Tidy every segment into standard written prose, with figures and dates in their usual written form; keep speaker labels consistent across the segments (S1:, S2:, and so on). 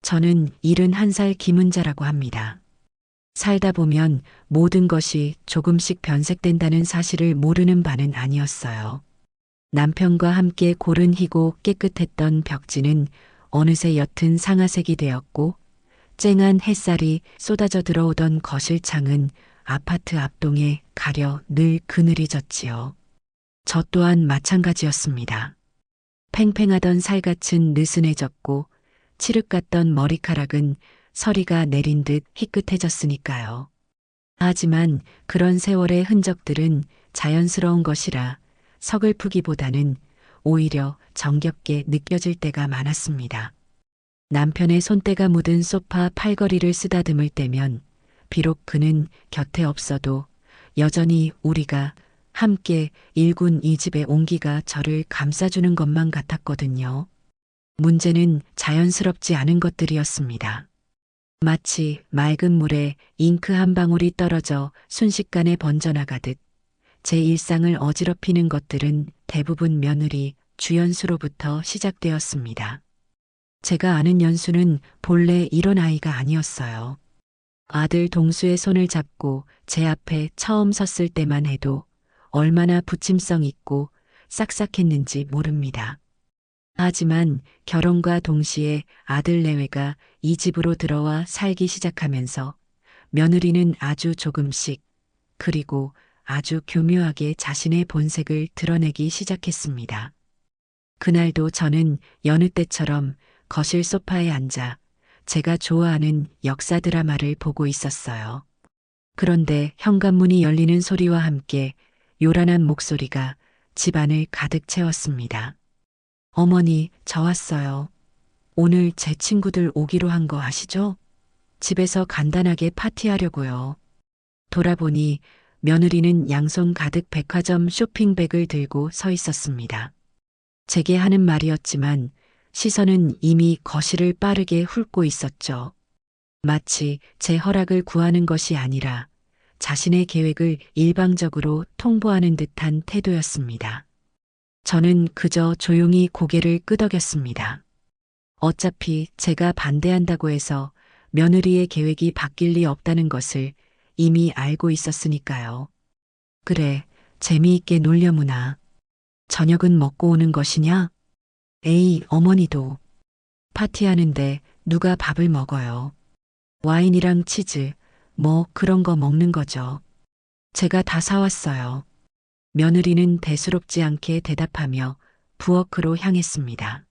S1: 저는 71살 김은자라고 합니다. 살다 보면 모든 것이 조금씩 변색된다는 사실을 모르는 바는 아니었어요. 남편과 함께 고른 희고 깨끗했던 벽지는 어느새 옅은 상아색이 되었고 쨍한 햇살이 쏟아져 들어오던 거실 창은 아파트 앞동에 가려 늘 그늘이 졌지요. 저 또한 마찬가지였습니다. 팽팽하던 살갗은 느슨해졌고 칠흑 같던 머리카락은 서리가 내린 듯 희끗해졌으니까요. 하지만 그런 세월의 흔적들은 자연스러운 것이라 서글프기보다는 오히려 정겹게 느껴질 때가 많았습니다. 남편의 손때가 묻은 소파 팔걸이를 쓰다듬을 때면 비록 그는 곁에 없어도 여전히 우리가 함께 일군 이 집의 온기가 저를 감싸주는 것만 같았거든요. 문제는 자연스럽지 않은 것들이었습니다. 마치 맑은 물에 잉크 한 방울이 떨어져 순식간에 번져나가듯 제 일상을 어지럽히는 것들은 대부분 며느리 주연수로부터 시작되었습니다. 제가 아는 연수는 본래 이런 아이가 아니었어요. 아들 동수의 손을 잡고 제 앞에 처음 섰을 때만 해도 얼마나 부침성 있고 싹싹했는지 모릅니다. 하지만 결혼과 동시에 아들 내외가 이 집으로 들어와 살기 시작하면서 며느리는 아주 조금씩 그리고 아주 교묘하게 자신의 본색을 드러내기 시작했습니다. 그날도 저는 여느 때처럼 거실 소파에 앉아 제가 좋아하는 역사 드라마를 보고 있었어요. 그런데 현관문이 열리는 소리와 함께 요란한 목소리가 집안을 가득 채웠습니다. 어머니, 저 왔어요. 오늘 제 친구들 오기로 한 거 아시죠? 집에서 간단하게 파티하려고요. 돌아보니 며느리는 양손 가득 백화점 쇼핑백을 들고 서 있었습니다. 제게 하는 말이었지만 시선은 이미 거실을 빠르게 훑고 있었죠. 마치 제 허락을 구하는 것이 아니라 자신의 계획을 일방적으로 통보하는 듯한 태도였습니다. 저는 그저 조용히 고개를 끄덕였습니다. 어차피 제가 반대한다고 해서 며느리의 계획이 바뀔 리 없다는 것을 이미 알고 있었으니까요. 그래, 재미있게 놀려무나. 저녁은 먹고 오는 것이냐? 에이, 어머니도. 파티하는데 누가 밥을 먹어요. 와인이랑 치즈, 뭐 그런 거 먹는 거죠. 제가 다 사왔어요. 며느리는 대수롭지 않게 대답하며 부엌으로 향했습니다.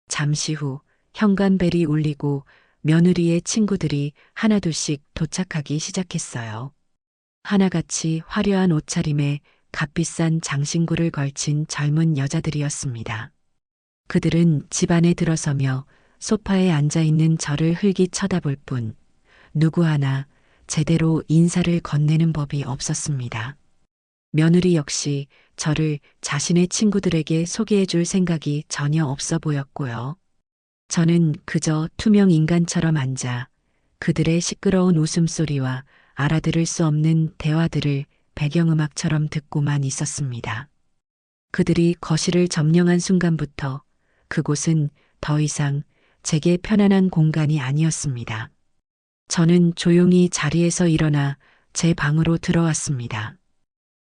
S1: 잠시 후 현관벨이 울리고 며느리의 친구들이 하나둘씩 도착하기 시작했어요. 하나같이 화려한 옷차림에 값비싼 장신구를 걸친 젊은 여자들이었습니다. 그들은 집 안에 들어서며 소파에 앉아있는 저를 흘기 쳐다볼 뿐 누구 하나 제대로 인사를 건네는 법이 없었습니다. 며느리 역시 저를 자신의 친구들에게 소개해 줄 생각이 전혀 없어 보였고요. 저는 그저 투명 인간처럼 앉아 그들의 시끄러운 웃음소리와 알아들을 수 없는 대화들을 배경음악처럼 듣고만 있었습니다. 그들이 거실을 점령한 순간부터 그곳은 더 이상 제게 편안한 공간이 아니었습니다. 저는 조용히 자리에서 일어나 제 방으로 들어왔습니다.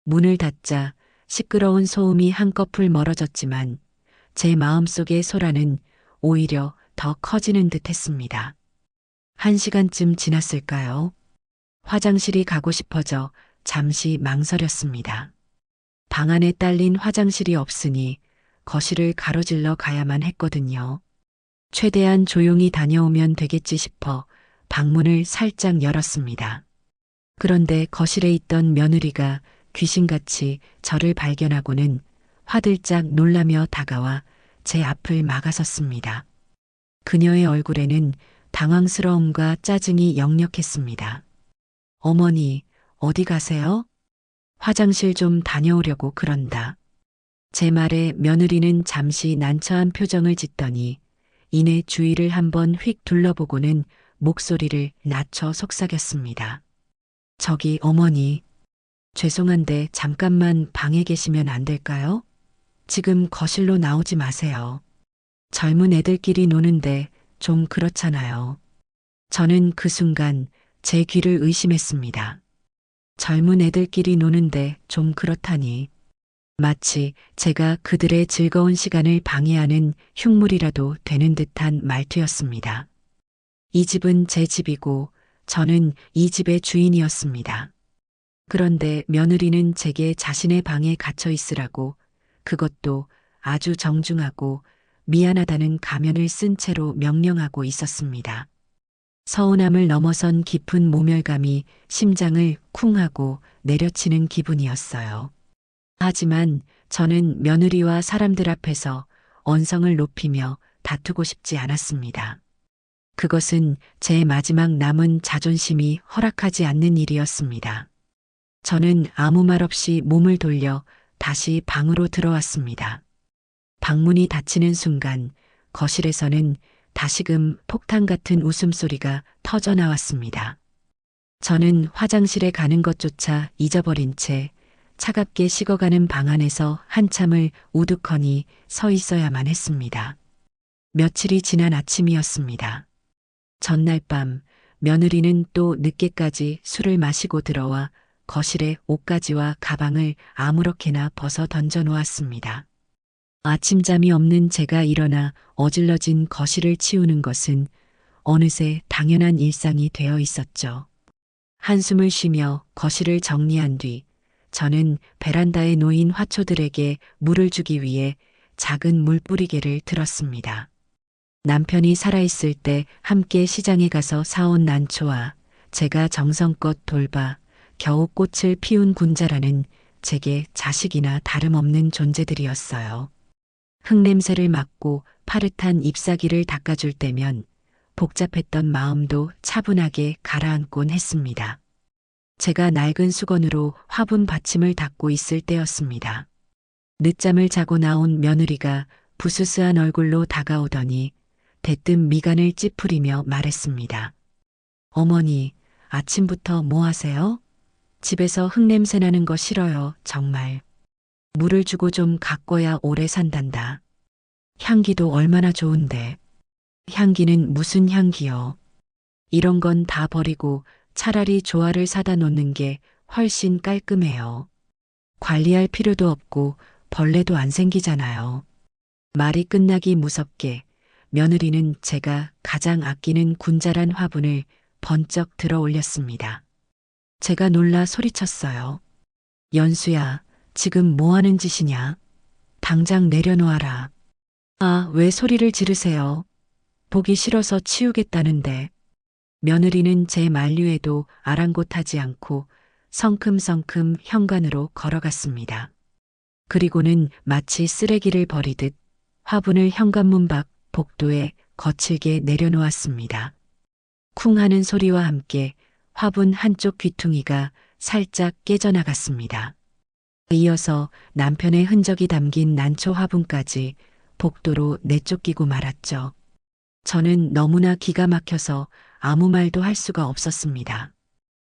S1: 문을 닫자 시끄러운 소음이 한꺼풀 멀어졌지만 제 마음속의 소란은 오히려 더 커지는 듯 했습니다. 1시간쯤 지났을까요? 화장실이 가고 싶어져 잠시 망설였습니다. 방 안에 딸린 화장실이 없으니 거실을 가로질러 가야만 했거든요. 최대한 조용히 다녀오면 되겠지 싶어 방문을 살짝 열었습니다. 그런데 거실에 있던 며느리가 귀신같이 저를 발견하고는 화들짝 놀라며 다가와 제 앞을 막아섰습니다. 그녀의 얼굴에는 당황스러움과 짜증이 역력했습니다. 어머니, 어디 가세요? 화장실 좀 다녀오려고 그런다. 제 말에 며느리는 잠시 난처한 표정을 짓더니 이내 주위를 한번 휙 둘러보고는 목소리를 낮춰 속삭였습니다. 저기 어머니, 죄송한데 잠깐만 방에 계시면 안 될까요? 지금 거실로 나오지 마세요. 젊은 애들끼리 노는데 좀 그렇잖아요. 저는 그 순간 제 귀를 의심했습니다. 젊은 애들끼리 노는데 좀 그렇다니. 마치 제가 그들의 즐거운 시간을 방해하는 흉물이라도 되는 듯한 말투였습니다. 이 집은 제 집이고 저는 이 집의 주인이었습니다. 그런데 며느리는 제게 자신의 방에 갇혀 있으라고, 그것도 아주 정중하고 미안하다는 가면을 쓴 채로 명령하고 있었습니다. 서운함을 넘어선 깊은 모멸감이 심장을 쿵 하고 내려치는 기분이었어요. 하지만 저는 며느리와 사람들 앞에서 언성을 높이며 다투고 싶지 않았습니다. 그것은 제 마지막 남은 자존심이 허락하지 않는 일이었습니다. 저는 아무 말 없이 몸을 돌려 다시 방으로 들어왔습니다. 방문이 닫히는 순간 거실에서는 다시금 폭탄 같은 웃음소리가 터져 나왔습니다. 저는 화장실에 가는 것조차 잊어버린 채 차갑게 식어가는 방 안에서 한참을 우두커니 서 있어야만 했습니다. 며칠이 지난 아침이었습니다. 전날 밤 며느리는 또 늦게까지 술을 마시고 들어와 거실에 옷가지와 가방을 아무렇게나 벗어 던져 놓았습니다. 아침잠이 없는 제가 일어나 어질러진 거실을 치우는 것은 어느새 당연한 일상이 되어 있었죠. 한숨을 쉬며 거실을 정리한 뒤 저는 베란다에 놓인 화초들에게 물을 주기 위해 작은 물뿌리개를 들었습니다. 남편이 살아있을 때 함께 시장에 가서 사온 난초와 제가 정성껏 돌봐 겨우 꽃을 피운 군자라는 제게 자식이나 다름없는 존재들이었어요. 흙냄새를 맡고 파릇한 잎사귀를 닦아줄 때면 복잡했던 마음도 차분하게 가라앉곤 했습니다. 제가 낡은 수건으로 화분 받침을 닦고 있을 때였습니다. 늦잠을 자고 나온 며느리가 부스스한 얼굴로 다가오더니 대뜸 미간을 찌푸리며 말했습니다. 어머니, 아침부터 뭐 하세요? 집에서 흙냄새 나는 거 싫어요, 정말. 물을 주고 좀 가꿔야 오래 산단다. 향기도 얼마나 좋은데. 향기는 무슨 향기요? 이런 건 다 버리고 차라리 조화를 사다 놓는 게 훨씬 깔끔해요. 관리할 필요도 없고 벌레도 안 생기잖아요. 말이 끝나기 무섭게 며느리는 제가 가장 아끼는 군자란 화분을 번쩍 들어 올렸습니다. 제가 놀라 소리쳤어요. 연수야, 지금 뭐 하는 짓이냐? 당장 내려놓아라. 아, 왜 소리를 지르세요? 보기 싫어서 치우겠다는데. 며느리는 제 만류에도 아랑곳하지 않고 성큼성큼 현관으로 걸어갔습니다. 그리고는 마치 쓰레기를 버리듯 화분을 현관문 밖 복도에 거칠게 내려놓았습니다. 쿵 하는 소리와 함께 화분 한쪽 귀퉁이가 살짝 깨져나갔습니다. 이어서 남편의 흔적이 담긴 난초 화분까지 복도로 내쫓기고 말았죠. 저는 너무나 기가 막혀서 아무 말도 할 수가 없었습니다.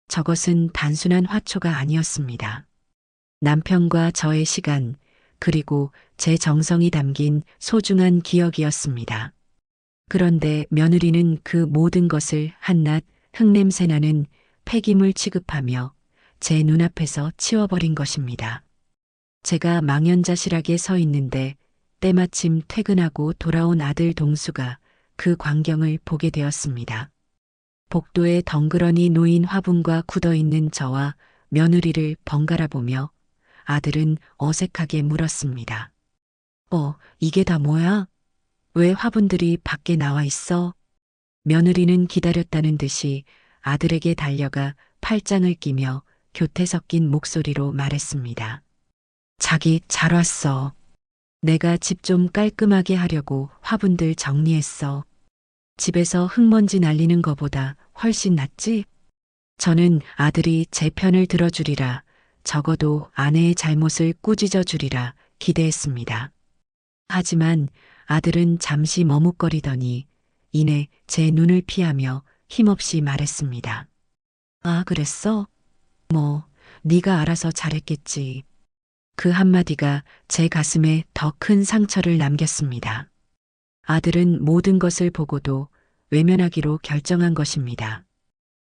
S1: 저것은 단순한 화초가 아니었습니다. 남편과 저의 시간, 그리고 제 정성이 담긴 소중한 기억이었습니다. 그런데 며느리는 그 모든 것을 한낱 흙냄새 나는 폐기물 취급하며 제 눈앞에서 치워버린 것입니다. 제가 망연자실하게 서 있는데 때마침 퇴근하고 돌아온 아들 동수가 그 광경을 보게 되었습니다. 복도에 덩그러니 놓인 화분과 굳어있는 저와 며느리를 번갈아 보며 아들은 어색하게 물었습니다. 이게 다 뭐야? 왜 화분들이 밖에 나와 있어? 며느리는 기다렸다는 듯이 아들에게 달려가 팔짱을 끼며 교태 섞인 목소리로 말했습니다. 자기 잘 왔어. 내가 집 좀 깔끔하게 하려고 화분들 정리했어. 집에서 흙먼지 날리는 거보다 훨씬 낫지? 저는 아들이 제 편을 들어주리라, 적어도 아내의 잘못을 꾸짖어 주리라 기대했습니다. 하지만 아들은 잠시 머뭇거리더니 이내 제 눈을 피하며 힘없이 말했습니다. 아, 그랬어? 뭐, 네가 알아서 잘했겠지. 그 한마디가 제 가슴에 더 큰 상처를 남겼습니다. 아들은 모든 것을 보고도 외면하기로 결정한 것입니다.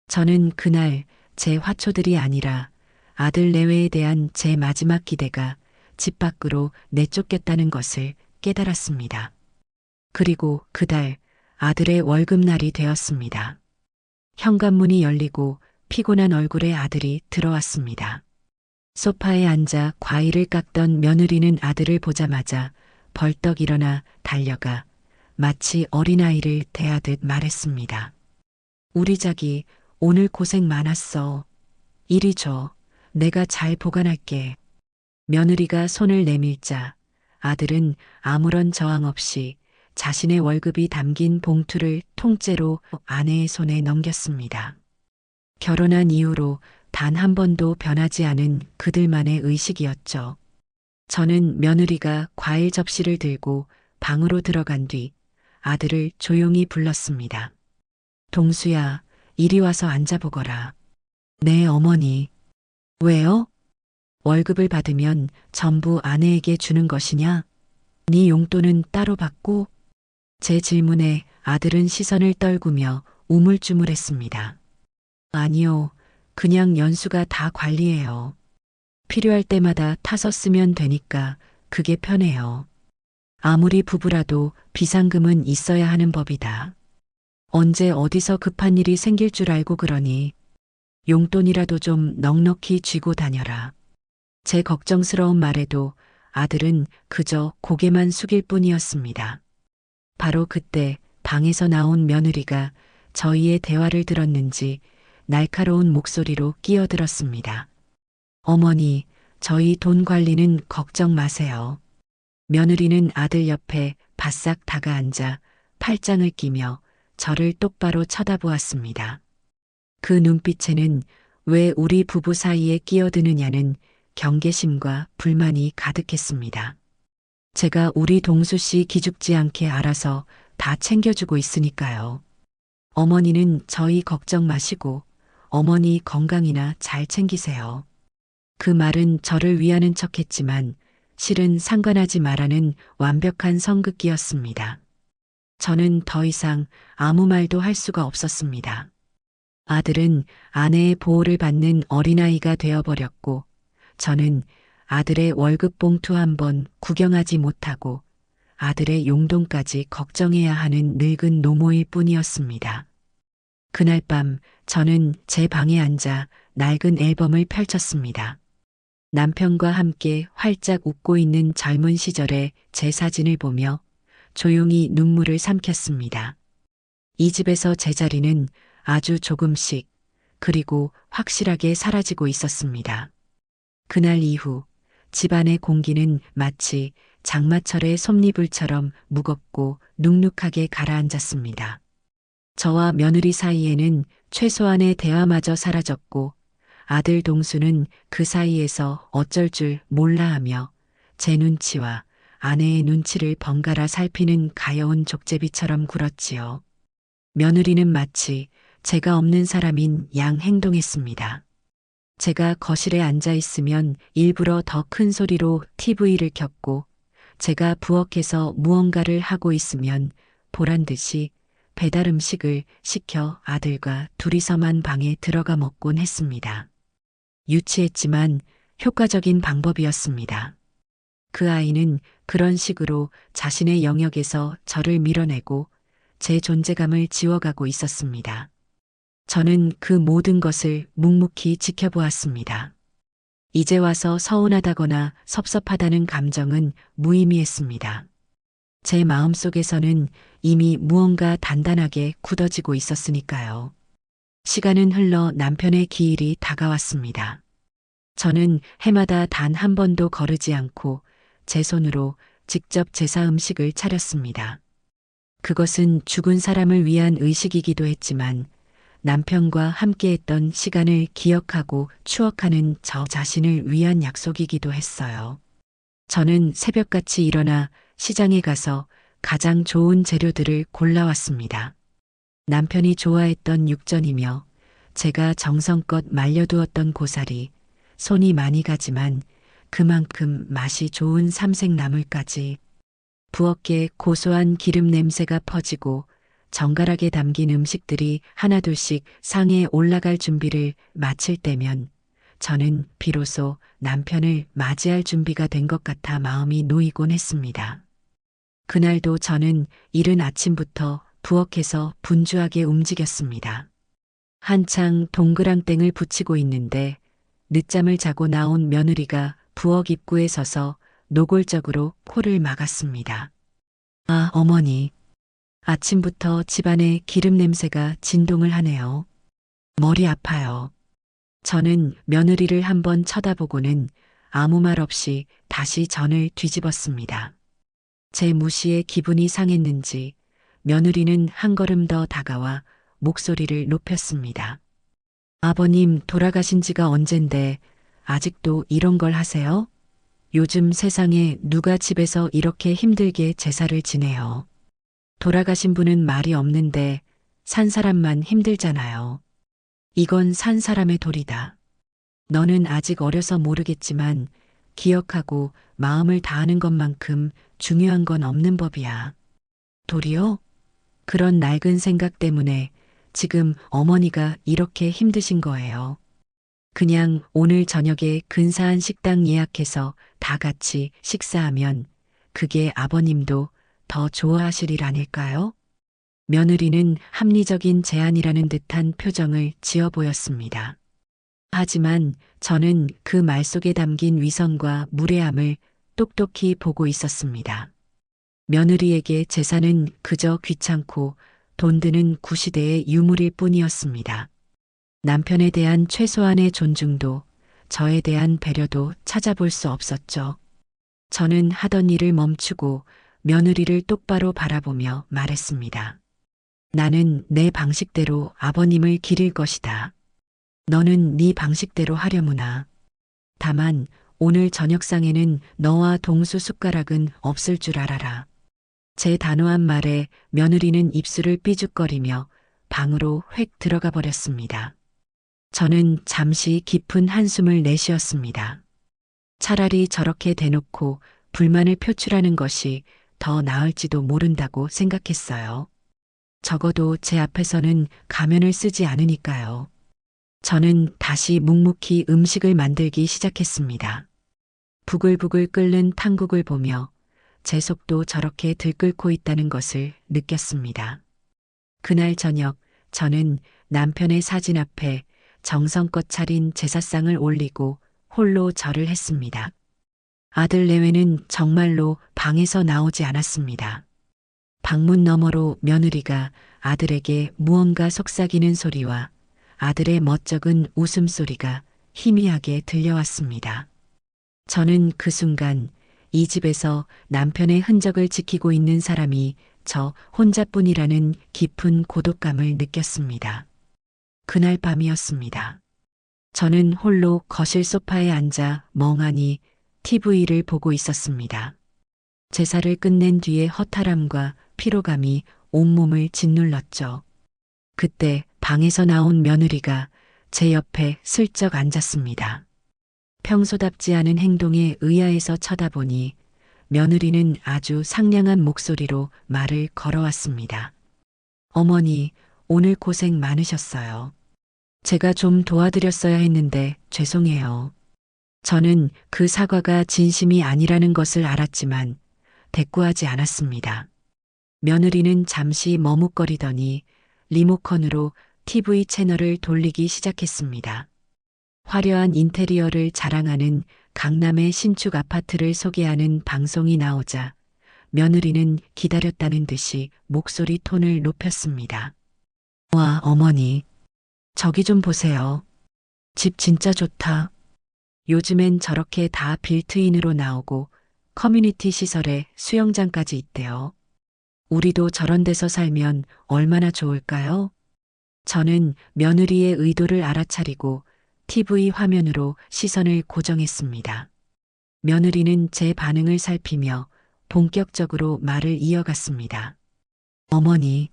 S1: 저는 그날 제 화초들이 아니라 아들 내외에 대한 제 마지막 기대가 집 밖으로 내쫓겼다는 것을 깨달았습니다. 그리고 그달 아들의 월급날이 되었습니다. 현관문이 열리고 피곤한 얼굴의 아들이 들어왔습니다. 소파에 앉아 과일을 깎던 며느리는 아들을 보자마자 벌떡 일어나 달려가 마치 어린아이를 대하듯 말했습니다. 우리 자기 오늘 고생 많았어. 이리 줘. 내가 잘 보관할게. 며느리가 손을 내밀자 아들은 아무런 저항 없이 자신의 월급이 담긴 봉투를 통째로 아내의 손에 넘겼습니다. 결혼한 이후로 단 한 번도 변하지 않은 그들만의 의식이었죠. 저는 며느리가 과일 접시를 들고 방으로 들어간 뒤 아들을 조용히 불렀습니다. 동수야, 이리 와서 앉아보거라. 네, 어머니. 왜요? 월급을 받으면 전부 아내에게 주는 것이냐? 네 용돈은 따로 받고? 제 질문에 아들은 시선을 떨구며 우물쭈물했습니다. 아니요, 그냥 연수가 다 관리해요. 필요할 때마다 타서 쓰면 되니까 그게 편해요. 아무리 부부라도 비상금은 있어야 하는 법이다. 언제 어디서 급한 일이 생길 줄 알고 그러니 용돈이라도 좀 넉넉히 쥐고 다녀라. 제 걱정스러운 말에도 아들은 그저 고개만 숙일 뿐이었습니다. 바로 그때 방에서 나온 며느리가 저희의 대화를 들었는지 날카로운 목소리로 끼어들었습니다. 어머니, 저희 돈 관리는 걱정 마세요. 며느리는 아들 옆에 바싹 다가앉아 팔짱을 끼며 저를 똑바로 쳐다보았습니다. 그 눈빛에는 왜 우리 부부 사이에 끼어드느냐는 경계심과 불만이 가득했습니다. 제가 우리 동수 씨 기죽지 않게 알아서 다 챙겨주고 있으니까요. 어머니는 저희 걱정 마시고 어머니 건강이나 잘 챙기세요. 그 말은 저를 위하는 척했지만 실은 상관하지 말라는 완벽한 성극기였습니다. 저는 더 이상 아무 말도 할 수가 없었습니다. 아들은 아내의 보호를 받는 어린아이가 되어버렸고 저는 아들의 월급 봉투 한 번 구경하지 못하고 아들의 용돈까지 걱정해야 하는 늙은 노모일 뿐이었습니다. 그날 밤 저는 제 방에 앉아 낡은 앨범을 펼쳤습니다. 남편과 함께 활짝 웃고 있는 젊은 시절의 제 사진을 보며 조용히 눈물을 삼켰습니다. 이 집에서 제 자리는 아주 조금씩 그리고 확실하게 사라지고 있었습니다. 그날 이후 집안의 공기는 마치 장마철의 솜니불처럼 무겁고 눅눅하게 가라앉았습니다. 저와 며느리 사이에는 최소한의 대화마저 사라졌고 아들 동수는 그 사이에서 어쩔 줄 몰라 하며 제 눈치와 아내의 눈치를 번갈아 살피는 가여운 족제비처럼 굴었지요. 며느리는 마치 제가 없는 사람인 양 행동했습니다. 제가 거실에 앉아 있으면 일부러 더 큰 소리로 TV를 켰고 제가 부엌에서 무언가를 하고 있으면 보란 듯이 배달 음식을 시켜 아들과 둘이서만 방에 들어가 먹곤 했습니다. 유치했지만 효과적인 방법이었습니다. 그 아이는 그런 식으로 자신의 영역에서 저를 밀어내고 제 존재감을 지워가고 있었습니다. 저는 그 모든 것을 묵묵히 지켜보았습니다. 이제 와서 서운하다거나 섭섭하다는 감정은 무의미했습니다. 제 마음속에서는 이미 무언가 단단하게 굳어지고 있었으니까요. 시간은 흘러 남편의 기일이 다가왔습니다. 저는 해마다 단 한 번도 거르지 않고 제 손으로 직접 제사 음식을 차렸습니다. 그것은 죽은 사람을 위한 의식이기도 했지만 남편과 함께했던 시간을 기억하고 추억하는 저 자신을 위한 약속이기도 했어요. 저는 새벽같이 일어나 시장에 가서 가장 좋은 재료들을 골라왔습니다. 남편이 좋아했던 육전이며 제가 정성껏 말려두었던 고사리, 손이 많이 가지만 그만큼 맛이 좋은 삼색나물까지 부엌에 고소한 기름 냄새가 퍼지고 정갈하게 담긴 음식들이 하나둘씩 상에 올라갈 준비를 마칠 때면 저는 비로소 남편을 맞이할 준비가 된 것 같아 마음이 놓이곤 했습니다. 그날도 저는 이른 아침부터 부엌에서 분주하게 움직였습니다. 한창 동그랑땡을 붙이고 있는데 늦잠을 자고 나온 며느리가 부엌 입구에 서서 노골적으로 코를 막았습니다. 아, 어머니. 아침부터 집안에 기름 냄새가 진동을 하네요. 머리 아파요. 저는 며느리를 한번 쳐다보고는 아무 말 없이 다시 전을 뒤집었습니다. 제 무시에 기분이 상했는지 며느리는 한 걸음 더 다가와 목소리를 높였습니다. 아버님 돌아가신 지가 언젠데 아직도 이런 걸 하세요? 요즘 세상에 누가 집에서 이렇게 힘들게 제사를 지내요. 돌아가신 분은 말이 없는데 산 사람만 힘들잖아요. 이건 산 사람의 도리다. 너는 아직 어려서 모르겠지만 기억하고 마음을 다하는 것만큼 중요한 건 없는 법이야. 도리요? 그런 낡은 생각 때문에 지금 어머니가 이렇게 힘드신 거예요. 그냥 오늘 저녁에 근사한 식당 예약해서 다 같이 식사하면 그게 아버님도 더 좋아하실 일 아닐까요? 며느리는 합리적인 제안이라는 듯한 표정을 지어 보였습니다. 하지만 저는 그 말 속에 담긴 위선과 무례함을 똑똑히 보고 있었습니다. 며느리에게 제사는 그저 귀찮고 돈 드는 구시대의 유물일 뿐이었습니다. 남편에 대한 최소한의 존중도 저에 대한 배려도 찾아볼 수 없었죠. 저는 하던 일을 멈추고 며느리를 똑바로 바라보며 말했습니다. 나는 내 방식대로 아버님을 기릴 것이다. 너는 네 방식대로 하려무나. 다만 오늘 저녁상에는 너와 동수 숟가락은 없을 줄 알아라. 제 단호한 말에 며느리는 입술을 삐죽거리며 방으로 획 들어가 버렸습니다. 저는 잠시 깊은 한숨을 내쉬었습니다. 차라리 저렇게 대놓고 불만을 표출하는 것이 더 나을지도 모른다고 생각했어요. 적어도 제 앞에서는 가면을 쓰지 않으니까요. 저는 다시 묵묵히 음식을 만들기 시작했습니다. 부글부글 끓는 탕국을 보며 제 속도 저렇게 들끓고 있다는 것을 느꼈습니다. 그날 저녁 저는 남편의 사진 앞에 정성껏 차린 제사상을 올리고 홀로 절을 했습니다. 아들 내외는 정말로 방에서 나오지 않았습니다. 방문 너머로 며느리가 아들에게 무언가 속삭이는 소리와 아들의 멋쩍은 웃음소리가 희미하게 들려왔습니다. 저는 그 순간 이 집에서 남편의 흔적을 지키고 있는 사람이 저 혼자뿐이라는 깊은 고독감을 느꼈습니다. 그날 밤이었습니다. 저는 홀로 거실 소파에 앉아 멍하니 TV를 보고 있었습니다. 제사를 끝낸 뒤의 허탈함과 피로감이 온몸을 짓눌렀죠. 그때 방에서 나온 며느리가 제 옆에 슬쩍 앉았습니다. 평소답지 않은 행동에 의아해서 쳐다보니 며느리는 아주 상냥한 목소리로 말을 걸어왔습니다. 어머니, 오늘 고생 많으셨어요. 제가 좀 도와드렸어야 했는데 죄송해요. 저는 그 사과가 진심이 아니라는 것을 알았지만 대꾸하지 않았습니다. 며느리는 잠시 머뭇거리더니 리모컨으로 TV 채널을 돌리기 시작했습니다. 화려한 인테리어를 자랑하는 강남의 신축 아파트를 소개하는 방송이 나오자 며느리는 기다렸다는 듯이 목소리 톤을 높였습니다. 와, 어머니. 저기 좀 보세요. 집 진짜 좋다. 요즘엔 저렇게 다 빌트인으로 나오고 커뮤니티 시설에 수영장까지 있대요. 우리도 저런 데서 살면 얼마나 좋을까요? 저는 며느리의 의도를 알아차리고 TV 화면으로 시선을 고정했습니다. 며느리는 제 반응을 살피며 본격적으로 말을 이어갔습니다. 어머니,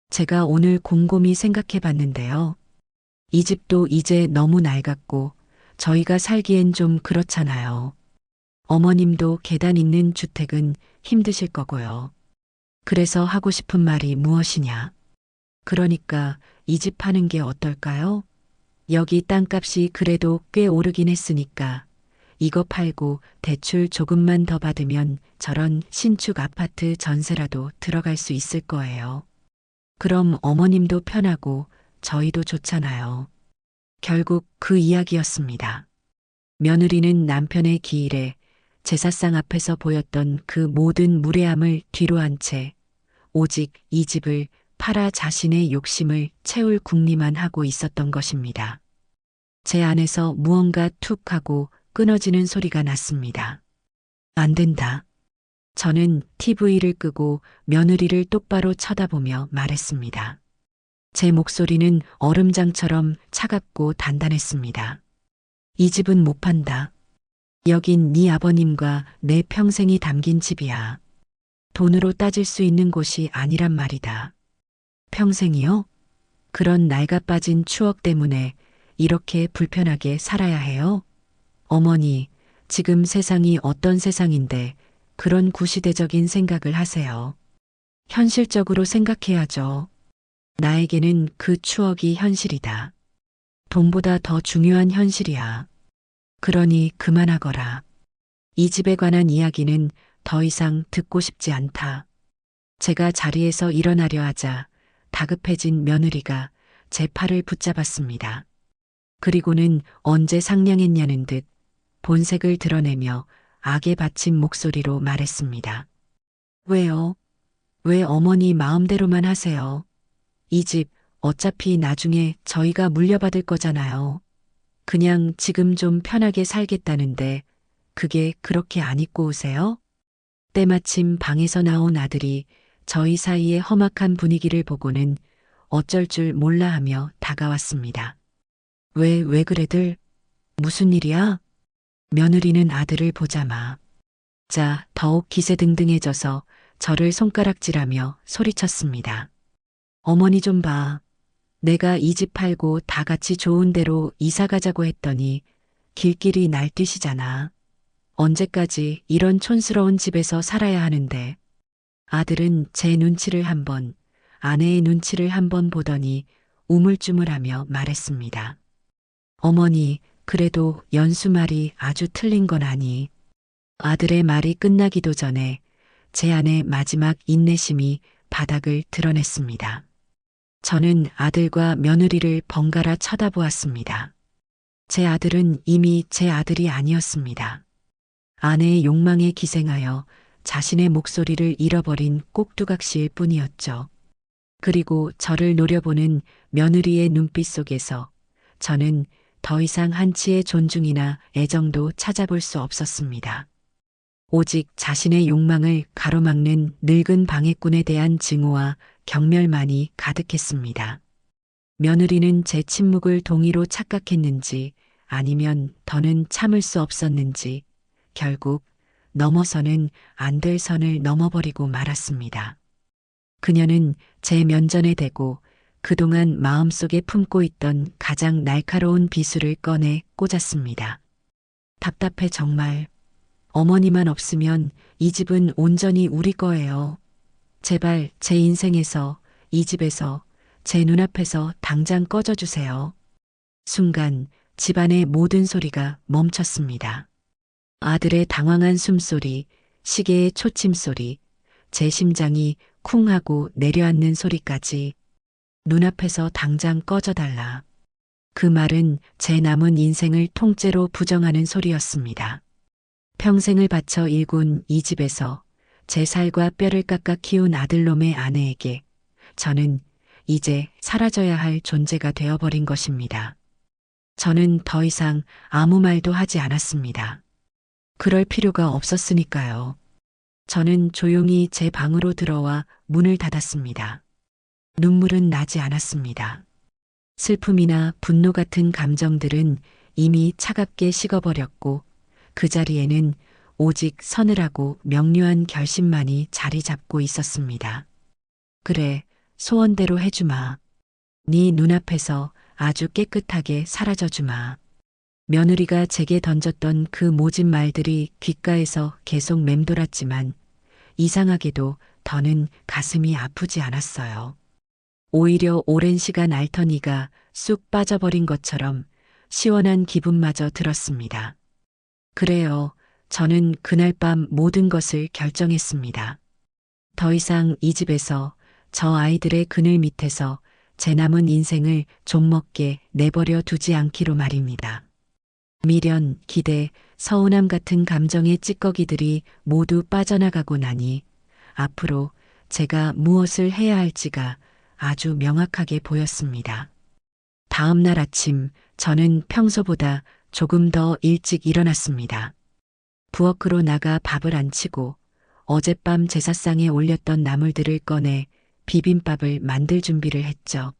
S1: 제가 오늘 곰곰이 생각해 봤는데요. 이 집도 이제 너무 낡았고 저희가 살기엔 좀 그렇잖아요. 어머님도 계단 있는 주택은 힘드실 거고요. 그래서 하고 싶은 말이 무엇이냐? 그러니까 이 집 파는 게 어떨까요? 여기 땅값이 그래도 꽤 오르긴 했으니까 이거 팔고 대출 조금만 더 받으면 저런 신축 아파트 전세라도 들어갈 수 있을 거예요. 그럼 어머님도 편하고 저희도 좋잖아요. 결국 그 이야기였습니다. 며느리는 남편의 기일에 제사상 앞에서 보였던 그 모든 무례함을 뒤로 한 채 오직 이 집을 팔아 자신의 욕심을 채울 궁리만 하고 있었던 것입니다. 제 안에서 무언가 툭 하고 끊어지는 소리가 났습니다. 안 된다. 저는 TV를 끄고 며느리를 똑바로 쳐다보며 말했습니다. 제 목소리는 얼음장처럼 차갑고 단단했습니다. 이 집은 못 판다. 여긴 네 아버님과 내 평생이 담긴 집이야. 돈으로 따질 수 있는 곳이 아니란 말이다. 평생이요? 그런 낡아 빠진 추억 때문에 이렇게 불편하게 살아야 해요? 어머니, 지금 세상이 어떤 세상인데 그런 구시대적인 생각을 하세요. 현실적으로 생각해야죠. 나에게는 그 추억이 현실이다. 돈보다 더 중요한 현실이야. 그러니 그만하거라. 이 집에 관한 이야기는 더 이상 듣고 싶지 않다. 제가 자리에서 일어나려 하자 다급해진 며느리가 제 팔을 붙잡았습니다. 그리고는 언제 상냥했냐는 듯 본색을 드러내며 악에 받친 목소리로 말했습니다. 왜요? 왜 어머니 마음대로만 하세요? 이 집 어차피 나중에 저희가 물려받을 거잖아요. 그냥 지금 좀 편하게 살겠다는데 그게 그렇게 안 입고 오세요? 때마침 방에서 나온 아들이 저희 사이의 험악한 분위기를 보고는 어쩔 줄 몰라 하며 다가왔습니다. 왜 그래들? 무슨 일이야? 며느리는 아들을 보자마 자 더욱 기세등등해져서 저를 손가락질하며 소리쳤습니다. 어머니 좀 봐. 내가 이 집 팔고 다 같이 좋은 데로 이사 가자고 했더니 길길이 날뛰시잖아. 언제까지 이런 촌스러운 집에서 살아야 하는데. 아들은 제 눈치를 한번, 아내의 눈치를 한번 보더니 우물쭈물하며 말했습니다. 어머니, 그래도 연수 말이 아주 틀린 건 아니. 아들의 말이 끝나기도 전에 제 안의 마지막 인내심이 바닥을 드러냈습니다. 저는 아들과 며느리를 번갈아 쳐다보았습니다. 제 아들은 이미 제 아들이 아니었습니다. 아내의 욕망에 기생하여 자신의 목소리를 잃어버린 꼭두각시일 뿐이었죠. 그리고 저를 노려보는 며느리의 눈빛 속에서 저는 더 이상 한치의 존중이나 애정도 찾아볼 수 없었습니다. 오직 자신의 욕망을 가로막는 늙은 방해꾼에 대한 증오와 경멸만이 가득했습니다. 며느리는 제 침묵을 동의로 착각했는지 아니면 더는 참을 수 없었는지 결국 넘어서는 안 될 선을 넘어버리고 말았습니다. 그녀는 제 면전에 대고 그동안 마음속에 품고 있던 가장 날카로운 비수를 꺼내 꽂았습니다. 답답해 정말. 어머니만 없으면 이 집은 온전히 우리 거예요. 제발 제 인생에서, 이 집에서, 제 눈앞에서 당장 꺼져주세요. 순간 집안의 모든 소리가 멈췄습니다. 아들의 당황한 숨소리, 시계의 초침소리, 제 심장이 쿵 하고 내려앉는 소리까지 눈앞에서 당장 꺼져달라. 그 말은 제 남은 인생을 통째로 부정하는 소리였습니다. 평생을 바쳐 일군 이 집에서 제 살과 뼈를 깎아 키운 아들놈의 아내에게 저는 이제 사라져야 할 존재가 되어버린 것입니다. 저는 더 이상 아무 말도 하지 않았습니다. 그럴 필요가 없었으니까요. 저는 조용히 제 방으로 들어와 문을 닫았습니다. 눈물은 나지 않았습니다. 슬픔이나 분노 같은 감정들은 이미 차갑게 식어버렸고 그 자리에는 오직 서늘하고 명료한 결심만이 자리 잡고 있었습니다. 그래, 소원대로 해주마. 네 눈앞에서 아주 깨끗하게 사라져주마. 며느리가 제게 던졌던 그 모진 말들이 귓가에서 계속 맴돌았지만 이상하게도 더는 가슴이 아프지 않았어요. 오히려 오랜 시간 앓던 이가 쑥 빠져버린 것처럼 시원한 기분마저 들었습니다. 그래요. 저는 그날 밤 모든 것을 결정했습니다. 더 이상 이 집에서 저 아이들의 그늘 밑에서 제 남은 인생을 좀먹게 내버려 두지 않기로 말입니다. 미련, 기대, 서운함 같은 감정의 찌꺼기들이 모두 빠져나가고 나니 앞으로 제가 무엇을 해야 할지가 아주 명확하게 보였습니다. 다음 날 아침 저는 평소보다 조금 더 일찍 일어났습니다. 부엌으로 나가 밥을 안 치고 어젯밤 제사상에 올렸던 나물들을 꺼내 비빔밥을 만들 준비를 했죠.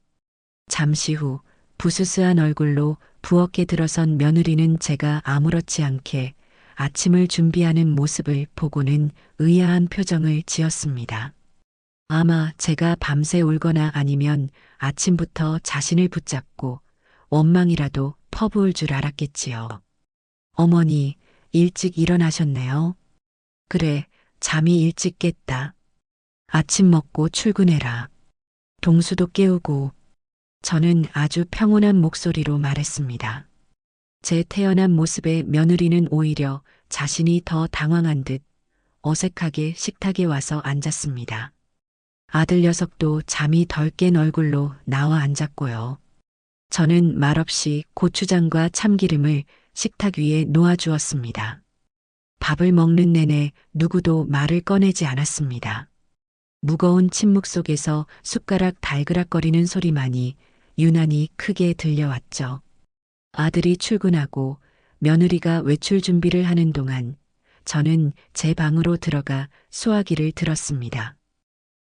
S1: 잠시 후 부스스한 얼굴로 부엌에 들어선 며느리는 제가 아무렇지 않게 아침을 준비하는 모습을 보고는 의아한 표정을 지었습니다. 아마 제가 밤새 울거나 아니면 아침부터 자신을 붙잡고 원망이라도 퍼부을 줄 알았겠지요. 어머니, 일찍 일어나셨네요. 그래, 잠이 일찍 깼다. 아침 먹고 출근해라. 동수도 깨우고. 저는 아주 평온한 목소리로 말했습니다. 제 태연한 모습에 며느리는 오히려 자신이 더 당황한 듯 어색하게 식탁에 와서 앉았습니다. 아들 녀석도 잠이 덜 깬 얼굴로 나와 앉았고요. 저는 말없이 고추장과 참기름을 식탁 위에 놓아주었습니다. 밥을 먹는 내내 누구도 말을 꺼내지 않았습니다. 무거운 침묵 속에서 숟가락 달그락거리는 소리만이 유난히 크게 들려왔죠. 아들이 출근하고 며느리가 외출 준비를 하는 동안 저는 제 방으로 들어가 수화기를 들었습니다.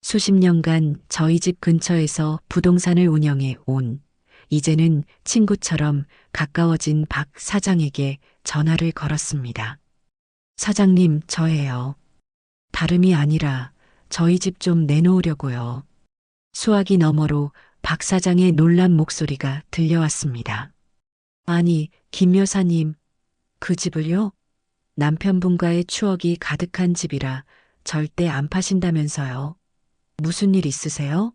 S1: 수십 년간 저희 집 근처에서 부동산을 운영해 온 이제는 친구처럼 가까워진 박 사장에게 전화를 걸었습니다. 사장님, 저예요. 다름이 아니라 저희 집 좀 내놓으려고요. 수화기 너머로 박 사장의 놀란 목소리가 들려왔습니다. 아니, 김 여사님, 그 집을요? 남편분과의 추억이 가득한 집이라 절대 안 파신다면서요. 무슨 일 있으세요?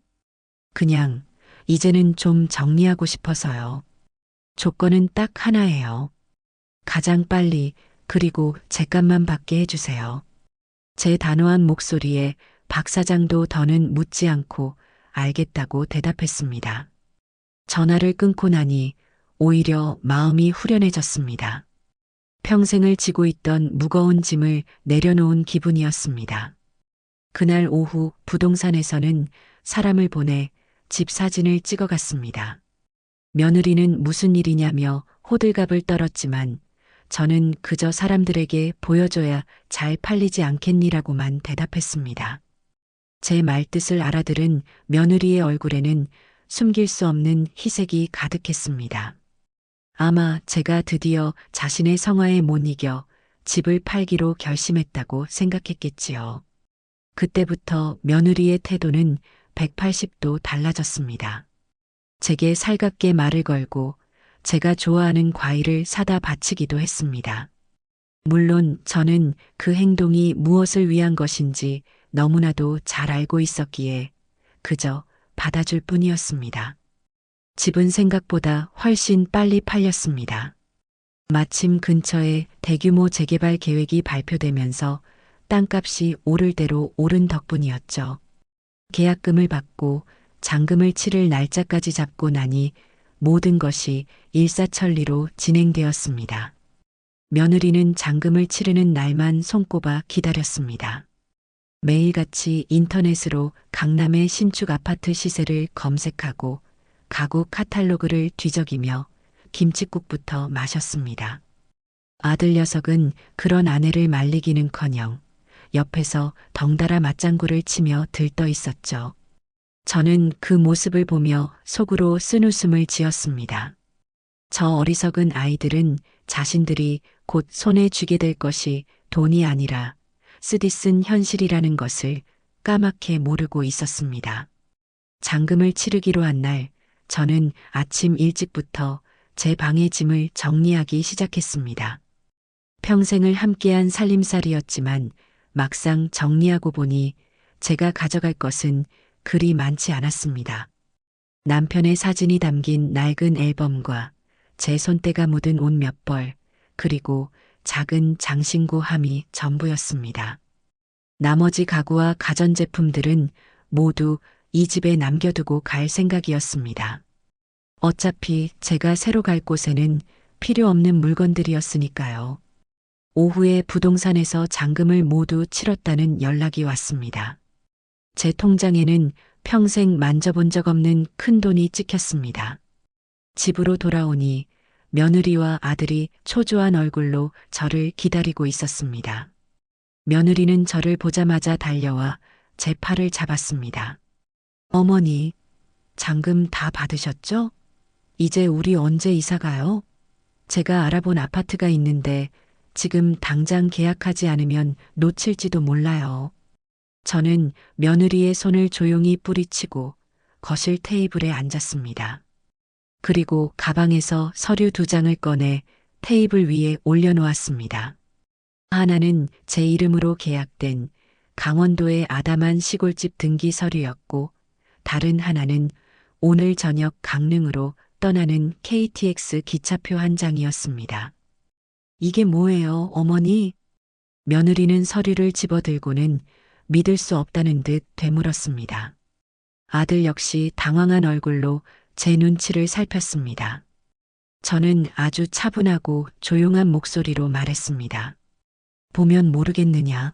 S1: 그냥 이제는 좀 정리하고 싶어서요. 조건은 딱 하나예요. 가장 빨리 그리고 제값만 받게 해주세요. 제 단호한 목소리에 박 사장도 더는 묻지 않고 알겠다고 대답했습니다. 전화를 끊고 나니 오히려 마음이 후련해졌습니다. 평생을 지고 있던 무거운 짐을 내려놓은 기분이었습니다. 그날 오후 부동산에서는 사람을 보내 집 사진을 찍어갔습니다. 며느리는 무슨 일이냐며 호들갑을 떨었지만 저는 그저 사람들에게 보여줘야 잘 팔리지 않겠니라고만 대답했습니다. 제 말뜻을 알아들은 며느리의 얼굴에는 숨길 수 없는 희색이 가득했습니다. 아마 제가 드디어 자신의 성화에 못 이겨 집을 팔기로 결심했다고 생각했겠지요. 그때부터 며느리의 태도는 180도 달라졌습니다. 제게 살갑게 말을 걸고 제가 좋아하는 과일을 사다 바치기도 했습니다. 물론 저는 그 행동이 무엇을 위한 것인지 너무나도 잘 알고 있었기에 그저 받아줄 뿐이었습니다. 집은 생각보다 훨씬 빨리 팔렸습니다. 마침 근처에 대규모 재개발 계획이 발표되면서 땅값이 오를 대로 오른 덕분이었죠. 계약금을 받고 잔금을 치를 날짜까지 잡고 나니 모든 것이 일사천리로 진행되었습니다. 며느리는 잔금을 치르는 날만 손꼽아 기다렸습니다. 매일같이 인터넷으로 강남의 신축 아파트 시세를 검색하고 가구 카탈로그를 뒤적이며 김칫국부터 마셨습니다. 아들 녀석은 그런 아내를 말리기는커녕 옆에서 덩달아 맞장구를 치며 들떠 있었죠. 저는 그 모습을 보며 속으로 쓴웃음을 지었습니다. 저 어리석은 아이들은 자신들이 곧 손에 쥐게 될 것이 돈이 아니라 쓰디쓴 현실이라는 것을 까맣게 모르고 있었습니다. 잔금을 치르기로 한 날 저는 아침 일찍부터 제 방의 짐을 정리하기 시작했습니다. 평생을 함께한 살림살이였지만 막상 정리하고 보니 제가 가져갈 것은 그리 많지 않았습니다. 남편의 사진이 담긴 낡은 앨범과 제 손때가 묻은 옷 몇 벌, 그리고 작은 장신구 함이 전부였습니다. 나머지 가구와 가전제품들은 모두 이 집에 남겨두고 갈 생각이었습니다. 어차피 제가 새로 갈 곳에는 필요 없는 물건들이었으니까요. 오후에 부동산에서 잔금을 모두 치렀다는 연락이 왔습니다. 제 통장에는 평생 만져본 적 없는 큰 돈이 찍혔습니다. 집으로 돌아오니 며느리와 아들이 초조한 얼굴로 저를 기다리고 있었습니다. 며느리는 저를 보자마자 달려와 제 팔을 잡았습니다. 어머니, 잔금 다 받으셨죠? 이제 우리 언제 이사 가요? 제가 알아본 아파트가 있는데 지금 당장 계약하지 않으면 놓칠지도 몰라요. 저는 며느리의 손을 조용히 뿌리치고 거실 테이블에 앉았습니다. 그리고 가방에서 서류 2장을 꺼내 테이블 위에 올려놓았습니다. 하나는 제 이름으로 계약된 강원도의 아담한 시골집 등기 서류였고, 다른 하나는 오늘 저녁 강릉으로 떠나는 KTX 기차표 한 장이었습니다. 이게 뭐예요, 어머니? 며느리는 서류를 집어들고는 믿을 수 없다는 듯 되물었습니다. 아들 역시 당황한 얼굴로 제 눈치를 살폈습니다. 저는 아주 차분하고 조용한 목소리로 말했습니다. 보면 모르겠느냐?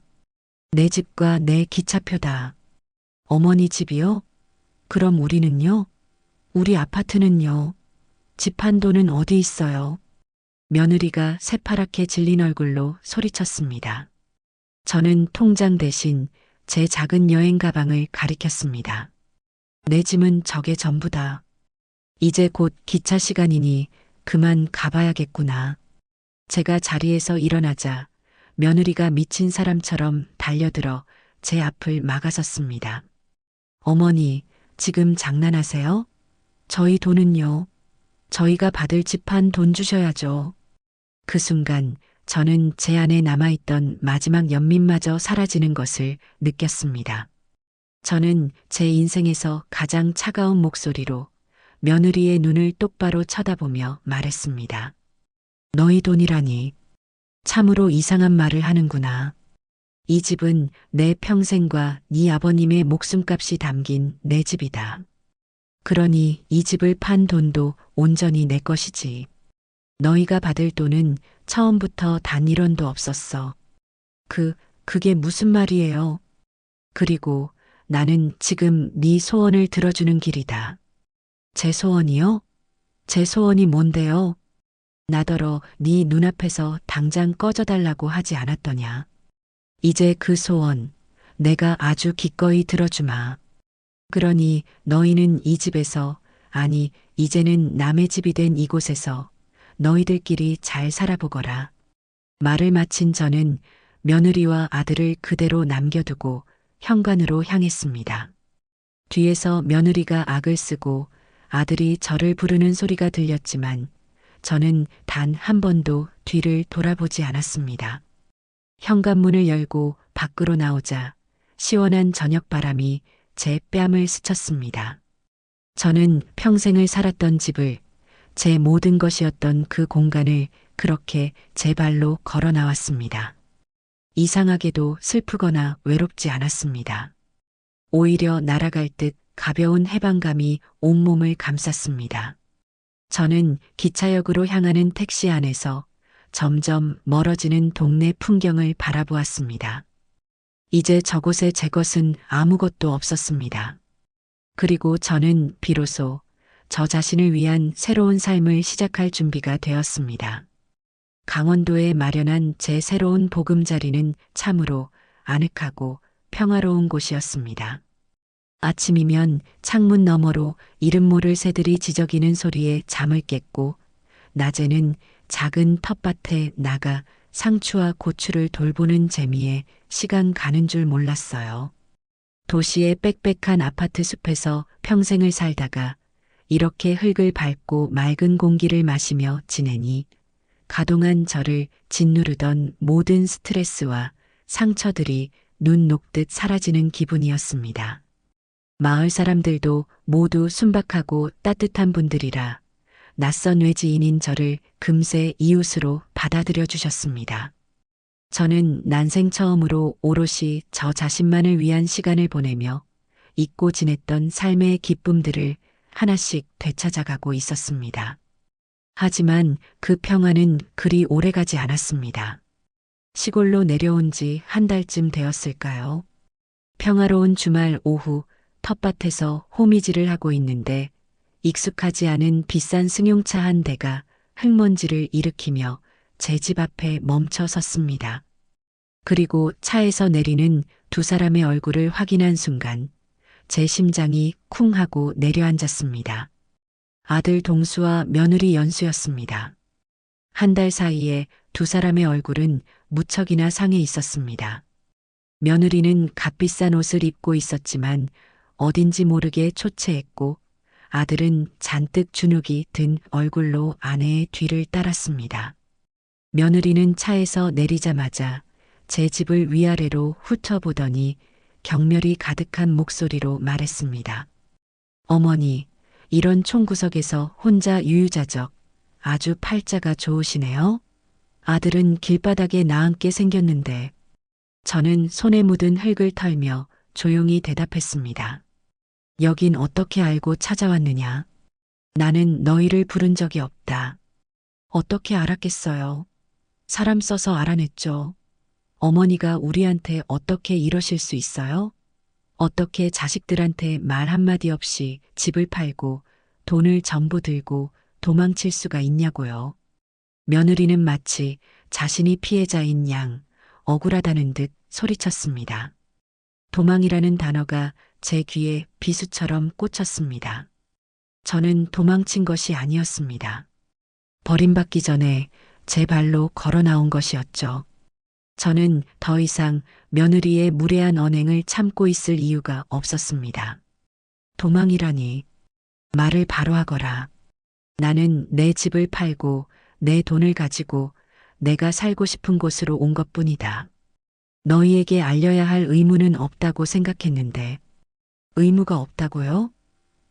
S1: 내 집과 내 기차표다. 어머니 집이요? 그럼 우리는요? 우리 아파트는요? 집 한 돈은 어디 있어요? 며느리가 새파랗게 질린 얼굴로 소리쳤습니다. 저는 통장 대신 제 작은 여행 가방을 가리켰습니다. 내 짐은 저게 전부다. 이제 곧 기차 시간이니 그만 가봐야겠구나. 제가 자리에서 일어나자 며느리가 미친 사람처럼 달려들어 제 앞을 막아섰습니다. 어머니, 지금 장난하세요? 저희 돈은요? 저희가 받을 집 한 돈 주셔야죠. 그 순간 저는 제 안에 남아있던 마지막 연민마저 사라지는 것을 느꼈습니다. 저는 제 인생에서 가장 차가운 목소리로 며느리의 눈을 똑바로 쳐다보며 말했습니다. 너희 돈이라니. 참으로 이상한 말을 하는구나. 이 집은 내 평생과 네 아버님의 목숨값이 담긴 내 집이다. 그러니 이 집을 판 돈도 온전히 내 것이지. 너희가 받을 돈은 처음부터 단 1원도 없었어. 그게 무슨 말이에요? 그리고 나는 지금 네 소원을 들어주는 길이다. 제 소원이요? 제 소원이 뭔데요? 나더러 네 눈앞에서 당장 꺼져달라고 하지 않았더냐. 이제 그 소원 내가 아주 기꺼이 들어주마. 그러니 너희는 이 집에서, 아니 이제는 남의 집이 된 이곳에서 너희들끼리 잘 살아보거라. 말을 마친 저는 며느리와 아들을 그대로 남겨두고 현관으로 향했습니다. 뒤에서 며느리가 악을 쓰고 아들이 저를 부르는 소리가 들렸지만 저는 단 한 번도 뒤를 돌아보지 않았습니다. 현관문을 열고 밖으로 나오자 시원한 저녁바람이 제 뺨을 스쳤습니다. 저는 평생을 살았던 집을, 제 모든 것이었던 그 공간을 그렇게 제 발로 걸어 나왔습니다. 이상하게도 슬프거나 외롭지 않았습니다. 오히려 날아갈 듯 가벼운 해방감이 온몸을 감쌌습니다. 저는 기차역으로 향하는 택시 안에서 점점 멀어지는 동네 풍경을 바라보았습니다. 이제 저곳에 제 것은 아무것도 없었습니다. 그리고 저는 비로소 저 자신을 위한 새로운 삶을 시작할 준비가 되었습니다. 강원도에 마련한 제 새로운 보금자리는 참으로 아늑하고 평화로운 곳이었습니다. 아침이면 창문 너머로 이름 모를 새들이 지저귀는 소리에 잠을 깼고, 낮에는 작은 텃밭에 나가 상추와 고추를 돌보는 재미에 시간 가는 줄 몰랐어요. 도시의 빽빽한 아파트 숲에서 평생을 살다가 이렇게 흙을 밟고 맑은 공기를 마시며 지내니 가동한 저를 짓누르던 모든 스트레스와 상처들이 눈 녹듯 사라지는 기분이었습니다. 마을 사람들도 모두 순박하고 따뜻한 분들이라 낯선 외지인인 저를 금세 이웃으로 받아들여 주셨습니다. 저는 난생 처음으로 오롯이 저 자신만을 위한 시간을 보내며 잊고 지냈던 삶의 기쁨들을 하나씩 되찾아가고 있었습니다. 하지만 그 평화는 그리 오래가지 않았습니다. 시골로 내려온 지 한 달쯤 되었을까요? 평화로운 주말 오후 텃밭에서 호미질을 하고 있는데 익숙하지 않은 비싼 승용차 한 대가 흙먼지를 일으키며 제 집 앞에 멈춰 섰습니다. 그리고 차에서 내리는 두 사람의 얼굴을 확인한 순간 제 심장이 쿵 하고 내려앉았습니다. 아들 동수와 며느리 연수였습니다. 한 달 사이에 두 사람의 얼굴은 무척이나 상해 있었습니다. 며느리는 값비싼 옷을 입고 있었지만 어딘지 모르게 초췌했고 아들은 잔뜩 주눅이 든 얼굴로 아내의 뒤를 따랐습니다. 며느리는 차에서 내리자마자 제 집을 위아래로 훑어보더니 경멸이 가득한 목소리로 말했습니다. 어머니, 이런 총구석에서 혼자 유유자적, 아주 팔자가 좋으시네요. 아들은 길바닥에 나앉게 생겼는데 저는 손에 묻은 흙을 털며 조용히 대답했습니다. 여긴 어떻게 알고 찾아왔느냐? 나는 너희를 부른 적이 없다. 어떻게 알았겠어요? 사람 써서 알아냈죠. 어머니가 우리한테 어떻게 이러실 수 있어요? 어떻게 자식들한테 말 한마디 없이 집을 팔고 돈을 전부 들고 도망칠 수가 있냐고요. 며느리는 마치 자신이 피해자인 양 억울하다는 듯 소리쳤습니다. 도망이라는 단어가 제 귀에 비수처럼 꽂혔습니다. 저는 도망친 것이 아니었습니다. 버림받기 전에 제 발로 걸어 나온 것이었죠. 저는 더 이상 며느리의 무례한 언행을 참고 있을 이유가 없었습니다. 도망이라니. 말을 바로 하거라. 나는 내 집을 팔고 내 돈을 가지고 내가 살고 싶은 곳으로 온 것뿐이다. 너희에게 알려야 할 의무는 없다고 생각했는데. 의무가 없다고요?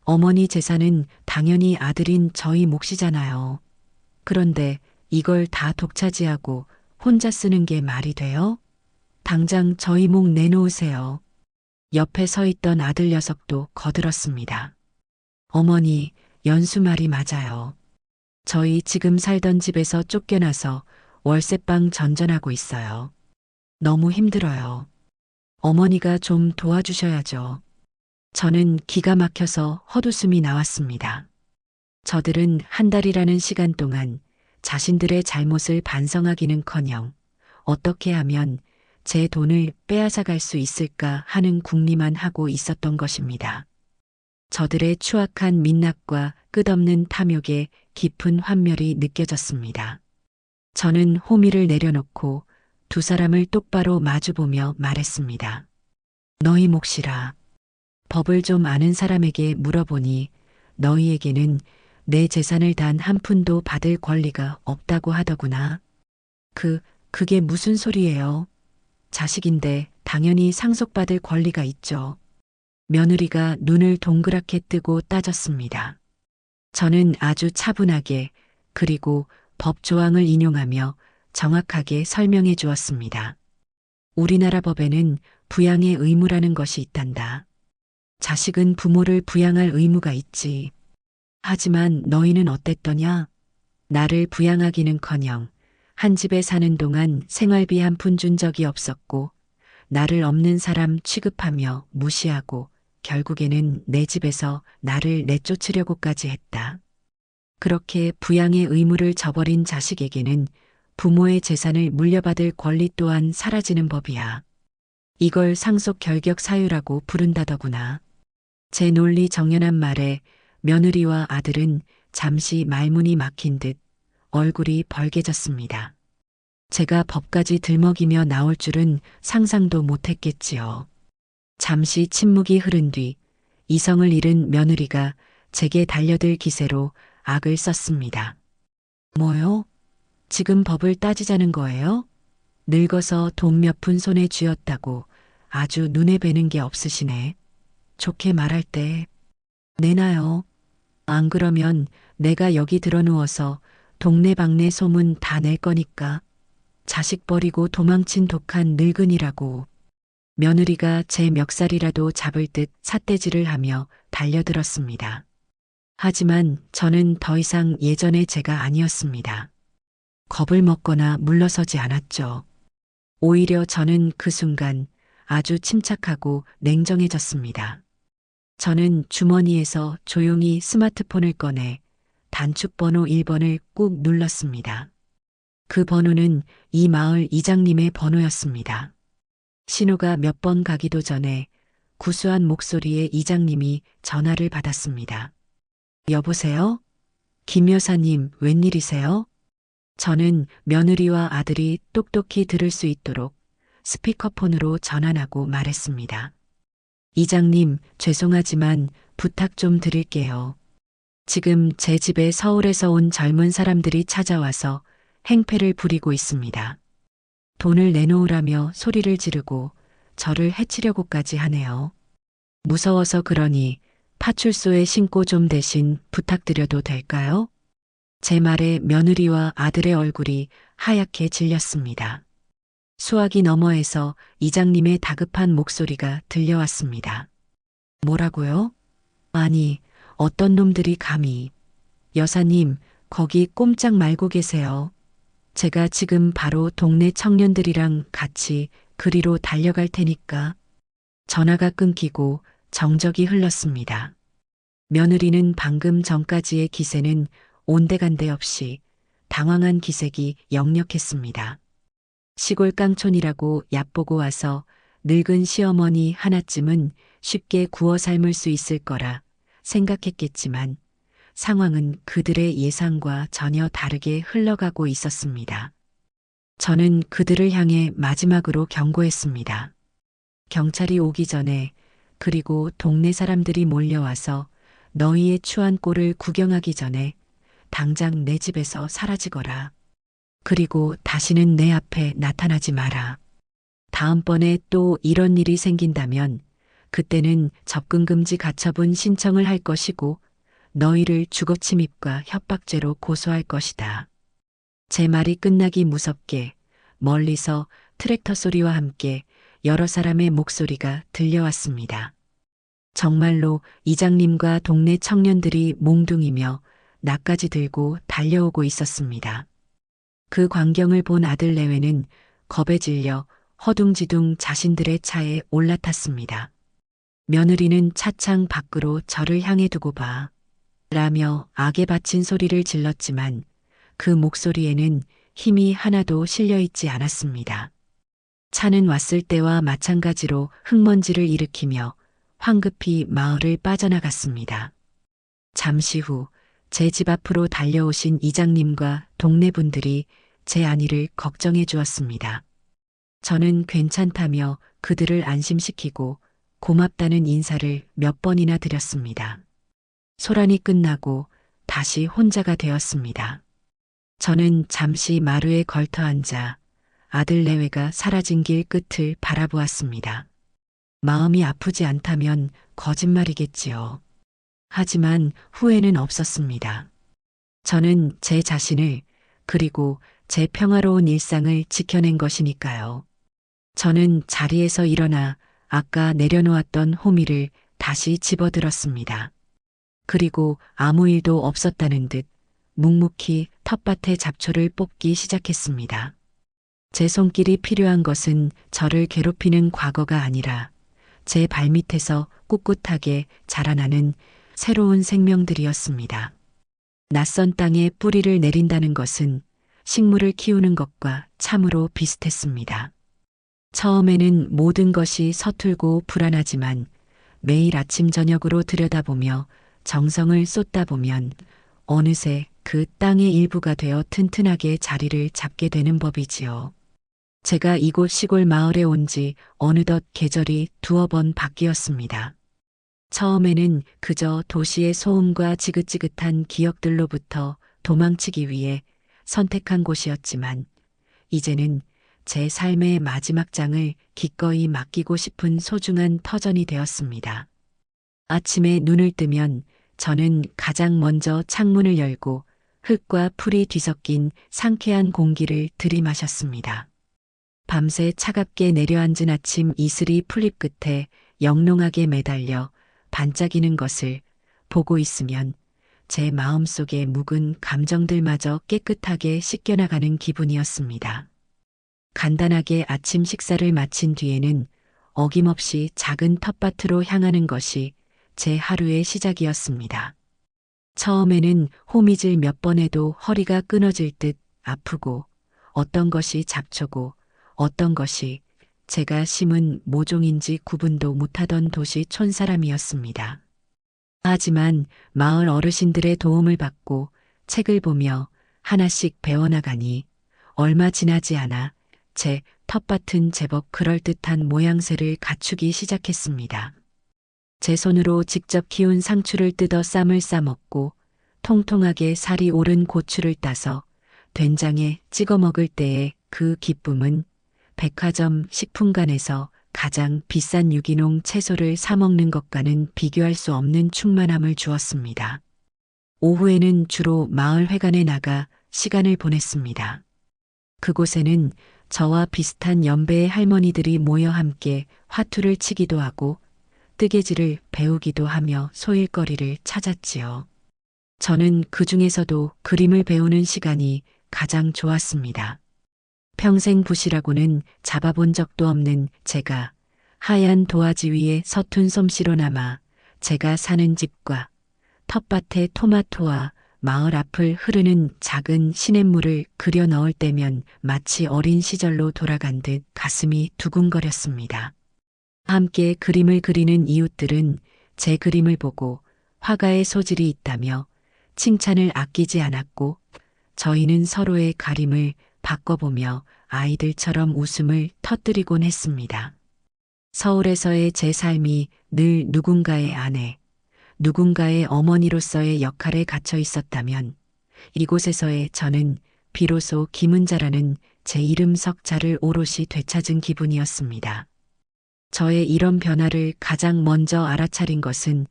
S1: 어머니 재산은 당연히 아들인 저희 몫이잖아요. 그런데 이걸 다 독차지하고 혼자 쓰는 게 말이 돼요? 당장 저희 목 내놓으세요. 옆에 서 있던 아들 녀석도 거들었습니다. 어머니, 연수 말이 맞아요. 저희 지금 살던 집에서 쫓겨나서 월세방 전전하고 있어요. 너무 힘들어요. 어머니가 좀 도와주셔야죠. 저는 기가 막혀서 헛웃음이 나왔습니다. 저들은 한 달이라는 시간 동안 자신들의 잘못을 반성하기는커녕 어떻게 하면 제 돈을 빼앗아갈 수 있을까 하는 궁리만 하고 있었던 것입니다. 저들의 추악한 민낯과 끝없는 탐욕에 깊은 환멸이 느껴졌습니다. 저는 호미를 내려놓고 두 사람을 똑바로 마주보며 말했습니다. 너희 몫이라. 법을 좀 아는 사람에게 물어보니 너희에게는 내 재산을 단 한 푼도 받을 권리가 없다고 하더구나. 그게 무슨 소리예요? 자식인데 당연히 상속받을 권리가 있죠. 며느리가 눈을 동그랗게 뜨고 따졌습니다. 저는 아주 차분하게 그리고 법 조항을 인용하며 정확하게 설명해 주었습니다. 우리나라 법에는 부양의 의무라는 것이 있단다. 자식은 부모를 부양할 의무가 있지. 하지만 너희는 어땠더냐? 나를 부양하기는커녕 한 집에 사는 동안 생활비 한 푼 준 적이 없었고 나를 없는 사람 취급하며 무시하고 결국에는 내 집에서 나를 내쫓으려고까지 했다. 그렇게 부양의 의무를 저버린 자식에게는 부모의 재산을 물려받을 권리 또한 사라지는 법이야. 이걸 상속 결격 사유라고 부른다더구나. 제 논리 정연한 말에 며느리와 아들은 잠시 말문이 막힌 듯 얼굴이 벌개졌습니다. 제가 법까지 들먹이며 나올 줄은 상상도 못했겠지요. 잠시 침묵이 흐른 뒤 이성을 잃은 며느리가 제게 달려들 기세로 악을 썼습니다. 뭐요? 지금 법을 따지자는 거예요? 늙어서 돈 몇 푼 손에 쥐었다고 아주 눈에 뵈는 게 없으시네. 좋게 말할 때 내놔요. 안 그러면 내가 여기 들어 누워서 동네방네 소문 다 낼 거니까. 자식 버리고 도망친 독한 늙은이라고. 며느리가 제 멱살이라도 잡을 듯 삿대질을 하며 달려들었습니다. 하지만 저는 더 이상 예전의 제가 아니었습니다. 겁을 먹거나 물러서지 않았죠. 오히려 저는 그 순간 아주 침착하고 냉정해졌습니다. 저는 주머니에서 조용히 스마트폰을 꺼내 단축번호 1번을 꾹 눌렀습니다. 그 번호는 이 마을 이장님의 번호였습니다. 신호가 몇 번 가기도 전에 구수한 목소리의 이장님이 전화를 받았습니다. 여보세요? 김 여사님, 웬일이세요? 저는 며느리와 아들이 똑똑히 들을 수 있도록 스피커폰으로 전환하고 말했습니다. 이장님, 죄송하지만 부탁 좀 드릴게요. 지금 제 집에 서울에서 온 젊은 사람들이 찾아와서 행패를 부리고 있습니다. 돈을 내놓으라며 소리를 지르고 저를 해치려고까지 하네요. 무서워서 그러니 파출소에 신고 좀 대신 부탁드려도 될까요? 제 말에 며느리와 아들의 얼굴이 하얗게 질렸습니다. 수화기 너머에서 이장님의 다급한 목소리가 들려왔습니다. 뭐라고요? 아니, 어떤 놈들이 감히. 여사님, 거기 꼼짝 말고 계세요. 제가 지금 바로 동네 청년들이랑 같이 그리로 달려갈 테니까. 전화가 끊기고 정적이 흘렀습니다. 며느리는 방금 전까지의 기세는 온데간데 없이 당황한 기색이 역력했습니다. 시골 깡촌이라고 얕보고 와서 늙은 시어머니 하나쯤은 쉽게 구워 삶을 수 있을 거라 생각했겠지만 상황은 그들의 예상과 전혀 다르게 흘러가고 있었습니다. 저는 그들을 향해 마지막으로 경고했습니다. 경찰이 오기 전에, 그리고 동네 사람들이 몰려와서 너희의 추한 꼴을 구경하기 전에 당장 내 집에서 사라지거라. 그리고 다시는 내 앞에 나타나지 마라. 다음번에 또 이런 일이 생긴다면 그때는 접근금지 가처분 신청을 할 것이고 너희를 주거침입과 협박죄로 고소할 것이다. 제 말이 끝나기 무섭게 멀리서 트랙터 소리와 함께 여러 사람의 목소리가 들려왔습니다. 정말로 이장님과 동네 청년들이 몽둥이며 나까지 들고 달려오고 있었습니다. 그 광경을 본 아들 내외는 겁에 질려 허둥지둥 자신들의 차에 올라탔습니다. 며느리는 차창 밖으로 저를 향해 두고 봐. 라며 악에 바친 소리를 질렀지만 그 목소리에는 힘이 하나도 실려있지 않았습니다. 차는 왔을 때와 마찬가지로 흙먼지를 일으키며 황급히 마을을 빠져나갔습니다. 잠시 후 제 집 앞으로 달려오신 이장님과 동네 분들이 제 안위를 걱정해 주었습니다. 저는 괜찮다며 그들을 안심시키고 고맙다는 인사를 몇 번이나 드렸습니다. 소란이 끝나고 다시 혼자가 되었습니다. 저는 잠시 마루에 걸터 앉아 아들 내외가 사라진 길 끝을 바라보았습니다. 마음이 아프지 않다면 거짓말이겠지요. 하지만 후회는 없었습니다. 저는 제 자신을, 그리고 제 평화로운 일상을 지켜낸 것이니까요. 저는 자리에서 일어나 아까 내려놓았던 호미를 다시 집어들었습니다. 그리고 아무 일도 없었다는 듯 묵묵히 텃밭의 잡초를 뽑기 시작했습니다. 제 손길이 필요한 것은 저를 괴롭히는 과거가 아니라 제 발밑에서 꿋꿋하게 자라나는 새로운 생명들이었습니다. 낯선 땅에 뿌리를 내린다는 것은 식물을 키우는 것과 참으로 비슷했습니다. 처음에는 모든 것이 서툴고 불안하지만 매일 아침 저녁으로 들여다보며 정성을 쏟다 보면 어느새 그 땅의 일부가 되어 튼튼하게 자리를 잡게 되는 법이지요. 제가 이곳 시골 마을에 온 지 어느덧 계절이 두어 번 바뀌었습니다. 처음에는 그저 도시의 소음과 지긋지긋한 기억들로부터 도망치기 위해 선택한 곳이었지만, 이제는 제 삶의 마지막 장을 기꺼이 맡기고 싶은 소중한 터전이 되었습니다. 아침에 눈을 뜨면 저는 가장 먼저 창문을 열고 흙과 풀이 뒤섞인 상쾌한 공기를 들이마셨습니다. 밤새 차갑게 내려앉은 아침 이슬이 풀잎 끝에 영롱하게 매달려 반짝이는 것을 보고 있으면 제 마음속의 묵은 감정들마저 깨끗하게 씻겨나가는 기분이었습니다. 간단하게 아침 식사를 마친 뒤에는 어김없이 작은 텃밭으로 향하는 것이 제 하루의 시작이었습니다. 처음에는 호미질 몇 번 해도 허리가 끊어질 듯 아프고, 어떤 것이 잡초고 어떤 것이 제가 심은 모종인지 구분도 못하던 도시 촌사람이었습니다. 하지만 마을 어르신들의 도움을 받고 책을 보며 하나씩 배워나가니 얼마 지나지 않아 제 텃밭은 제법 그럴듯한 모양새를 갖추기 시작했습니다. 제 손으로 직접 키운 상추를 뜯어 쌈을 싸먹고 통통하게 살이 오른 고추를 따서 된장에 찍어 먹을 때의 그 기쁨은 백화점 식품관에서 가장 비싼 유기농 채소를 사 먹는 것과는 비교할 수 없는 충만함을 주었습니다. 오후에는 주로 마을 회관에 나가 시간을 보냈습니다. 그곳에는 저와 비슷한 연배의 할머니들이 모여 함께 화투를 치기도 하고 뜨개질을 배우기도 하며 소일거리를 찾았지요. 저는 그 중에서도 그림을 배우는 시간이 가장 좋았습니다. 평생 붓이라고는 잡아본 적도 없는 제가 하얀 도화지 위에 서툰 솜씨로 남아 제가 사는 집과 텃밭의 토마토와 마을 앞을 흐르는 작은 시냇물을 그려 넣을 때면 마치 어린 시절로 돌아간 듯 가슴이 두근거렸습니다. 함께 그림을 그리는 이웃들은 제 그림을 보고 화가의 소질이 있다며 칭찬을 아끼지 않았고, 저희는 서로의 가림을 바꿔보며 아이들처럼 웃음을 터뜨리곤 했습니다. 서울에서의 제 삶이 늘 누군가의 아내, 누군가의 어머니로서의 역할에 갇혀 있었다면, 이곳에서의 저는 비로소 김은자라는 제 이름 석자를 오롯이 되찾은 기분이었습니다. 저의 이런 변화를 가장 먼저 알아차린 것은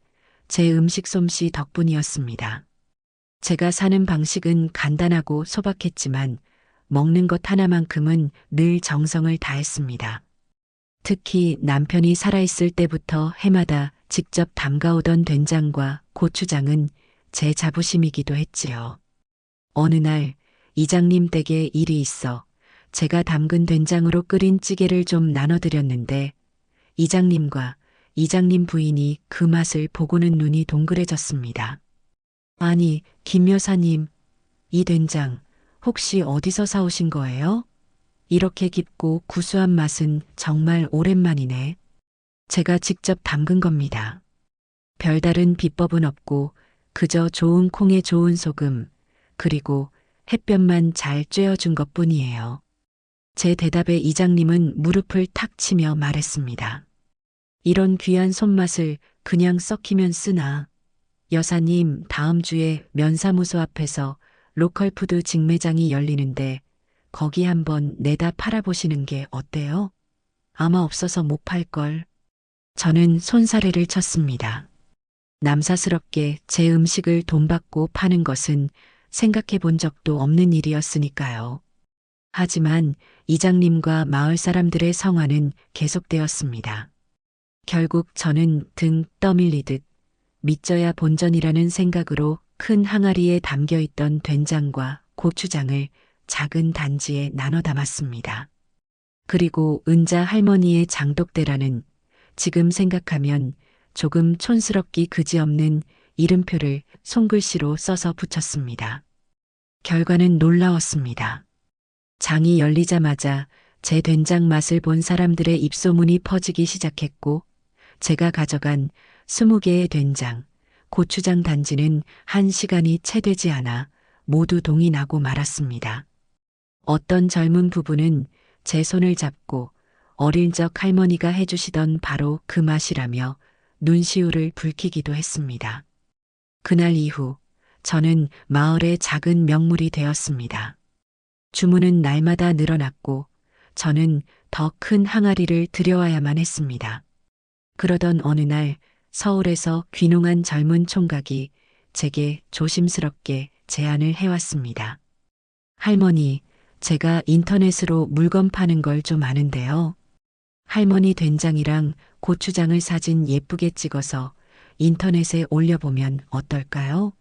S1: 제 음식 솜씨 덕분이었습니다. 제가 사는 방식은 간단하고 소박했지만 먹는 것 하나만큼은 늘 정성을 다했습니다. 특히 남편이 살아있을 때부터 해마다 직접 담가오던 된장과 고추장은 제 자부심이기도 했지요. 어느 날 이장님 댁에 일이 있어 제가 담근 된장으로 끓인 찌개를 좀 나눠드렸는데, 이장님과 이장님 부인이 그 맛을 보고는 눈이 동그래졌습니다. 아니, 김 여사님, 이 된장 혹시 어디서 사오신 거예요? 이렇게 깊고 구수한 맛은 정말 오랜만이네. 제가 직접 담근 겁니다. 별다른 비법은 없고 그저 좋은 콩에 좋은 소금, 그리고 햇볕만 잘 쬐어준 것뿐이에요. 제 대답에 이장님은 무릎을 탁 치며 말했습니다. 이런 귀한 손맛을 그냥 썩히면 쓰나. 여사님, 다음 주에 면사무소 앞에서 로컬푸드 직매장이 열리는데 거기 한번 내다 팔아보시는 게 어때요? 아마 없어서 못 팔걸. 저는 손사래를 쳤습니다. 남사스럽게 제 음식을 돈 받고 파는 것은 생각해 본 적도 없는 일이었으니까요. 하지만 이장님과 마을 사람들의 성화는 계속되었습니다. 결국 저는 등 떠밀리듯 믿져야 본전이라는 생각으로 큰 항아리에 담겨있던 된장과 고추장을 작은 단지에 나눠 담았습니다. 그리고 은자 할머니의 장독대라는, 지금 생각하면 조금 촌스럽기 그지없는 이름표를 손글씨로 써서 붙였습니다. 결과는 놀라웠습니다. 장이 열리자마자 제 된장 맛을 본 사람들의 입소문이 퍼지기 시작했고, 제가 가져간 20개의 된장, 고추장 단지는 1시간이 채 되지 않아 모두 동이 나고 말았습니다. 어떤 젊은 부부는 제 손을 잡고 어릴 적 할머니가 해주시던 바로 그 맛이라며 눈시울을 붉히기도 했습니다. 그날 이후 저는 마을의 작은 명물이 되었습니다. 주문은 날마다 늘어났고 저는 더 큰 항아리를 들여와야만 했습니다. 그러던 어느 날 서울에서 귀농한 젊은 총각이 제게 조심스럽게 제안을 해왔습니다. 할머니, 제가 인터넷으로 물건 파는 걸 좀 아는데요. 할머니 된장이랑 고추장을 사진 예쁘게 찍어서 인터넷에 올려보면 어떨까요?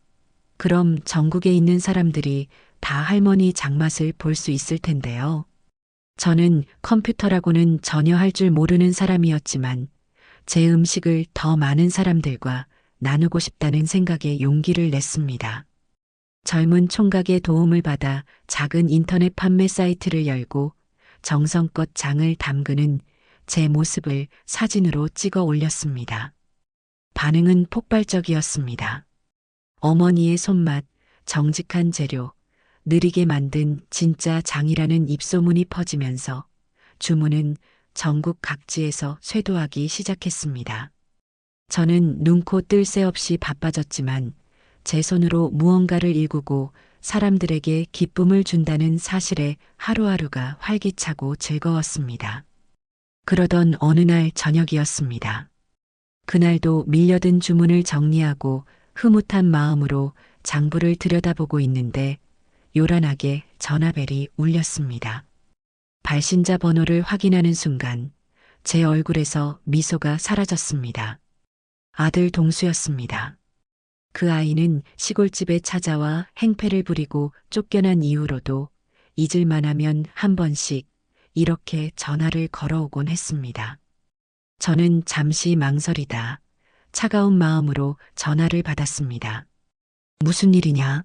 S1: 그럼 전국에 있는 사람들이 다 할머니 장맛을 볼 수 있을 텐데요. 저는 컴퓨터라고는 전혀 할 줄 모르는 사람이었지만 제 음식을 더 많은 사람들과 나누고 싶다는 생각에 용기를 냈습니다. 젊은 총각의 도움을 받아 작은 인터넷 판매 사이트를 열고 정성껏 장을 담그는 제 모습을 사진으로 찍어 올렸습니다. 반응은 폭발적이었습니다. 어머니의 손맛, 정직한 재료, 느리게 만든 진짜 장이라는 입소문이 퍼지면서 주문은 전국 각지에서 쇄도하기 시작했습니다. 저는 눈코 뜰 새 없이 바빠졌지만 제 손으로 무언가를 일구고 사람들에게 기쁨을 준다는 사실에 하루하루가 활기차고 즐거웠습니다. 그러던 어느 날 저녁이었습니다. 그날도 밀려든 주문을 정리하고 흐뭇한 마음으로 장부를 들여다보고 있는데 요란하게 전화벨이 울렸습니다. 발신자 번호를 확인하는 순간 제 얼굴에서 미소가 사라졌습니다. 아들 동수였습니다. 그 아이는 시골집에 찾아와 행패를 부리고 쫓겨난 이후로도 잊을만 하면 한 번씩 이렇게 전화를 걸어오곤 했습니다. 저는 잠시 망설이다 차가운 마음으로 전화를 받았습니다. 무슨 일이냐?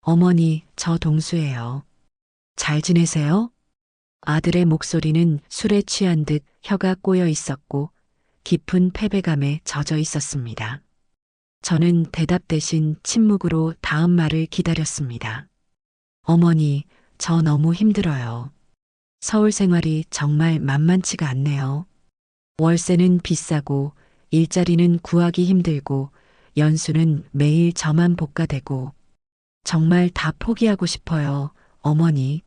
S1: 어머니, 저 동수예요. 잘 지내세요? 아들의 목소리는 술에 취한 듯 혀가 꼬여 있었고 깊은 패배감에 젖어 있었습니다. 저는 대답 대신 침묵으로 다음 말을 기다렸습니다. 어머니, 저 너무 힘들어요. 서울 생활이 정말 만만치가 않네요. 월세는 비싸고 일자리는 구하기 힘들고 연수는 매일 저만 볶아대고 정말 다 포기하고 싶어요, 어머니.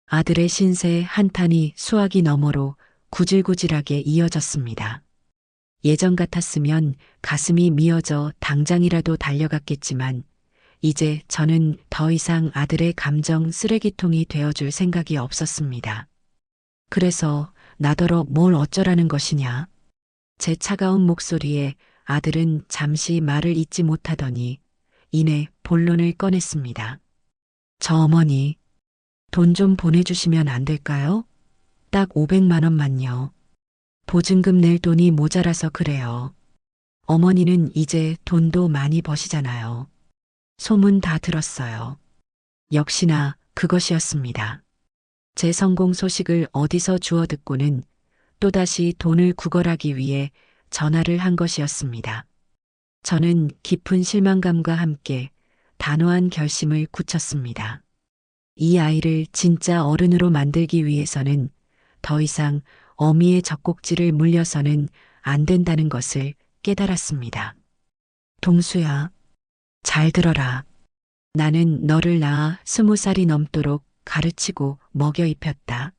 S1: 아들의 신세 한탄이 수화기 너머로 구질구질하게 이어졌습니다. 예전 같았으면 가슴이 미어져 당장이라도 달려갔겠지만 이제 저는 더 이상 아들의 감정 쓰레기통이 되어줄 생각이 없었습니다. 그래서 나더러 뭘 어쩌라는 것이냐? 제 차가운 목소리에 아들은 잠시 말을 잇지 못하더니 이내 본론을 꺼냈습니다. 저 어머니, 돈 좀 보내주시면 안 될까요? 딱 500만 원만요. 보증금 낼 돈이 모자라서 그래요. 어머니는 이제 돈도 많이 버시잖아요. 소문 다 들었어요. 역시나 그것이었습니다. 제 성공 소식을 어디서 주워 듣고는 또다시 돈을 구걸하기 위해 전화를 한 것이었습니다. 저는 깊은 실망감과 함께 단호한 결심을 굳혔습니다. 이 아이를 진짜 어른으로 만들기 위해서는 더 이상 어미의 젖꼭지를 물려서는 안 된다는 것을 깨달았습니다. 동수야, 잘 들어라. 나는 너를 낳아 20살이 넘도록 가르치고 먹여 입혔다.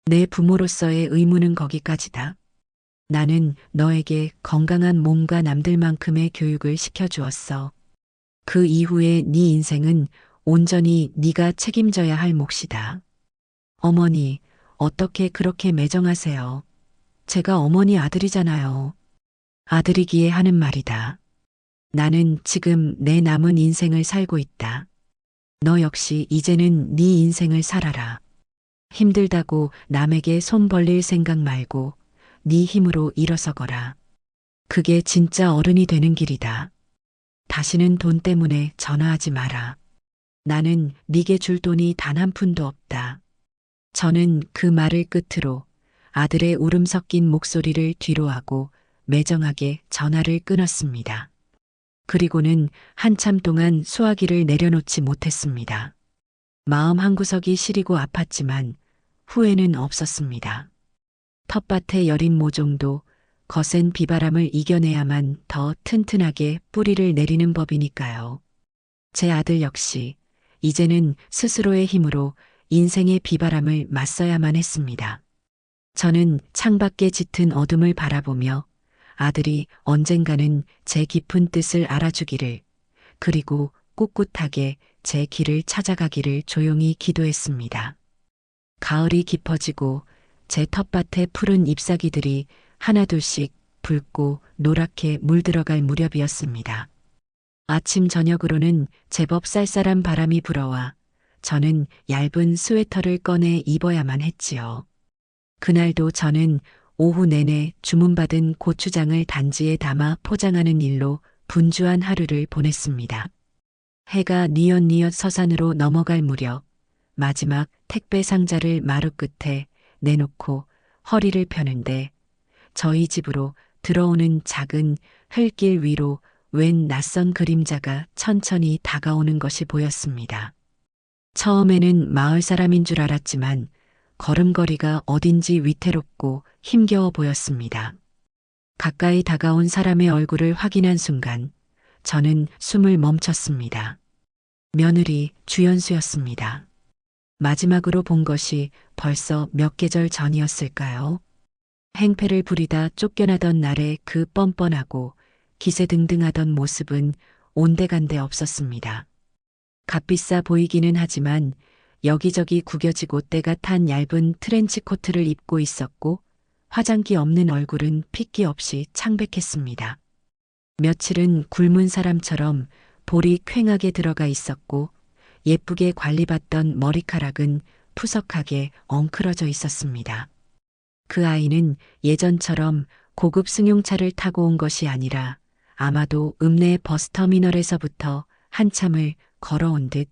S1: 내 부모로서의 의무는 거기까지다. 나는 너에게 건강한 몸과 남들만큼의 교육을 시켜주었어. 그 이후에 네 인생은 온전히 네가 책임져야 할 몫이다. 어머니, 어떻게 그렇게 매정하세요? 제가 어머니 아들이잖아요. 아들이기에 하는 말이다. 나는 지금 내 남은 인생을 살고 있다. 너 역시 이제는 네 인생을 살아라. 힘들다고 남에게 손 벌릴 생각 말고 네 힘으로 일어서거라. 그게 진짜 어른이 되는 길이다. 다시는 돈 때문에 전화하지 마라. 나는 네게 줄 돈이 단 한 푼도 없다. 저는 그 말을 끝으로 아들의 울음 섞인 목소리를 뒤로하고 매정하게 전화를 끊었습니다. 그리고는 한참 동안 수화기를 내려놓지 못했습니다. 마음 한구석이 시리고 아팠지만 후회는 없었습니다. 텃밭의 여린 모종도 거센 비바람을 이겨내야만 더 튼튼하게 뿌리를 내리는 법이니까요. 제 아들 역시 이제는 스스로의 힘으로 인생의 비바람을 맞서야만 했습니다. 저는 창밖에 짙은 어둠을 바라보며 아들이 언젠가는 제 깊은 뜻을 알아주기를, 그리고 꿋꿋하게 제 길을 찾아가기를 조용히 기도했습니다. 가을이 깊어지고 제 텃밭에 푸른 잎사귀들이 하나둘씩 붉고 노랗게 물들어갈 무렵이었습니다. 아침 저녁으로는 제법 쌀쌀한 바람이 불어와 저는 얇은 스웨터를 꺼내 입어야만 했지요. 그날도 저는 오후 내내 주문받은 고추장을 단지에 담아 포장하는 일로 분주한 하루를 보냈습니다. 해가 뉘엿뉘엿 서산으로 넘어갈 무렵 마지막 택배 상자를 마루 끝에 내놓고 허리를 펴는데 저희 집으로 들어오는 작은 흙길 위로 웬 낯선 그림자가 천천히 다가오는 것이 보였습니다. 처음에는 마을 사람인 줄 알았지만 걸음걸이가 어딘지 위태롭고 힘겨워 보였습니다. 가까이 다가온 사람의 얼굴을 확인한 순간 저는 숨을 멈췄습니다. 며느리 주연수였습니다. 마지막으로 본 것이 벌써 몇 계절 전이었을까요? 행패를 부리다 쫓겨나던 날의 그 뻔뻔하고 기세등등하던 모습은 온데간데 없었습니다. 값비싸 보이기는 하지만 여기저기 구겨지고 때가 탄 얇은 트렌치 코트를 입고 있었고 화장기 없는 얼굴은 핏기 없이 창백했습니다. 며칠은 굶은 사람처럼 볼이 퀭하게 들어가 있었고 예쁘게 관리받던 머리카락은 푸석하게 엉클어져 있었습니다. 그 아이는 예전처럼 고급 승용차를 타고 온 것이 아니라 아마도 읍내 버스터미널에서부터 한참을 걸어온 듯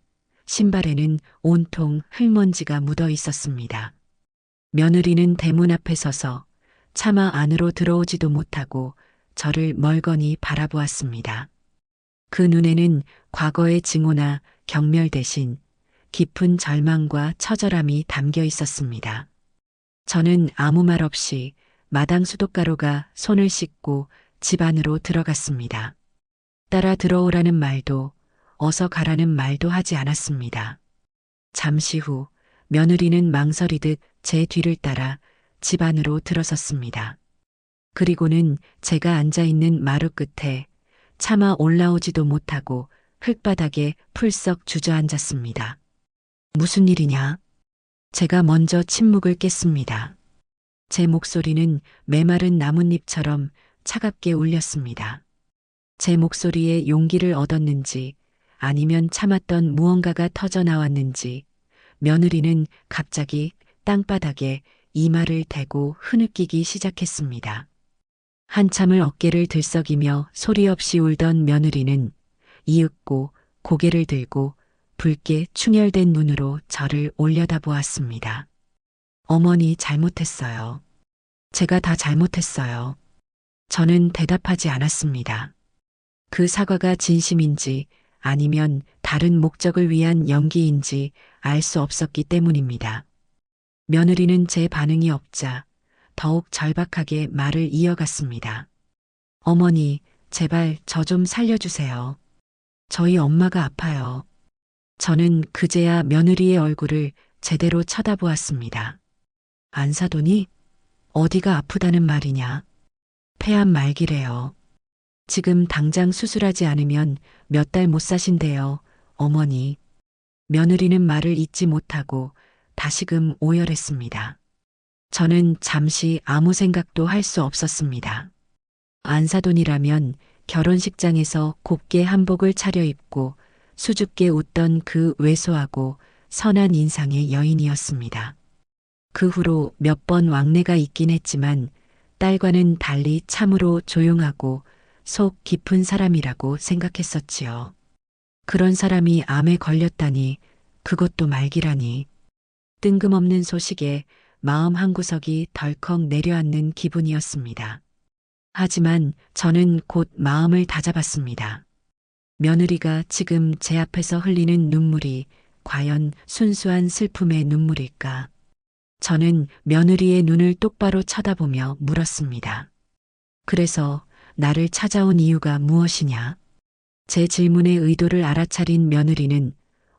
S1: 신발에는 온통 흙먼지가 묻어 있었습니다. 며느리는 대문 앞에 서서 차마 안으로 들어오지도 못하고 저를 멀거니 바라보았습니다. 그 눈에는 과거의 증오나 경멸 대신 깊은 절망과 처절함이 담겨 있었습니다. 저는 아무 말 없이 마당 수도가루가 손을 씻고 집 안으로 들어갔습니다. 따라 들어오라는 말도 어서 가라는 말도 하지 않았습니다. 잠시 후 며느리는 망설이듯 제 뒤를 따라 집 안으로 들어섰습니다. 그리고는 제가 앉아있는 마루 끝에 차마 올라오지도 못하고 흙바닥에 풀썩 주저앉았습니다. 무슨 일이냐? 제가 먼저 침묵을 깼습니다. 제 목소리는 메마른 나뭇잎처럼 차갑게 울렸습니다. 제 목소리에 용기를 얻었는지 아니면 참았던 무언가가 터져 나왔는지 며느리는 갑자기 땅바닥에 이마를 대고 흐느끼기 시작했습니다. 한참을 어깨를 들썩이며 소리 없이 울던 며느리는 이윽고 고개를 들고 붉게 충혈된 눈으로 저를 올려다보았습니다. 어머니 잘못했어요. 제가 다 잘못했어요. 저는 대답하지 않았습니다. 그 사과가 진심인지 아니면 다른 목적을 위한 연기인지 알 수 없었기 때문입니다. 며느리는 제 반응이 없자 더욱 절박하게 말을 이어갔습니다. 어머니, 제발 저 좀 살려주세요. 저희 엄마가 아파요. 저는 그제야 며느리의 얼굴을 제대로 쳐다보았습니다. 안 사도니? 어디가 아프다는 말이냐? 폐암 말기래요. 지금 당장 수술하지 않으면 몇 달 못 사신대요, 어머니. 며느리는 말을 잇지 못하고 다시금 오열했습니다. 저는 잠시 아무 생각도 할 수 없었습니다. 안사돈이라면 결혼식장에서 곱게 한복을 차려입고 수줍게 웃던 그 왜소하고 선한 인상의 여인이었습니다. 그 후로 몇 번 왕래가 있긴 했지만 딸과는 달리 참으로 조용하고 속 깊은 사람이라고 생각했었지요. 그런 사람이 암에 걸렸다니, 그것도 말기라니. 뜬금없는 소식에 마음 한구석이 덜컥 내려앉는 기분이었습니다. 하지만 저는 곧 마음을 다잡았습니다. 며느리가 지금 제 앞에서 흘리는 눈물이 과연 순수한 슬픔의 눈물일까? 저는 며느리의 눈을 똑바로 쳐다보며 물었습니다. 그래서 나를 찾아온 이유가 무엇이냐? 제 질문의 의도를 알아차린 며느리는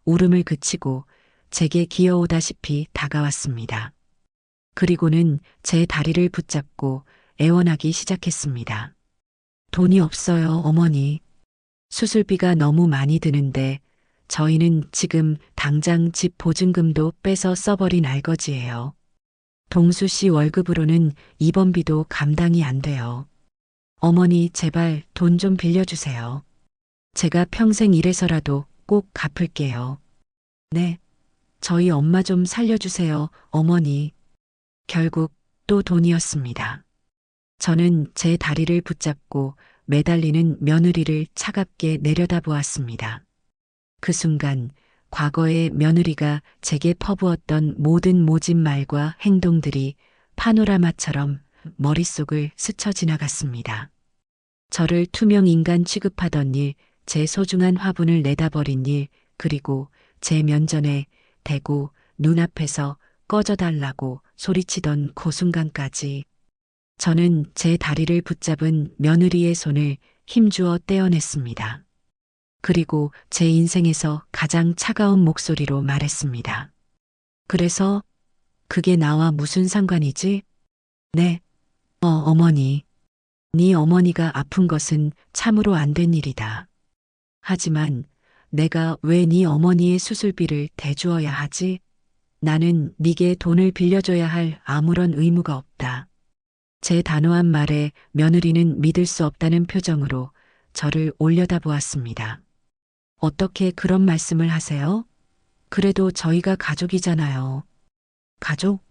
S1: 울음을 그치고 제게 기어오다시피 다가왔습니다. 그리고는 제 다리를 붙잡고 애원하기 시작했습니다. 돈이 없어요, 어머니. 수술비가 너무 많이 드는데 저희는 지금 당장 집 보증금도 빼서 써버린 알거지예요. 동수 씨 월급으로는 입원비도 감당이 안 돼요. 어머니 제발 돈 좀 빌려주세요. 제가 평생 일해서라도 꼭 갚을게요. 네, 저희 엄마 좀 살려주세요, 어머니. 결국 또 돈이었습니다. 저는 제 다리를 붙잡고 매달리는 며느리를 차갑게 내려다보았습니다. 그 순간 과거의 며느리가 제게 퍼부었던 모든 모진 말과 행동들이 파노라마처럼 머릿속을 스쳐 지나갔습니다. 저를 투명 인간 취급하던 일, 제 소중한 화분을 내다버린 일, 그리고 제 면전에 대고 눈앞에서 꺼져달라고 소리치던 그 순간까지 저는 제 다리를 붙잡은 며느리의 손을 힘주어 떼어냈습니다. 그리고 제 인생에서 가장 차가운 목소리로 말했습니다. 그래서 그게 나와 무슨 상관이지? 네, 어머니. 네 어머니가 아픈 것은 참으로 안 된 일이다. 하지만 내가 왜 네 어머니의 수술비를 대주어야 하지? 나는 네게 돈을 빌려줘야 할 아무런 의무가 없다. 제 단호한 말에 며느리는 믿을 수 없다는 표정으로 저를 올려다보았습니다. 어떻게 그런 말씀을 하세요? 그래도 저희가 가족이잖아요. 가족?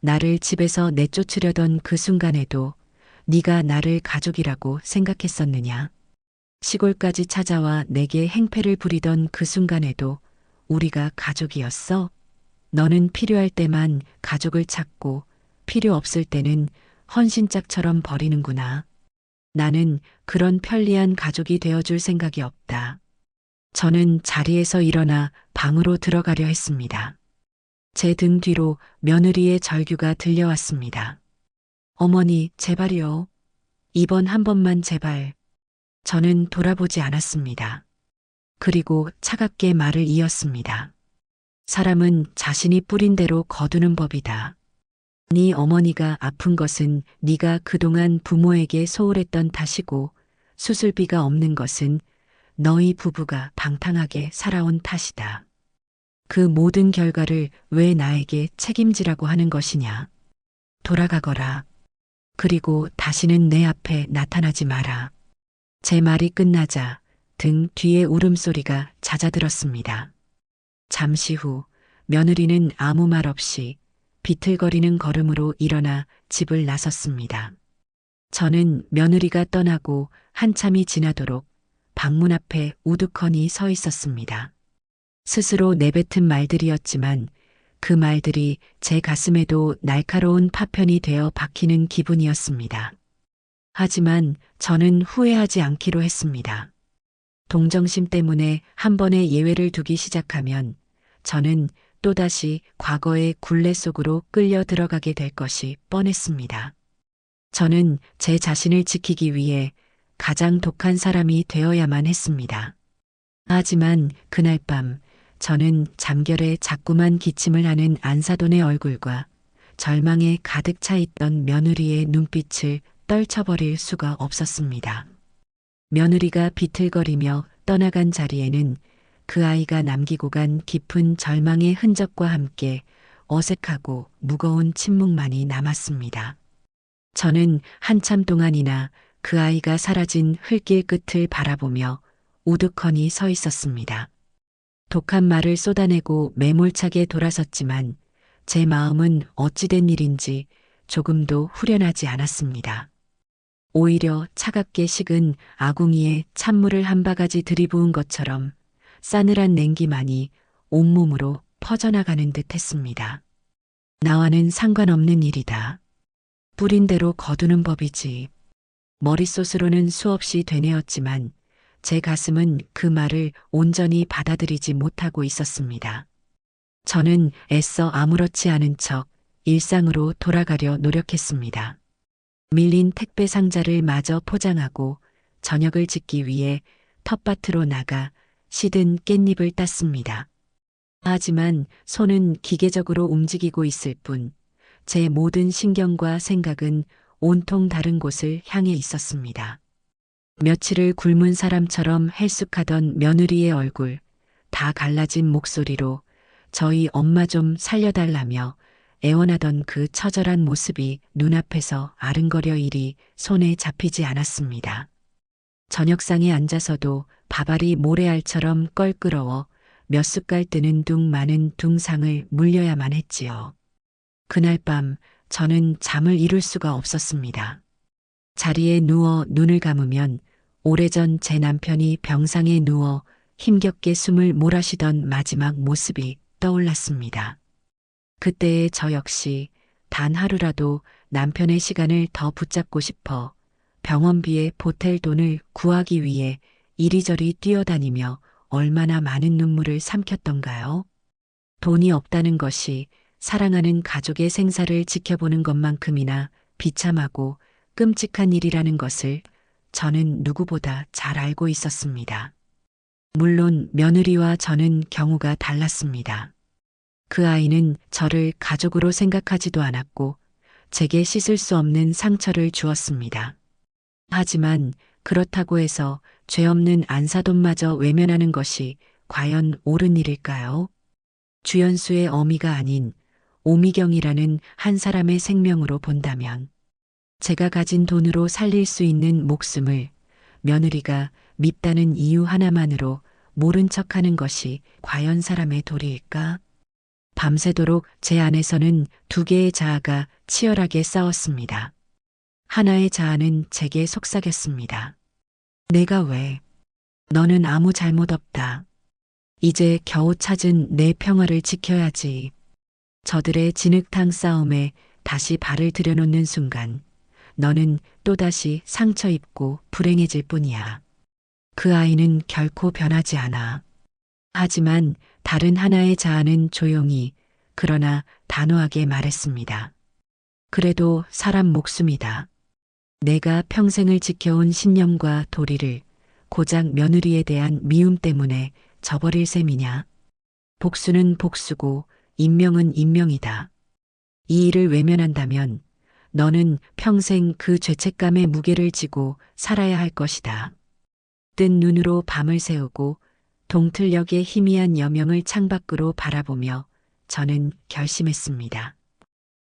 S1: 나를 집에서 내쫓으려던 그 순간에도 네가 나를 가족이라고 생각했었느냐? 시골까지 찾아와 내게 행패를 부리던 그 순간에도 우리가 가족이었어? 너는 필요할 때만 가족을 찾고 필요 없을 때는 헌신짝처럼 버리는구나. 나는 그런 편리한 가족이 되어줄 생각이 없다. 저는 자리에서 일어나 방으로 들어가려 했습니다. 제 등 뒤로 며느리의 절규가 들려왔습니다. 어머니, 제발요. 이번 한 번만 제발. 저는 돌아보지 않았습니다. 그리고 차갑게 말을 이었습니다. 사람은 자신이 뿌린 대로 거두는 법이다. 네 어머니가 아픈 것은 네가 그동안 부모에게 소홀했던 탓이고 수술비가 없는 것은 너희 부부가 방탕하게 살아온 탓이다. 그 모든 결과를 왜 나에게 책임지라고 하는 것이냐. 돌아가거라. 그리고 다시는 내 앞에 나타나지 마라. 제 말이 끝나자 등 뒤에 울음소리가 잦아들었습니다. 잠시 후 며느리는 아무 말 없이 비틀거리는 걸음으로 일어나 집을 나섰습니다. 저는 며느리가 떠나고 한참이 지나도록 방문 앞에 우두커니 서 있었습니다. 스스로 내뱉은 말들이었지만 그 말들이 제 가슴에도 날카로운 파편이 되어 박히는 기분이었습니다. 하지만 저는 후회하지 않기로 했습니다. 동정심 때문에 한 번의 예외를 두기 시작하면 저는 또다시 과거의 굴레 속으로 끌려 들어가게 될 것이 뻔했습니다. 저는 제 자신을 지키기 위해 가장 독한 사람이 되어야만 했습니다. 하지만 그날 밤 저는 잠결에 자꾸만 기침을 하는 안사돈의 얼굴과 절망에 가득 차 있던 며느리의 눈빛을 떨쳐버릴 수가 없었습니다. 며느리가 비틀거리며 떠나간 자리에는 그 아이가 남기고 간 깊은 절망의 흔적과 함께 어색하고 무거운 침묵만이 남았습니다. 저는 한참 동안이나 그 아이가 사라진 흙길 끝을 바라보며 우두커니 서 있었습니다. 독한 말을 쏟아내고 매몰차게 돌아섰지만 제 마음은 어찌된 일인지 조금도 후련하지 않았습니다. 오히려 차갑게 식은 아궁이에 찬물을 한 바가지 들이부은 것처럼 싸늘한 냉기만이 온몸으로 퍼져나가는 듯 했습니다. 나와는 상관없는 일이다. 뿌린 대로 거두는 법이지. 머릿속으로는 수없이 되뇌었지만 제 가슴은 그 말을 온전히 받아들이지 못하고 있었습니다. 저는 애써 아무렇지 않은 척 일상으로 돌아가려 노력했습니다. 밀린 택배 상자를 마저 포장하고 저녁을 짓기 위해 텃밭으로 나가 시든 깻잎을 땄습니다. 하지만 손은 기계적으로 움직이고 있을 뿐 제 모든 신경과 생각은 온통 다른 곳을 향해 있었습니다. 며칠을 굶은 사람처럼 헬쑥하던 며느리의 얼굴, 다 갈라진 목소리로 저희 엄마 좀 살려달라며 애원하던 그 처절한 모습이 눈앞에서 아른거려 일이 손에 잡히지 않았습니다. 저녁상에 앉아서도 밥알이 모래알처럼 껄끄러워 몇 숟갈 뜨는 둥 마는 둥상을 물려야만 했지요. 그날 밤 저는 잠을 이룰 수가 없었습니다. 자리에 누워 눈을 감으면 오래전 제 남편이 병상에 누워 힘겹게 숨을 몰아쉬던 마지막 모습이 떠올랐습니다. 그때의 저 역시 단 하루라도 남편의 시간을 더 붙잡고 싶어 병원비에 보탤 돈을 구하기 위해 이리저리 뛰어다니며 얼마나 많은 눈물을 삼켰던가요? 돈이 없다는 것이 사랑하는 가족의 생사를 지켜보는 것만큼이나 비참하고 끔찍한 일이라는 것을 저는 누구보다 잘 알고 있었습니다. 물론 며느리와 저는 경우가 달랐습니다. 그 아이는 저를 가족으로 생각하지도 않았고 제게 씻을 수 없는 상처를 주었습니다. 하지만 그렇다고 해서 죄 없는 안사돈마저 외면하는 것이 과연 옳은 일일까요? 주연수의 어미가 아닌 오미경이라는 한 사람의 생명으로 본다면 제가 가진 돈으로 살릴 수 있는 목숨을 며느리가 밉다는 이유 하나만으로 모른 척하는 것이 과연 사람의 도리일까? 밤새도록 제 안에서는 두 개의 자아가 치열하게 싸웠습니다. 하나의 자아는 제게 속삭였습니다. 내가 왜? 너는 아무 잘못 없다. 이제 겨우 찾은 내 평화를 지켜야지. 저들의 진흙탕 싸움에 다시 발을 들여놓는 순간 너는 또다시 상처 입고 불행해질 뿐이야. 그 아이는 결코 변하지 않아. 하지만 다른 하나의 자아는 조용히 그러나 단호하게 말했습니다. 그래도 사람 목숨이다. 내가 평생을 지켜온 신념과 도리를 고작 며느리에 대한 미움 때문에 저버릴 셈이냐. 복수는 복수고 인명은 인명이다. 이 일을 외면한다면 너는 평생 그 죄책감의 무게를 지고 살아야 할 것이다. 뜬 눈으로 밤을 새우고 동틀녘의 희미한 여명을 창밖으로 바라보며 저는 결심했습니다.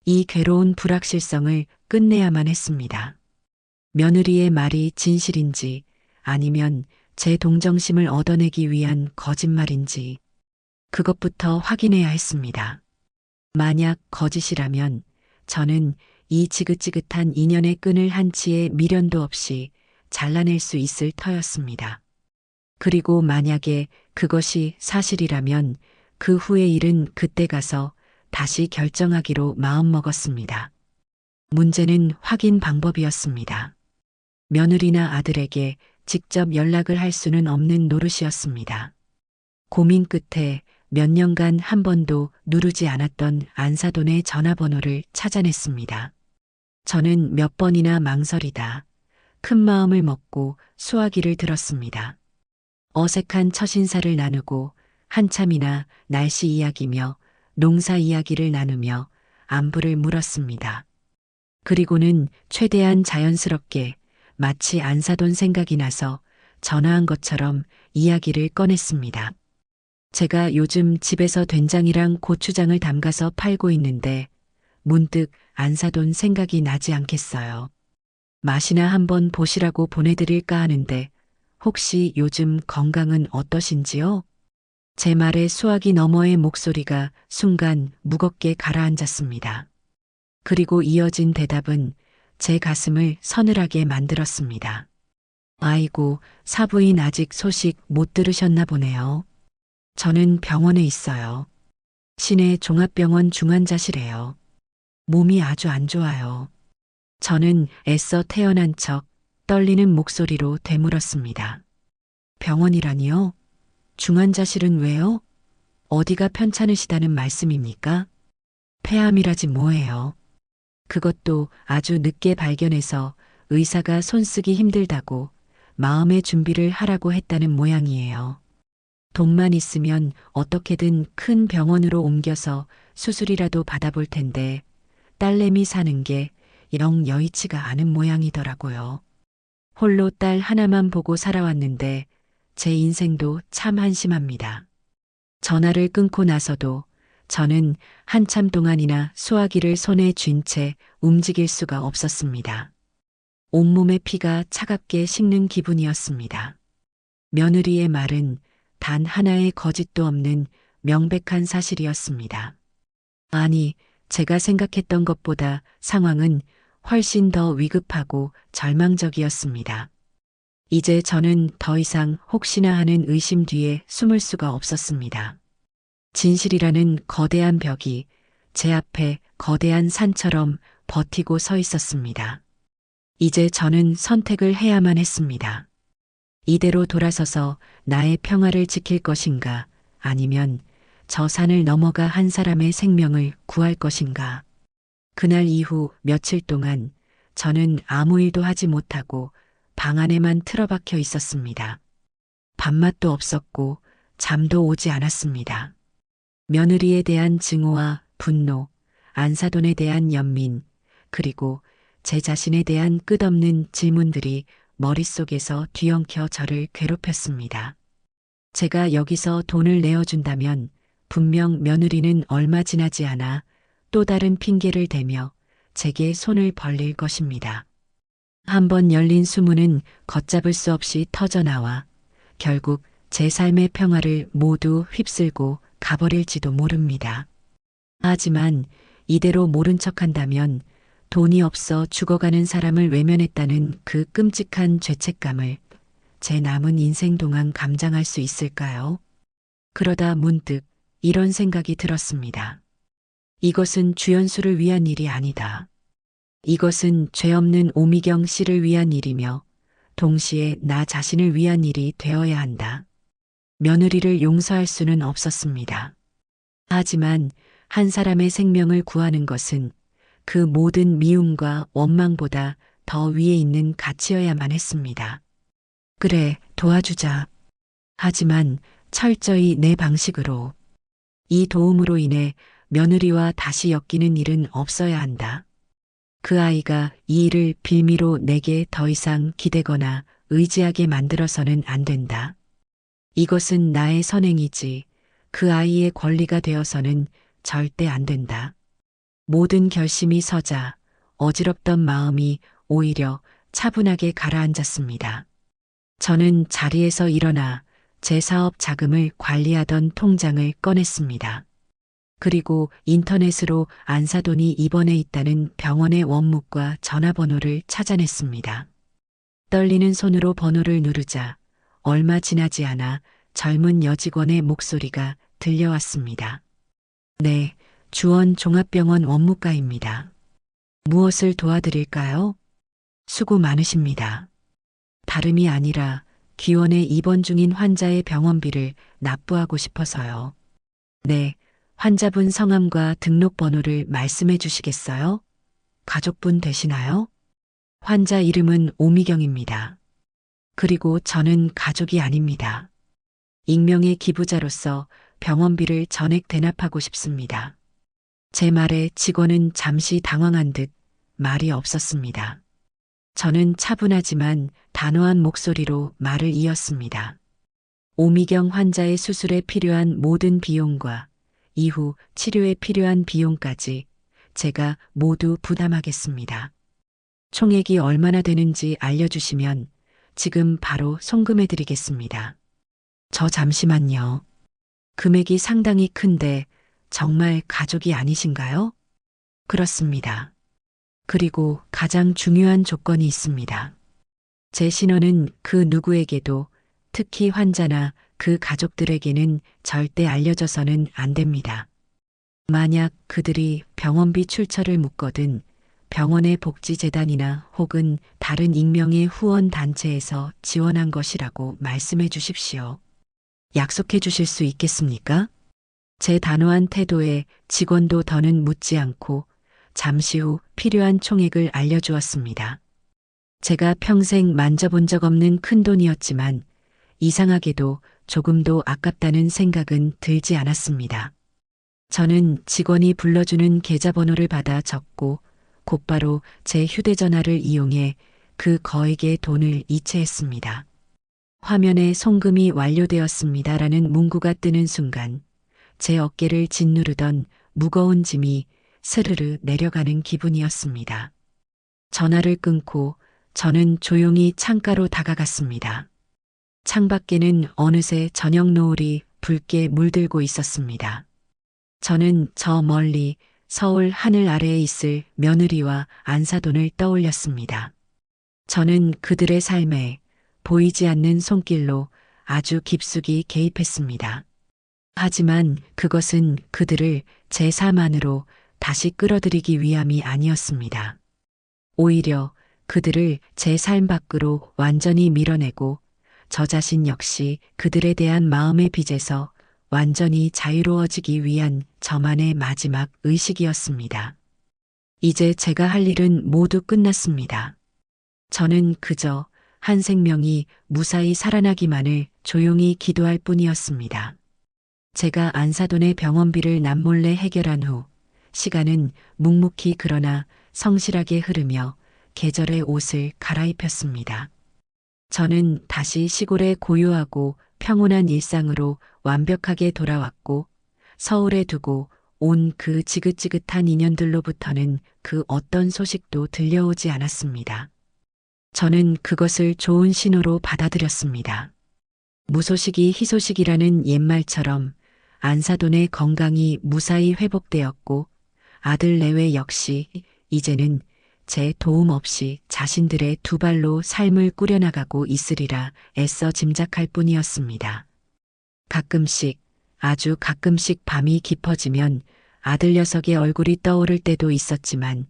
S1: 이 괴로운 불확실성을 끝내야만 했습니다. 며느리의 말이 진실인지 아니면 제 동정심을 얻어내기 위한 거짓말인지 그것부터 확인해야 했습니다. 만약 거짓이라면 저는 이 지긋지긋한 인연의 끈을 한치의 미련도 없이 잘라낼 수 있을 터였습니다. 그리고 만약에 그것이 사실이라면 그 후의 일은 그때 가서 다시 결정하기로 마음먹었습니다. 문제는 확인 방법이었습니다. 며느리나 아들에게 직접 연락을 할 수는 없는 노릇이었습니다. 고민 끝에 몇 년간 한 번도 누르지 않았던 안사돈의 전화번호를 찾아냈습니다. 저는 몇 번이나 망설이다 큰 마음을 먹고 수화기를 들었습니다. 어색한 첫 인사를 나누고 한참이나 날씨 이야기며 농사 이야기를 나누며 안부를 물었습니다. 그리고는 최대한 자연스럽게 마치 안사돈 생각이 나서 전화한 것처럼 이야기를 꺼냈습니다. 제가 요즘 집에서 된장이랑 고추장을 담가서 팔고 있는데 문득 안사돈 생각이 나지 않겠어요. 맛이나 한번 보시라고 보내드릴까 하는데 혹시 요즘 건강은 어떠신지요? 제 말에 수화기 너머의 목소리가 순간 무겁게 가라앉았습니다. 그리고 이어진 대답은 제 가슴을 서늘하게 만들었습니다. 아이고, 사부인 아직 소식 못 들으셨나 보네요. 저는 병원에 있어요. 시내 종합병원 중환자실에요. 몸이 아주 안 좋아요. 저는 애써 태어난 척 떨리는 목소리로 되물었습니다. 병원이라니요? 중환자실은 왜요? 어디가 편찮으시다는 말씀입니까? 폐암이라지 뭐예요. 그것도 아주 늦게 발견해서 의사가 손쓰기 힘들다고 마음의 준비를 하라고 했다는 모양이에요. 돈만 있으면 어떻게든 큰 병원으로 옮겨서 수술이라도 받아볼 텐데 딸내미 사는 게 영 여의치가 않은 모양이더라고요. 홀로 딸 하나만 보고 살아왔는데 제 인생도 참 한심합니다. 전화를 끊고 나서도 저는 한참 동안이나 수화기를 손에 쥔 채 움직일 수가 없었습니다. 온몸의 피가 차갑게 식는 기분이었습니다. 며느리의 말은 단 하나의 거짓도 없는 명백한 사실이었습니다. 아니, 제가 생각했던 것보다 상황은 훨씬 더 위급하고 절망적이었습니다. 이제 저는 더 이상 혹시나 하는 의심 뒤에 숨을 수가 없었습니다. 진실이라는 거대한 벽이 제 앞에 거대한 산처럼 버티고 서 있었습니다. 이제 저는 선택을 해야만 했습니다. 이대로 돌아서서 나의 평화를 지킬 것인가, 아니면 저 산을 넘어가 한 사람의 생명을 구할 것인가. 그날 이후 며칠 동안 저는 아무 일도 하지 못하고 방 안에만 틀어박혀 있었습니다. 밥맛도 없었고 잠도 오지 않았습니다. 며느리에 대한 증오와 분노, 안사돈에 대한 연민, 그리고 제 자신에 대한 끝없는 질문들이 머릿속에서 뒤엉켜 저를 괴롭혔습니다. 제가 여기서 돈을 내어준다면 분명 며느리는 얼마 지나지 않아 또 다른 핑계를 대며 제게 손을 벌릴 것입니다. 한번 열린 수문은 걷잡을 수 없이 터져나와 결국 제 삶의 평화를 모두 휩쓸고 가버릴지도 모릅니다. 하지만 이대로 모른 척한다면 돈이 없어 죽어가는 사람을 외면했다는 그 끔찍한 죄책감을 제 남은 인생 동안 감당할 수 있을까요? 그러다 문득 이런 생각이 들었습니다. 이것은 주연수를 위한 일이 아니다. 이것은 죄 없는 오미경 씨를 위한 일이며 동시에 나 자신을 위한 일이 되어야 한다. 며느리를 용서할 수는 없었습니다. 하지만 한 사람의 생명을 구하는 것은 그 모든 미움과 원망보다 더 위에 있는 가치여야만 했습니다. 그래, 도와주자. 하지만 철저히 내 방식으로. 이 도움으로 인해 며느리와 다시 엮이는 일은 없어야 한다. 그 아이가 이 일을 빌미로 내게 더 이상 기대거나 의지하게 만들어서는 안 된다. 이것은 나의 선행이지 그 아이의 권리가 되어서는 절대 안 된다. 모든 결심이 서자 어지럽던 마음이 오히려 차분하게 가라앉았습니다. 저는 자리에서 일어나 제 사업 자금을 관리하던 통장을 꺼냈습니다. 그리고 인터넷으로 안사돈이 입원해 있다는 병원의 원목과 전화번호를 찾아냈습니다. 떨리는 손으로 번호를 누르자 얼마 지나지 않아 젊은 여직원의 목소리가 들려왔습니다. 네, 주원 종합병원 원무과입니다. 무엇을 도와드릴까요? 수고 많으십니다. 다름이 아니라 기원에 입원 중인 환자의 병원비를 납부하고 싶어서요. 네, 환자분 성함과 등록번호를 말씀해 주시겠어요? 가족분 되시나요? 환자 이름은 오미경입니다. 그리고 저는 가족이 아닙니다. 익명의 기부자로서 병원비를 전액 대납하고 싶습니다. 제 말에 직원은 잠시 당황한 듯 말이 없었습니다. 저는 차분하지만 단호한 목소리로 말을 이었습니다. 오미경 환자의 수술에 필요한 모든 비용과 이후 치료에 필요한 비용까지 제가 모두 부담하겠습니다. 총액이 얼마나 되는지 알려주시면 지금 바로 송금해드리겠습니다. 저 잠시만요. 금액이 상당히 큰데 정말 가족이 아니신가요? 그렇습니다. 그리고 가장 중요한 조건이 있습니다. 제 신원은 그 누구에게도 특히 환자나 그 가족들에게는 절대 알려져서는 안 됩니다. 만약 그들이 병원비 출처를 묻거든 병원의 복지재단이나 혹은 다른 익명의 후원 단체에서 지원한 것이라고 말씀해 주십시오. 약속해 주실 수 있겠습니까? 제 단호한 태도에 직원도 더는 묻지 않고 잠시 후 필요한 총액을 알려주었습니다. 제가 평생 만져본 적 없는 큰 돈이었지만 이상하게도 조금도 아깝다는 생각은 들지 않았습니다. 저는 직원이 불러주는 계좌번호를 받아 적고 곧바로 제 휴대전화를 이용해 그 거액의 돈을 이체했습니다. 화면에 송금이 완료되었습니다라는 문구가 뜨는 순간 제 어깨를 짓누르던 무거운 짐이 스르르 내려가는 기분이었습니다. 전화를 끊고 저는 조용히 창가로 다가갔습니다. 창밖에는 어느새 저녁 노을이 붉게 물들고 있었습니다. 저는 저 멀리 서울 하늘 아래에 있을 며느리와 안사돈을 떠올렸습니다. 저는 그들의 삶에 보이지 않는 손길로 아주 깊숙이 개입했습니다. 하지만 그것은 그들을 제 삶 안으로 다시 끌어들이기 위함이 아니었습니다. 오히려 그들을 제 삶 밖으로 완전히 밀어내고 저 자신 역시 그들에 대한 마음의 빚에서 완전히 자유로워지기 위한 저만의 마지막 의식이었습니다. 이제 제가 할 일은 모두 끝났습니다. 저는 그저 한 생명이 무사히 살아나기만을 조용히 기도할 뿐이었습니다. 제가 안사돈의 병원비를 남몰래 해결한 후 시간은 묵묵히 그러나 성실하게 흐르며 계절의 옷을 갈아입혔습니다. 저는 다시 시골의 고요하고 평온한 일상으로 완벽하게 돌아왔고 서울에 두고 온 그 지긋지긋한 인연들로부터는 그 어떤 소식도 들려오지 않았습니다. 저는 그것을 좋은 신호로 받아들였습니다. 무소식이 희소식이라는 옛말처럼 안사돈의 건강이 무사히 회복되었고 아들 내외 역시 이제는 제 도움 없이 자신들의 두 발로 삶을 꾸려나가고 있으리라 애써 짐작할 뿐이었습니다. 가끔씩, 아주 가끔씩 밤이 깊어지면 아들 녀석의 얼굴이 떠오를 때도 있었지만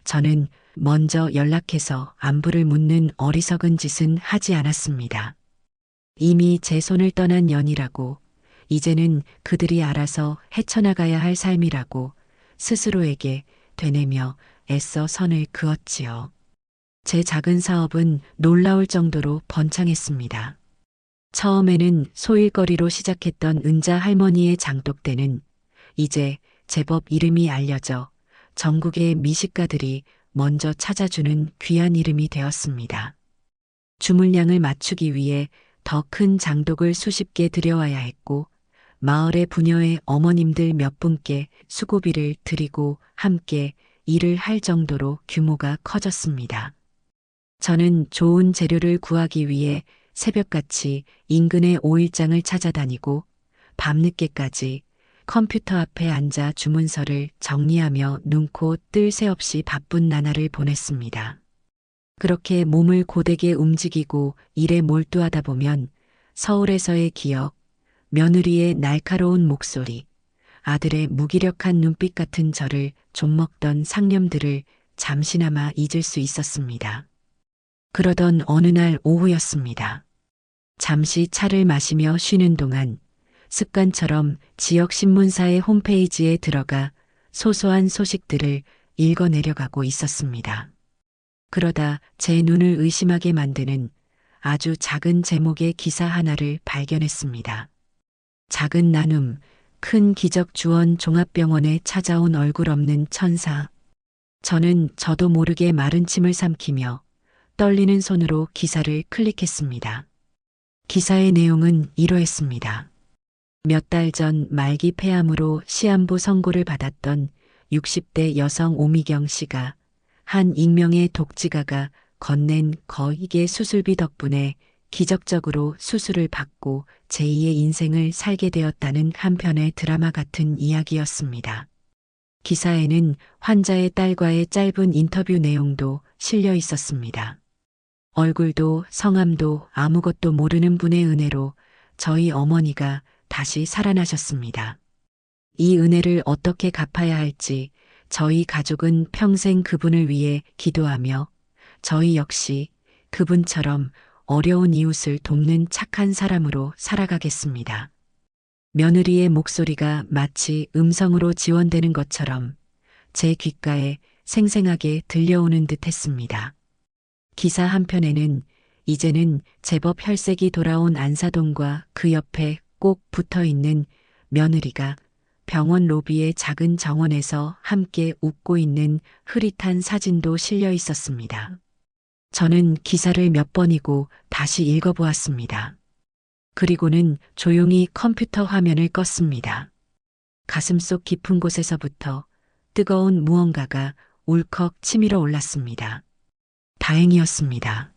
S1: 저는 먼저 연락해서 안부를 묻는 어리석은 짓은 하지 않았습니다. 이미 제 손을 떠난 년이라고, 이제는 그들이 알아서 헤쳐나가야 할 삶이라고 스스로에게 되뇌며 애써 선을 그었지요. 제 작은 사업은 놀라울 정도로 번창했습니다. 처음에는 소일거리로 시작했던 은자 할머니의 장독대는 이제 제법 이름이 알려져 전국의 미식가들이 먼저 찾아주는 귀한 이름이 되었습니다. 주물량을 맞추기 위해 더 큰 장독을 수십 개 들여와야 했고 마을의 부녀의 어머님들 몇 분께 수고비를 드리고 함께 일을 할 정도로 규모가 커졌습니다. 저는 좋은 재료를 구하기 위해 새벽같이 인근의 오일장을 찾아다니고 밤늦게까지 컴퓨터 앞에 앉아 주문서를 정리하며 눈코 뜰 새 없이 바쁜 나날을 보냈습니다. 그렇게 몸을 고되게 움직이고 일에 몰두하다 보면 서울에서의 기억, 며느리의 날카로운 목소리, 아들의 무기력한 눈빛 같은 저를 좀먹던 상념들을 잠시나마 잊을 수 있었습니다. 그러던 어느 날 오후였습니다. 잠시 차를 마시며 쉬는 동안 습관처럼 지역 신문사의 홈페이지에 들어가 소소한 소식들을 읽어 내려가고 있었습니다. 그러다 제 눈을 의심하게 만드는 아주 작은 제목의 기사 하나를 발견했습니다. 작은 나눔, 큰 기적 주원 종합병원에 찾아온 얼굴 없는 천사. 저는 저도 모르게 마른 침을 삼키며 떨리는 손으로 기사를 클릭했습니다. 기사의 내용은 이러했습니다. 몇 달 전 말기 폐암으로 시한부 선고를 받았던 60대 여성 오미경 씨가 한 익명의 독지가가 건넨 거액의 수술비 덕분에 기적적으로 수술을 받고 제2의 인생을 살게 되었다는 한 편의 드라마 같은 이야기였습니다. 기사에는 환자의 딸과의 짧은 인터뷰 내용도 실려 있었습니다. 얼굴도 성함도 아무것도 모르는 분의 은혜로 저희 어머니가 다시 살아나셨습니다. 이 은혜를 어떻게 갚아야 할지 저희 가족은 평생 그분을 위해 기도하며 저희 역시 그분처럼 어려운 이웃을 돕는 착한 사람으로 살아가겠습니다. 며느리의 목소리가 마치 음성으로 지원되는 것처럼 제 귓가에 생생하게 들려오는 듯 했습니다. 기사 한편에는 이제는 제법 혈색이 돌아온 안사돈과 그 옆에 꼭 붙어 있는 며느리가 병원 로비의 작은 정원에서 함께 웃고 있는 흐릿한 사진도 실려 있었습니다. 저는 기사를 몇 번이고 다시 읽어보았습니다. 그리고는 조용히 컴퓨터 화면을 껐습니다. 가슴속 깊은 곳에서부터 뜨거운 무언가가 울컥 치밀어 올랐습니다. 다행이었습니다.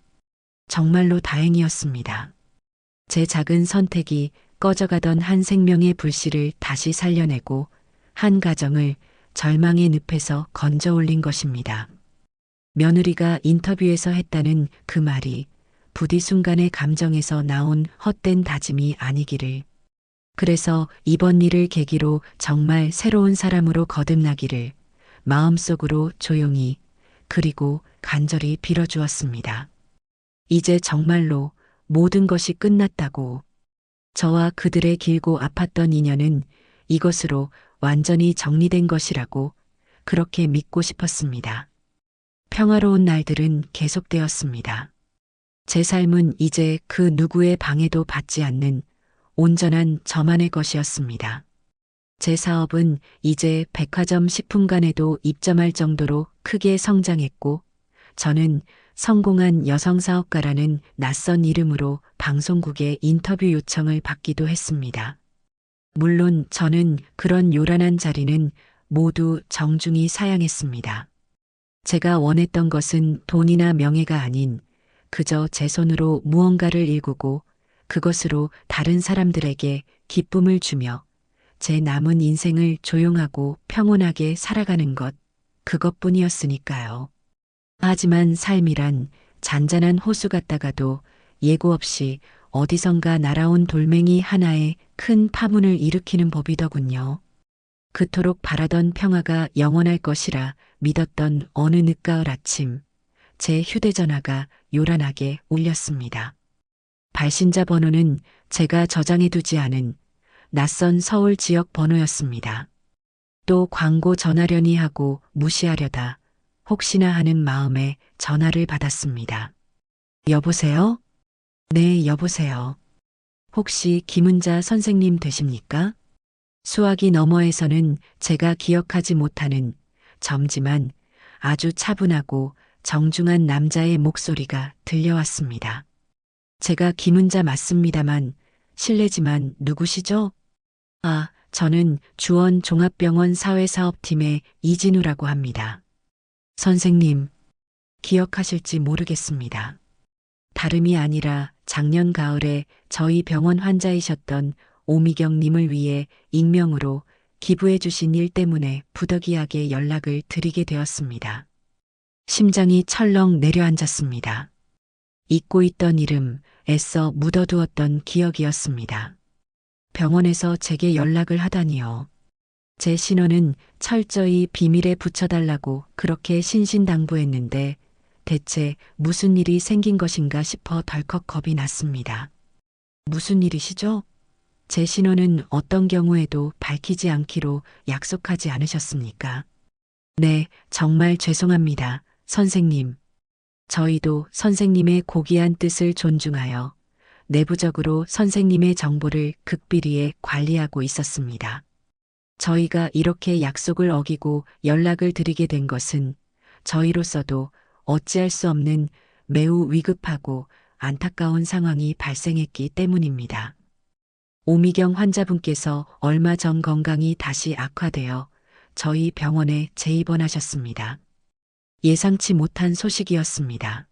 S1: 정말로 다행이었습니다. 제 작은 선택이 꺼져가던 한 생명의 불씨를 다시 살려내고 한 가정을 절망의 늪에서 건져 올린 것입니다. 며느리가 인터뷰에서 했다는 그 말이 부디 순간의 감정에서 나온 헛된 다짐이 아니기를. 그래서 이번 일을 계기로 정말 새로운 사람으로 거듭나기를 마음속으로 조용히 그리고 간절히 빌어주었습니다. 이제 정말로 모든 것이 끝났다고. 저와 그들의 길고 아팠던 인연은 이것으로 완전히 정리된 것이라고 그렇게 믿고 싶었습니다. 평화로운 날들은 계속되었습니다. 제 삶은 이제 그 누구의 방해도 받지 않는 온전한 저만의 것이었습니다. 제 사업은 이제 백화점 식품관에도 입점할 정도로 크게 성장했고, 저는 성공한 여성 사업가라는 낯선 이름으로 방송국의 인터뷰 요청을 받기도 했습니다. 물론 저는 그런 요란한 자리는 모두 정중히 사양했습니다. 제가 원했던 것은 돈이나 명예가 아닌 그저 제 손으로 무언가를 일구고 그것으로 다른 사람들에게 기쁨을 주며 제 남은 인생을 조용하고 평온하게 살아가는 것, 그것뿐이었으니까요. 하지만 삶이란 잔잔한 호수 같다가도 예고 없이 어디선가 날아온 돌멩이 하나에 큰 파문을 일으키는 법이더군요. 그토록 바라던 평화가 영원할 것이라 믿었던 어느 늦가을 아침, 제 휴대전화가 요란하게 울렸습니다. 발신자 번호는 제가 저장해두지 않은 낯선 서울 지역 번호였습니다. 또 광고 전화려니 하고 무시하려다 혹시나 하는 마음에 전화를 받았습니다. 여보세요? 네, 여보세요. 혹시 김은자 선생님 되십니까? 수화기 너머에서는 제가 기억하지 못하는 점지만 아주 차분하고 정중한 남자의 목소리가 들려왔습니다. 제가 김은자 맞습니다만 실례지만 누구시죠? 아, 저는 주원 종합병원 사회사업팀의 이진우라고 합니다. 선생님, 기억하실지 모르겠습니다. 다름이 아니라 작년 가을에 저희 병원 환자이셨던 오미경님을 위해 익명으로 기부해 주신 일 때문에 부득이하게 연락을 드리게 되었습니다. 심장이 철렁 내려앉았습니다. 잊고 있던 이름, 애써 묻어두었던 기억이었습니다. 병원에서 제게 연락을 하다니요. 제 신원은 철저히 비밀에 붙여달라고 그렇게 신신당부했는데 대체 무슨 일이 생긴 것인가 싶어 덜컥 겁이 났습니다. 무슨 일이시죠? 제 신원은 어떤 경우에도 밝히지 않기로 약속하지 않으셨습니까? 네, 정말 죄송합니다, 선생님. 저희도 선생님의 고귀한 뜻을 존중하여 내부적으로 선생님의 정보를 극비리에 관리하고 있었습니다. 저희가 이렇게 약속을 어기고 연락을 드리게 된 것은 저희로서도 어찌할 수 없는 매우 위급하고 안타까운 상황이 발생했기 때문입니다. 오미경 환자분께서 얼마 전 건강이 다시 악화되어 저희 병원에 재입원하셨습니다. 예상치 못한 소식이었습니다.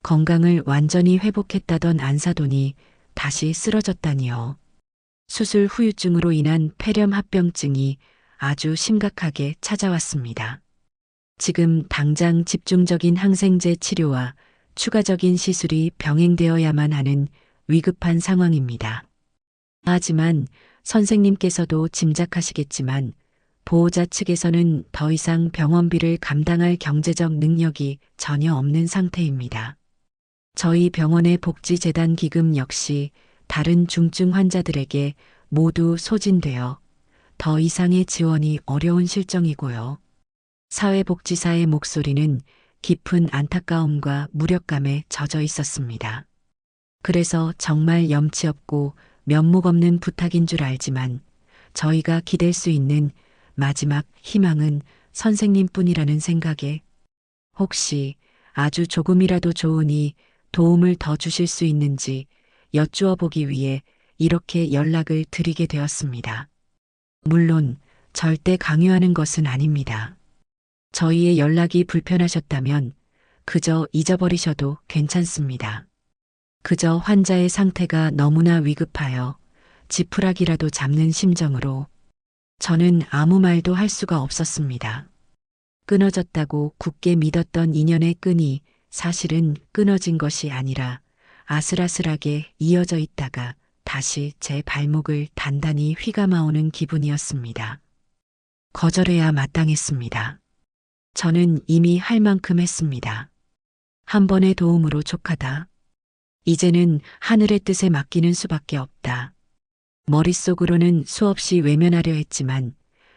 S1: 건강을 완전히 회복했다던 안사돈이 다시 쓰러졌다니요. 수술 후유증으로 인한 폐렴 합병증이 아주 심각하게 찾아왔습니다. 지금 당장 집중적인 항생제 치료와 추가적인 시술이 병행되어야만 하는 위급한 상황입니다. 하지만 선생님께서도 짐작하시겠지만 보호자 측에서는 더 이상 병원비를 감당할 경제적 능력이 전혀 없는 상태입니다. 저희 병원의 복지재단 기금 역시 다른 중증 환자들에게 모두 소진되어 더 이상의 지원이 어려운 실정이고요. 사회복지사의 목소리는 깊은 안타까움과 무력감에 젖어 있었습니다. 그래서 정말 염치 없고 면목 없는 부탁인 줄 알지만 저희가 기댈 수 있는 마지막 희망은 선생님뿐이라는 생각에 혹시 아주 조금이라도 좋으니 도움을 더 주실 수 있는지 여쭈어 보기 위해 이렇게 연락을 드리게 되었습니다. 물론 절대 강요하는 것은 아닙니다. 저희의 연락이 불편하셨다면 그저 잊어버리셔도 괜찮습니다. 그저 환자의 상태가 너무나 위급하여 지푸라기라도 잡는 심정으로 저는 아무 말도 할 수가 없었습니다. 끊어졌다고 굳게 믿었던 인연의 끈이 사실은 끊어진 것이 아니라 아슬아슬하게 이어져 있다가 다시 제 발목을 단단히 휘감아오는 기분이었습니다. 거절해야 마땅했습니다. 저는 이미 할 만큼 했습니다. 한 번의 도움으로 족하다. 이제는 하늘의 뜻에 맡기는 수밖에 없다. 머릿속으로는 수없이 외면하려 했지만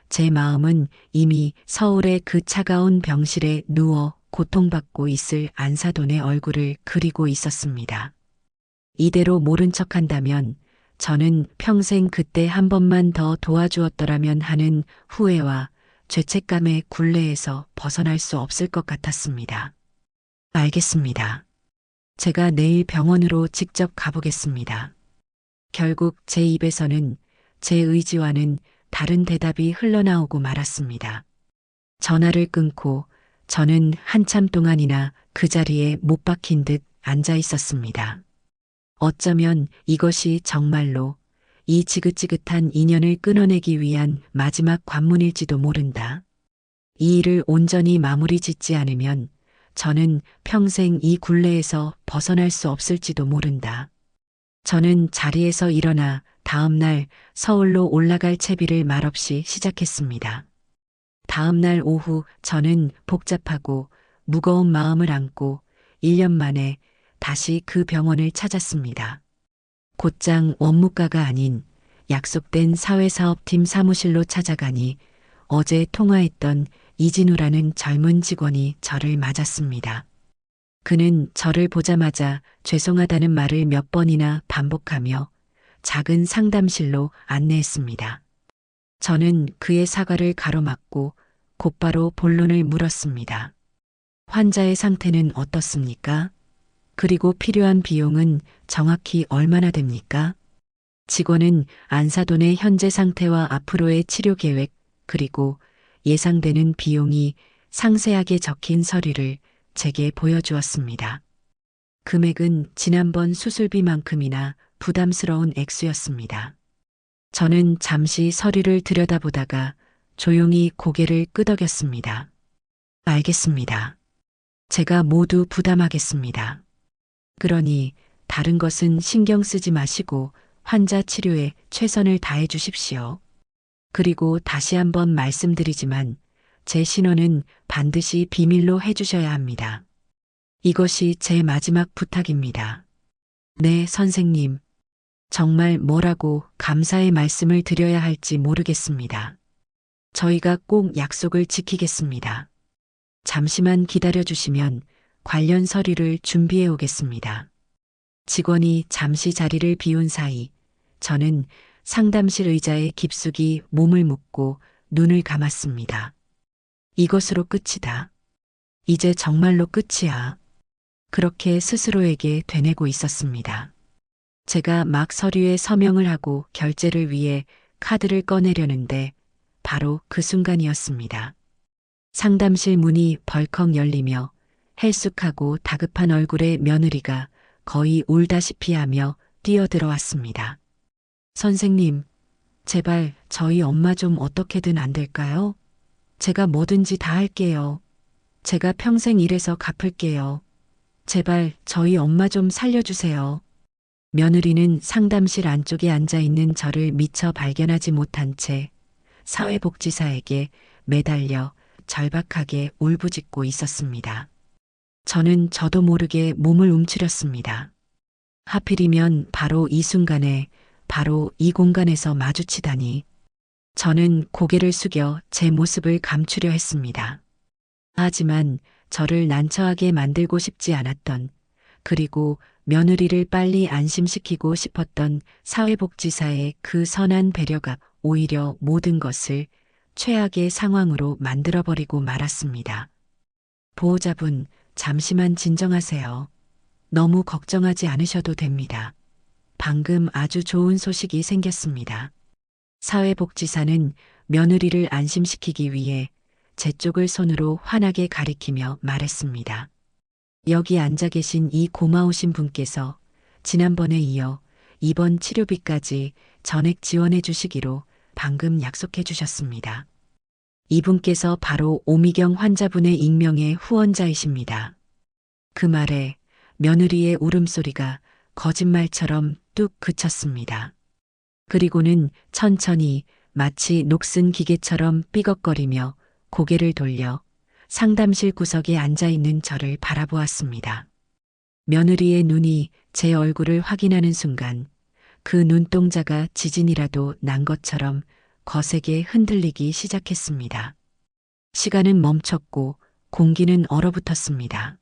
S1: 제 마음은 이미 서울의 그 차가운 병실에 누워 고통받고 있을 안사돈의 얼굴을 그리고 있었습니다. 이대로 모른 척한다면 저는 평생 그때 한 번만 더 도와주었더라면 하는 후회와 죄책감의 굴레에서 벗어날 수 없을 것 같았습니다. 알겠습니다. 제가 내일 병원으로 직접 가보겠습니다. 결국 제 입에서는 제 의지와는 다른 대답이 흘러나오고 말았습니다. 전화를 끊고 저는 한참 동안이나 그 자리에 못 박힌 듯 앉아 있었습니다. 어쩌면 이것이 정말로 이 지긋지긋한 인연을 끊어내기 위한 마지막 관문일지도 모른다. 이 일을 온전히 마무리 짓지 않으면 저는 평생 이 굴레에서 벗어날 수 없을지도 모른다. 저는 자리에서 일어나 다음 날 서울로 올라갈 채비를 말없이 시작했습니다. 다음 날 오후 저는 복잡하고 무거운 마음을 안고 1년 만에 다시 그 병원을 찾았습니다. 곧장 원무과가 아닌 약속된 사회사업팀 사무실로 찾아가니 어제 통화했던 이진우라는 젊은 직원이 저를 맞았습니다. 그는 저를 보자마자 죄송하다는 말을 몇 번이나 반복하며 작은 상담실로 안내했습니다. 저는 그의 사과를 가로막고 곧바로 본론을 물었습니다. 환자의 상태는 어떻습니까? 그리고 필요한 비용은 정확히 얼마나 됩니까? 직원은 안사돈의 현재 상태와 앞으로의 치료 계획 그리고 예상되는 비용이 상세하게 적힌 서류를 제게 보여주었습니다. 금액은 지난번 수술비만큼이나 부담스러운 액수였습니다. 저는 잠시 서류를 들여다보다가 조용히 고개를 끄덕였습니다. 알겠습니다. 제가 모두 부담하겠습니다. 그러니 다른 것은 신경 쓰지 마시고 환자 치료에 최선을 다해 주십시오. 그리고 다시 한번 말씀드리지만 제 신원은 반드시 비밀로 해주셔야 합니다. 이것이 제 마지막 부탁입니다. 네, 선생님. 정말 뭐라고 감사의 말씀을 드려야 할지 모르겠습니다. 저희가 꼭 약속을 지키겠습니다. 잠시만 기다려 주시면 관련 서류를 준비해 오겠습니다. 직원이 잠시 자리를 비운 사이 저는 상담실 의자에 깊숙이 몸을 묻고 눈을 감았습니다. 이것으로 끝이다. 이제 정말로 끝이야. 그렇게 스스로에게 되뇌고 있었습니다. 제가 막 서류에 서명을 하고 결제를 위해 카드를 꺼내려는데 바로 그 순간이었습니다. 상담실 문이 벌컥 열리며 헬쑥하고 다급한 얼굴의 며느리가 거의 울다시피 하며 뛰어들어왔습니다. 선생님, 제발 저희 엄마 좀 어떻게든 안 될까요? 제가 뭐든지 다 할게요. 제가 평생 일해서 갚을게요. 제발 저희 엄마 좀 살려주세요. 며느리는 상담실 안쪽에 앉아 있는 저를 미처 발견하지 못한 채 사회복지사에게 매달려 절박하게 울부짖고 있었습니다. 저는 저도 모르게 몸을 움츠렸습니다. 하필이면 바로 이 순간에 바로 이 공간에서 마주치다니. 저는 고개를 숙여 제 모습을 감추려 했습니다. 하지만 저를 난처하게 만들고 싶지 않았던, 그리고 며느리를 빨리 안심시키고 싶었던 사회복지사의 그 선한 배려가 오히려 모든 것을 최악의 상황으로 만들어버리고 말았습니다. 보호자분, 잠시만 진정하세요. 너무 걱정하지 않으셔도 됩니다. 방금 아주 좋은 소식이 생겼습니다. 사회복지사는 며느리를 안심시키기 위해 제 쪽을 손으로 환하게 가리키며 말했습니다. 여기 앉아 계신 이 고마우신 분께서 지난번에 이어 이번 치료비까지 전액 지원해 주시기로 방금 약속해 주셨습니다. 이분께서 바로 오미경 환자분의 익명의 후원자이십니다. 그 말에 며느리의 울음소리가 거짓말처럼 뚝 그쳤습니다. 그리고는 천천히 마치 녹슨 기계처럼 삐걱거리며 고개를 돌려 상담실 구석에 앉아있는 저를 바라보았습니다. 며느리의 눈이 제 얼굴을 확인하는 순간 그 눈동자가 지진이라도 난 것처럼 거세게 흔들리기 시작했습니다. 시간은 멈췄고 공기는 얼어붙었습니다.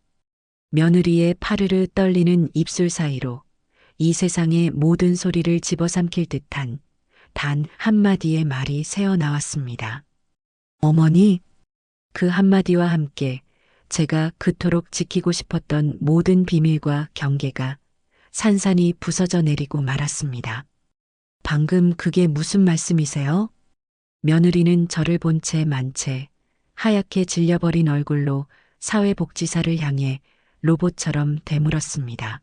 S1: 며느리의 파르르 떨리는 입술 사이로 이 세상의 모든 소리를 집어삼킬 듯한 단 한마디의 말이 새어나왔습니다. 어머니, 그 한마디와 함께 제가 그토록 지키고 싶었던 모든 비밀과 경계가 산산이 부서져 내리고 말았습니다. 방금 그게 무슨 말씀이세요? 며느리는 저를 본 채 만채 하얗게 질려버린 얼굴로 사회복지사를 향해 로봇처럼 되물었습니다.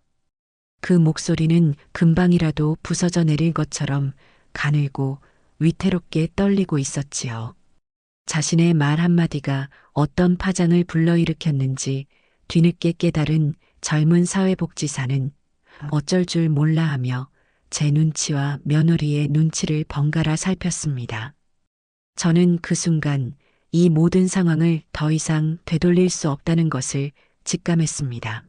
S1: 그 목소리는 금방이라도 부서져 내릴 것처럼 가늘고 위태롭게 떨리고 있었지요. 자신의 말 한마디가 어떤 파장을 불러일으켰는지 뒤늦게 깨달은 젊은 사회복지사는 어쩔 줄 몰라 하며 제 눈치와 며느리의 눈치를 번갈아 살폈습니다. 저는 그 순간 이 모든 상황을 더 이상 되돌릴 수 없다는 것을 직감했습니다.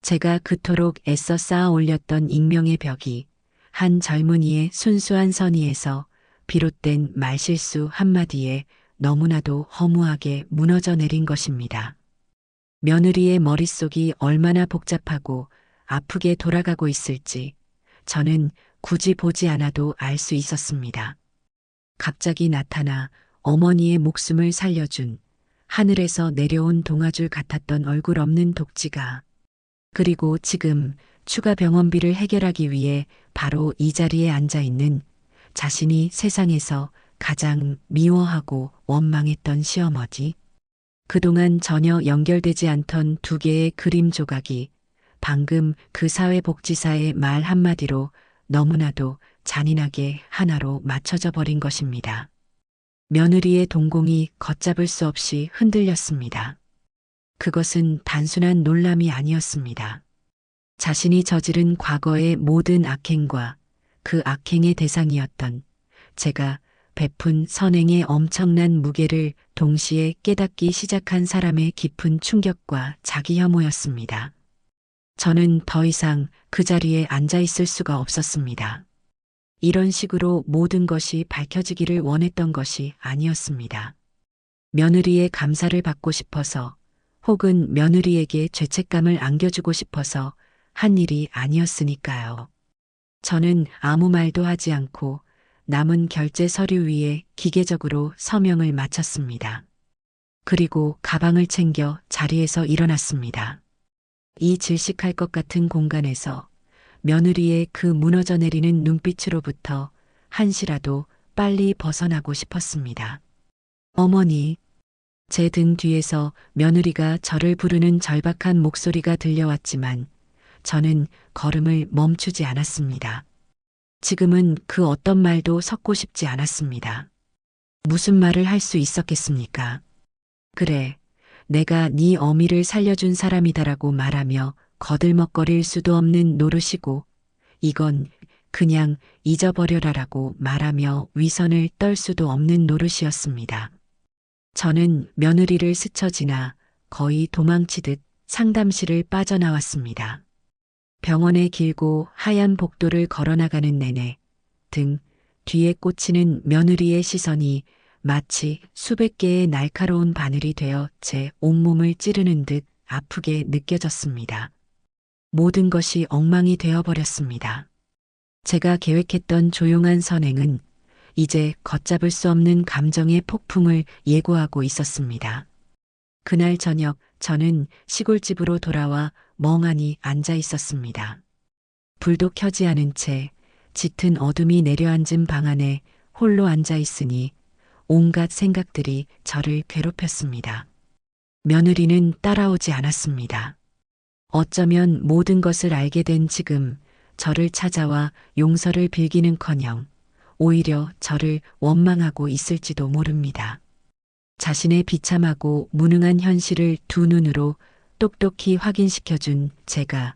S1: 제가 그토록 애써 쌓아 올렸던 익명의 벽이 한 젊은이의 순수한 선의에서 비롯된 말실수 한마디에 너무나도 허무하게 무너져 내린 것입니다. 며느리의 머릿속이 얼마나 복잡하고 아프게 돌아가고 있을지 저는 굳이 보지 않아도 알 수 있었습니다. 갑자기 나타나 어머니의 목숨을 살려준 하늘에서 내려온 동아줄 같았던 얼굴 없는 독지가, 그리고 지금 추가 병원비를 해결하기 위해 바로 이 자리에 앉아 있는 자신이 세상에서 가장 미워하고 원망했던 시어머니. 그동안 전혀 연결되지 않던 두 개의 그림 조각이 방금 그 사회복지사의 말 한마디로 너무나도 잔인하게 하나로 맞춰져 버린 것입니다. 며느리의 동공이 걷잡을 수 없이 흔들렸습니다. 그것은 단순한 놀람이 아니었습니다. 자신이 저지른 과거의 모든 악행과 그 악행의 대상이었던 제가 베푼 선행의 엄청난 무게를 동시에 깨닫기 시작한 사람의 깊은 충격과 자기 혐오였습니다. 저는 더 이상 그 자리에 앉아 있을 수가 없었습니다. 이런 식으로 모든 것이 밝혀지기를 원했던 것이 아니었습니다. 며느리의 감사를 받고 싶어서 혹은 며느리에게 죄책감을 안겨주고 싶어서 한 일이 아니었으니까요. 저는 아무 말도 하지 않고 남은 결제 서류 위에 기계적으로 서명을 마쳤습니다. 그리고 가방을 챙겨 자리에서 일어났습니다. 이 질식할 것 같은 공간에서 며느리의 그 무너져 내리는 눈빛으로부터 한시라도 빨리 벗어나고 싶었습니다. 어머니, 제 등 뒤에서 며느리가 저를 부르는 절박한 목소리가 들려왔지만 저는 걸음을 멈추지 않았습니다. 지금은 그 어떤 말도 섞고 싶지 않았습니다. 무슨 말을 할 수 있었겠습니까? 그래, 내가 네 어미를 살려준 사람이다라고 말하며 거들먹거릴 수도 없는 노릇이고, 이건 그냥 잊어버려라라고 말하며 위선을 떨 수도 없는 노릇이었습니다. 저는 며느리를 스쳐 지나 거의 도망치듯 상담실을 빠져나왔습니다. 병원의 길고 하얀 복도를 걸어나가는 내내 등 뒤에 꽂히는 며느리의 시선이 마치 수백 개의 날카로운 바늘이 되어 제 온몸을 찌르는 듯 아프게 느껴졌습니다. 모든 것이 엉망이 되어버렸습니다. 제가 계획했던 조용한 선행은 이제 걷잡을 수 없는 감정의 폭풍을 예고하고 있었습니다. 그날 저녁 저는 시골집으로 돌아와 멍하니 앉아 있었습니다. 불도 켜지 않은 채 짙은 어둠이 내려앉은 방 안에 홀로 앉아 있으니 온갖 생각들이 저를 괴롭혔습니다. 며느리는 따라오지 않았습니다. 어쩌면 모든 것을 알게 된 지금 저를 찾아와 용서를 빌기는커녕 오히려 저를 원망하고 있을지도 모릅니다. 자신의 비참하고 무능한 현실을 두 눈으로 똑똑히 확인시켜준 제가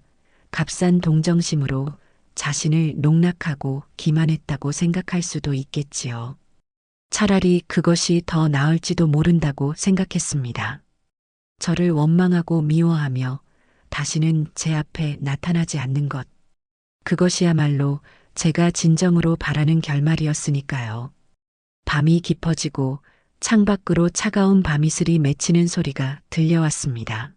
S1: 값싼 동정심으로 자신을 농락하고 기만했다고 생각할 수도 있겠지요. 차라리 그것이 더 나을지도 모른다고 생각했습니다. 저를 원망하고 미워하며 다시는 제 앞에 나타나지 않는 것. 그것이야말로 제가 진정으로 바라는 결말이었으니까요. 밤이 깊어지고 창밖으로 차가운 밤이슬이 맺히는 소리가 들려왔습니다.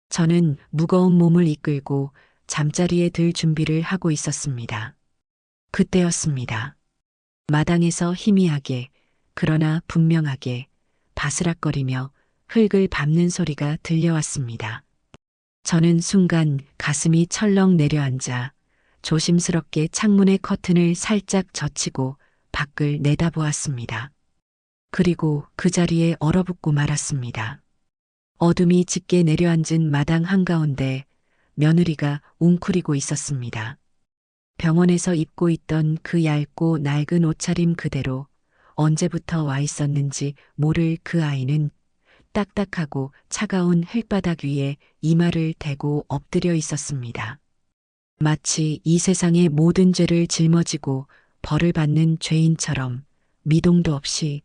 S1: 저는 무거운 몸을 이끌고 잠자리에 들 준비를 하고 있었습니다. 그때였습니다. 마당에서 희미하게 그러나 분명하게 바스락거리며 흙을 밟는 소리가 들려왔습니다. 저는 순간 가슴이 철렁 내려앉아 조심스럽게 창문의 커튼을 살짝 젖히고 밖을 내다보았습니다. 그리고 그 자리에 얼어붙고 말았습니다. 어둠이 짙게 내려앉은 마당 한가운데 며느리가 웅크리고 있었습니다. 병원에서 입고 있던 그 얇고 낡은 옷차림 그대로 언제부터 와 있었는지 모를 그 아이는 딱딱하고 차가운 흙바닥 위에 이마를 대고 엎드려 있었습니다. 마치 이 세상의 모든 죄를 짊어지고 벌을 받는 죄인처럼 미동도 없이.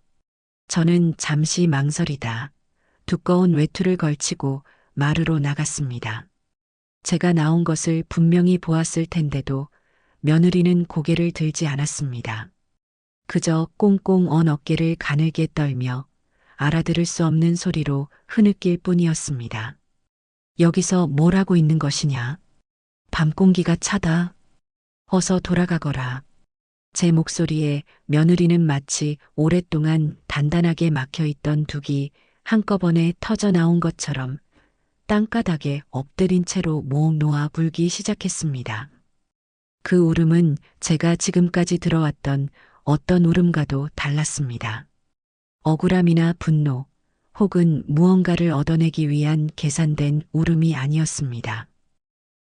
S1: 저는 잠시 망설이다 두꺼운 외투를 걸치고 마루로 나갔습니다. 제가 나온 것을 분명히 보았을 텐데도 며느리는 고개를 들지 않았습니다. 그저 꽁꽁 언 어깨를 가늘게 떨며 알아들을 수 없는 소리로 흐느낄 뿐이었습니다. 여기서 뭘 하고 있는 것이냐? 밤 공기가 차다. 어서 돌아가거라. 제 목소리에 며느리는 마치 오랫동안 단단하게 막혀있던 둑이 한꺼번에 터져 나온 것처럼 땅바닥에 엎드린 채로 목 놓아 불기 시작했습니다. 그 울음은 제가 지금까지 들어왔던 어떤 울음과도 달랐습니다. 억울함이나 분노 혹은 무언가를 얻어내기 위한 계산된 울음이 아니었습니다.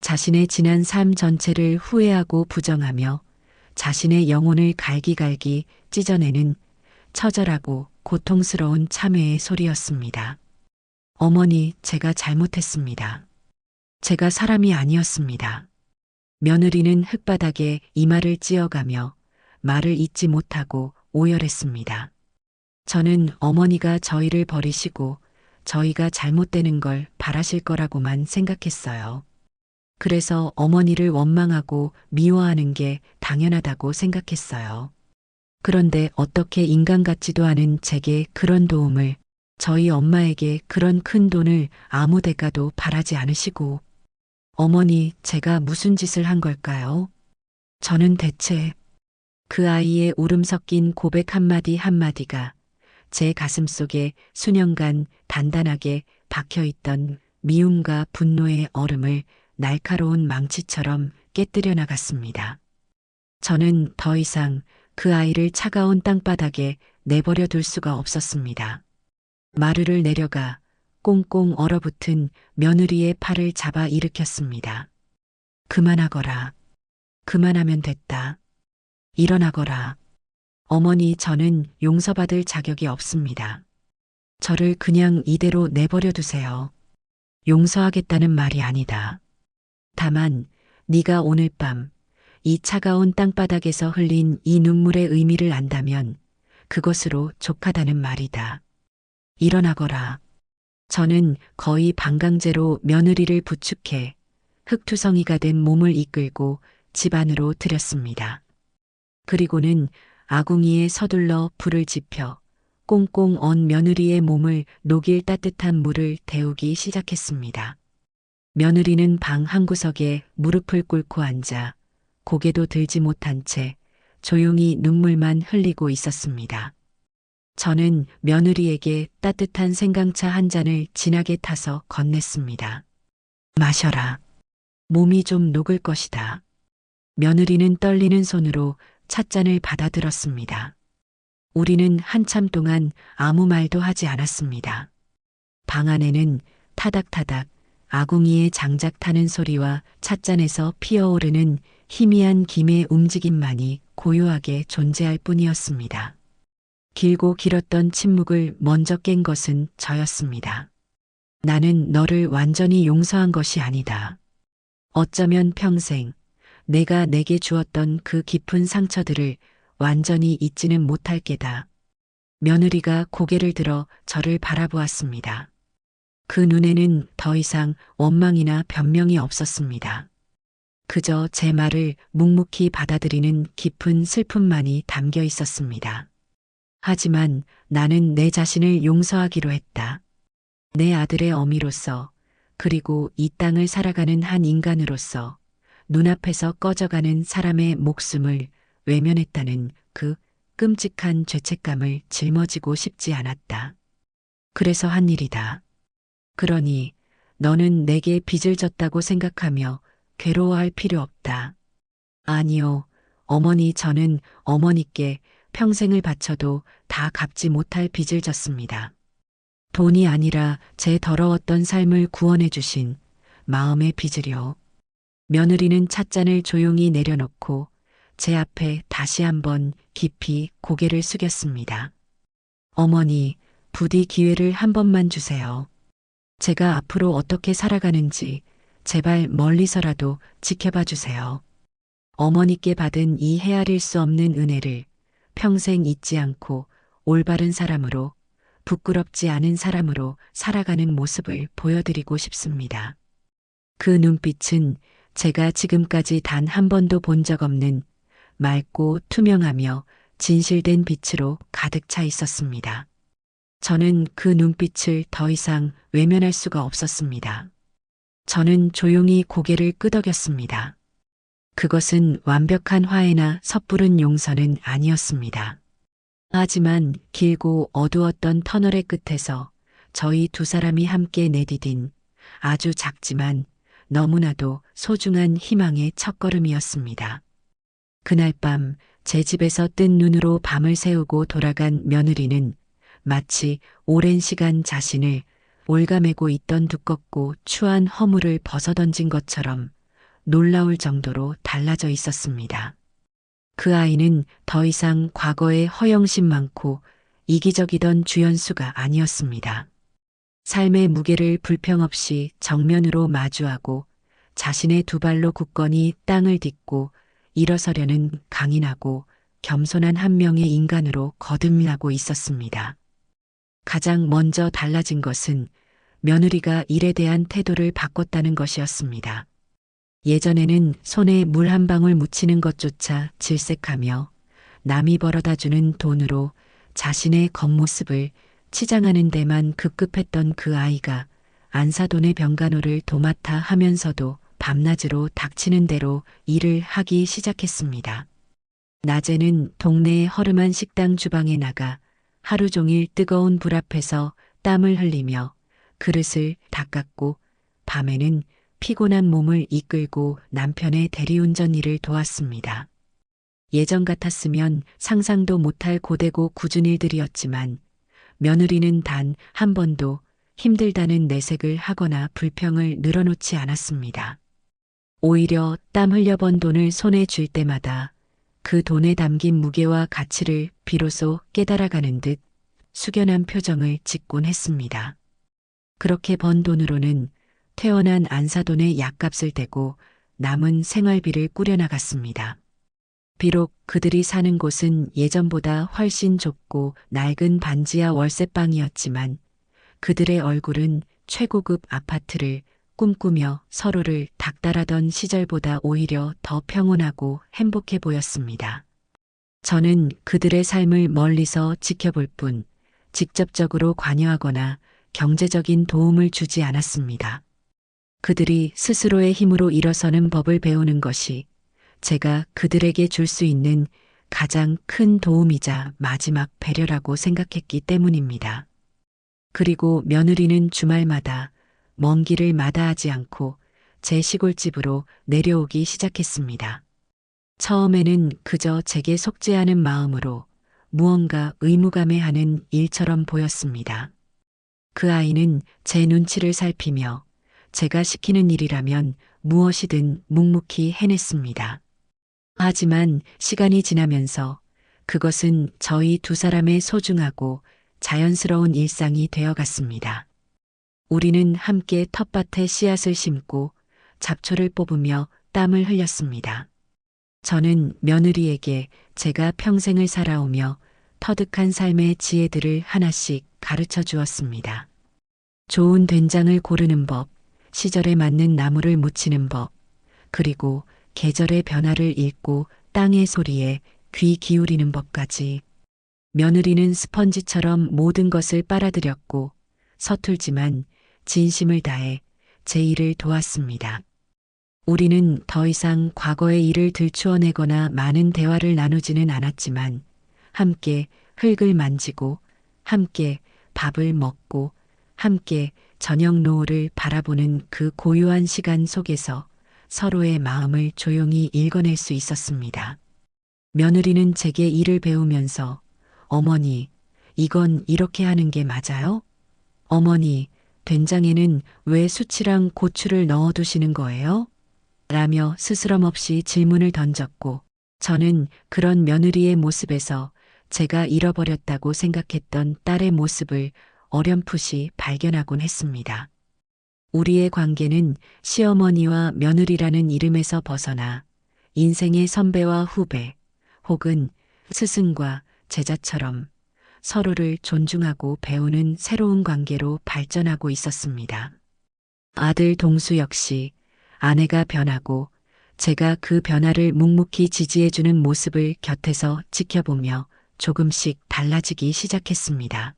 S1: 자신의 지난 삶 전체를 후회하고 부정하며 자신의 영혼을 갈기갈기 찢어내는 처절하고 고통스러운 참회의 소리였습니다. 어머니, 제가 잘못했습니다. 제가 사람이 아니었습니다. 며느리는 흙바닥에 이마를 찧어가며 말을 잇지 못하고 오열했습니다. 저는 어머니가 저희를 버리시고 저희가 잘못되는 걸 바라실 거라고만 생각했어요. 그래서 어머니를 원망하고 미워하는 게 당연하다고 생각했어요. 그런데 어떻게 인간 같지도 않은 제게 그런 도움을, 저희 엄마에게 그런 큰 돈을 아무 대가도 바라지 않으시고. 어머니, 제가 무슨 짓을 한 걸까요? 저는 대체. 그 아이의 울음 섞인 고백 한마디 한마디가 제 가슴 속에 수년간 단단하게 박혀있던 미움과 분노의 얼음을 날카로운 망치처럼 깨뜨려 나갔습니다. 저는 더 이상 그 아이를 차가운 땅바닥에 내버려 둘 수가 없었습니다. 마루를 내려가 꽁꽁 얼어붙은 며느리의 팔을 잡아 일으켰습니다. 그만하거라. 그만하면 됐다. 일어나거라. 어머니, 저는 용서받을 자격이 없습니다. 저를 그냥 이대로 내버려 두세요. 용서하겠다는 말이 아니다. 다만 네가 오늘 밤 이 차가운 땅바닥에서 흘린 이 눈물의 의미를 안다면 그것으로 족하다는 말이다. 일어나거라. 저는 거의 반강제로 며느리를 부축해 흙투성이가 된 몸을 이끌고 집 안으로 들였습니다. 그리고는 아궁이에 서둘러 불을 지펴 꽁꽁 언 며느리의 몸을 녹일 따뜻한 물을 데우기 시작했습니다. 며느리는 방 한구석에 무릎을 꿇고 앉아 고개도 들지 못한 채 조용히 눈물만 흘리고 있었습니다. 저는 며느리에게 따뜻한 생강차 한 잔을 진하게 타서 건넸습니다. 마셔라. 몸이 좀 녹을 것이다. 며느리는 떨리는 손으로 찻잔을 받아들었습니다. 우리는 한참 동안 아무 말도 하지 않았습니다. 방 안에는 타닥타닥 아궁이의 장작 타는 소리와 찻잔에서 피어오르는 희미한 김의 움직임만이 고요하게 존재할 뿐이었습니다. 길고 길었던 침묵을 먼저 깬 것은 저였습니다. 나는 너를 완전히 용서한 것이 아니다. 어쩌면 평생 내가 내게 주었던 그 깊은 상처들을 완전히 잊지는 못할 게다. 며느리가 고개를 들어 저를 바라보았습니다. 그 눈에는 더 이상 원망이나 변명이 없었습니다. 그저 제 말을 묵묵히 받아들이는 깊은 슬픔만이 담겨 있었습니다. 하지만 나는 내 자신을 용서하기로 했다. 내 아들의 어미로서, 그리고 이 땅을 살아가는 한 인간으로서 눈앞에서 꺼져가는 사람의 목숨을 외면했다는 그 끔찍한 죄책감을 짊어지고 싶지 않았다. 그래서 한 일이다. 그러니 너는 내게 빚을 졌다고 생각하며 괴로워할 필요 없다. 아니요, 어머니, 저는 어머니께 평생을 바쳐도 다 갚지 못할 빚을 졌습니다. 돈이 아니라 제 더러웠던 삶을 구원해 주신 마음의 빚을요. 며느리는 찻잔을 조용히 내려놓고 제 앞에 다시 한번 깊이 고개를 숙였습니다. 어머니, 부디 기회를 한 번만 주세요. 제가 앞으로 어떻게 살아가는지 제발 멀리서라도 지켜봐 주세요. 어머니께 받은 이 헤아릴 수 없는 은혜를 평생 잊지 않고 올바른 사람으로, 부끄럽지 않은 사람으로 살아가는 모습을 보여드리고 싶습니다. 그 눈빛은 제가 지금까지 단 한 번도 본 적 없는 맑고 투명하며 진실된 빛으로 가득 차 있었습니다. 저는 그 눈빛을 더 이상 외면할 수가 없었습니다. 저는 조용히 고개를 끄덕였습니다. 그것은 완벽한 화해나 섣부른 용서는 아니었습니다. 하지만 길고 어두웠던 터널의 끝에서 저희 두 사람이 함께 내디딘 아주 작지만 너무나도 소중한 희망의 첫걸음이었습니다. 그날 밤 제 집에서 뜬 눈으로 밤을 새우고 돌아간 며느리는 마치 오랜 시간 자신을 올가매고 있던 두껍고 추한 허물을 벗어던진 것처럼 놀라울 정도로 달라져 있었습니다. 그 아이는 더 이상 과거의 허영심 많고 이기적이던 주연수가 아니었습니다. 삶의 무게를 불평 없이 정면으로 마주하고 자신의 두 발로 굳건히 땅을 딛고 일어서려는 강인하고 겸손한 한 명의 인간으로 거듭나고 있었습니다. 가장 먼저 달라진 것은 며느리가 일에 대한 태도를 바꿨다는 것이었습니다. 예전에는 손에 물 한 방울 묻히는 것조차 질색하며 남이 벌어다주는 돈으로 자신의 겉모습을 치장하는 데만 급급했던 그 아이가 안사돈의 병간호를 도맡아 하면서도 밤낮으로 닥치는 대로 일을 하기 시작했습니다. 낮에는 동네의 허름한 식당 주방에 나가 하루 종일 뜨거운 불 앞에서 땀을 흘리며 그릇을 닦았고, 밤에는 피곤한 몸을 이끌고 남편의 대리운전 일을 도왔습니다. 예전 같았으면 상상도 못할 고되고 굳은 일들이었지만 며느리는 단 한 번도 힘들다는 내색을 하거나 불평을 늘어놓지 않았습니다. 오히려 땀 흘려 번 돈을 손에 쥘 때마다 그 돈에 담긴 무게와 가치를 비로소 깨달아가는 듯 숙연한 표정을 짓곤 했습니다. 그렇게 번 돈으로는 퇴원한 안사돈의 약값을 대고 남은 생활비를 꾸려나갔습니다. 비록 그들이 사는 곳은 예전보다 훨씬 좁고 낡은 반지하 월세방이었지만 그들의 얼굴은 최고급 아파트를 꿈꾸며 서로를 닥달하던 시절보다 오히려 더 평온하고 행복해 보였습니다. 저는 그들의 삶을 멀리서 지켜볼 뿐 직접적으로 관여하거나 경제적인 도움을 주지 않았습니다. 그들이 스스로의 힘으로 일어서는 법을 배우는 것이 제가 그들에게 줄 수 있는 가장 큰 도움이자 마지막 배려라고 생각했기 때문입니다. 그리고 며느리는 주말마다 먼 길을 마다하지 않고 제 시골집으로 내려오기 시작했습니다. 처음에는 그저 제게 속죄하는 마음으로 무언가 의무감에 하는 일처럼 보였습니다. 그 아이는 제 눈치를 살피며 제가 시키는 일이라면 무엇이든 묵묵히 해냈습니다. 하지만 시간이 지나면서 그것은 저희 두 사람의 소중하고 자연스러운 일상이 되어갔습니다. 우리는 함께 텃밭에 씨앗을 심고 잡초를 뽑으며 땀을 흘렸습니다. 저는 며느리에게 제가 평생을 살아오며 터득한 삶의 지혜들을 하나씩 가르쳐 주었습니다. 좋은 된장을 고르는 법, 시절에 맞는 나무를 묻히는 법, 그리고 계절의 변화를 읽고 땅의 소리에 귀 기울이는 법까지. 며느리는 스펀지처럼 모든 것을 빨아들였고 서툴지만 진심을 다해 제 일을 도왔습니다. 우리는 더 이상 과거의 일을 들추어내거나 많은 대화를 나누지는 않았지만 함께 흙을 만지고 함께 밥을 먹고 함께 저녁 노을을 바라보는 그 고요한 시간 속에서 서로의 마음을 조용히 읽어낼 수 있었습니다. 며느리는 제게 일을 배우면서 어머니, 이건 이렇게 하는 게 맞아요? 어머니, 된장에는 왜 수치랑 고추를 넣어두시는 거예요? 라며 스스럼 없이 질문을 던졌고 저는 그런 며느리의 모습에서 제가 잃어버렸다고 생각했던 딸의 모습을 어렴풋이 발견하곤 했습니다. 우리의 관계는 시어머니와 며느리라는 이름에서 벗어나 인생의 선배와 후배 혹은 스승과 제자처럼 서로를 존중하고 배우는 새로운 관계로 발전하고 있었습니다. 아들 동수 역시 아내가 변하고 제가 그 변화를 묵묵히 지지해주는 모습을 곁에서 지켜보며 조금씩 달라지기 시작했습니다.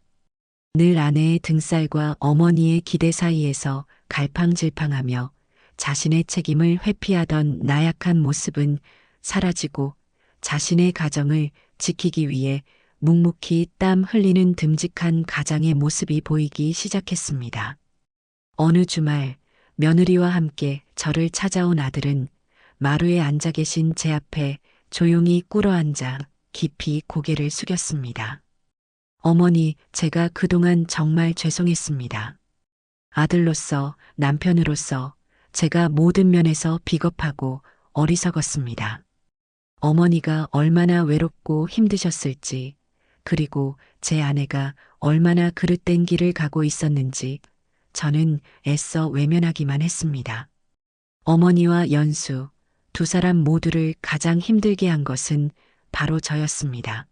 S1: 늘 아내의 등살과 어머니의 기대 사이에서 갈팡질팡하며 자신의 책임을 회피하던 나약한 모습은 사라지고 자신의 가정을 지키기 위해 묵묵히 땀 흘리는 듬직한 가장의 모습이 보이기 시작했습니다. 어느 주말 며느리와 함께 저를 찾아온 아들은 마루에 앉아 계신 제 앞에 조용히 꿇어앉아 깊이 고개를 숙였습니다. 어머니, 제가 그동안 정말 죄송했습니다. 아들로서, 남편으로서 제가 모든 면에서 비겁하고 어리석었습니다. 어머니가 얼마나 외롭고 힘드셨을지, 그리고 제 아내가 얼마나 그릇된 길을 가고 있었는지 저는 애써 외면하기만 했습니다. 어머니와 연수, 두 사람 모두를 가장 힘들게 한 것은 바로 저였습니다.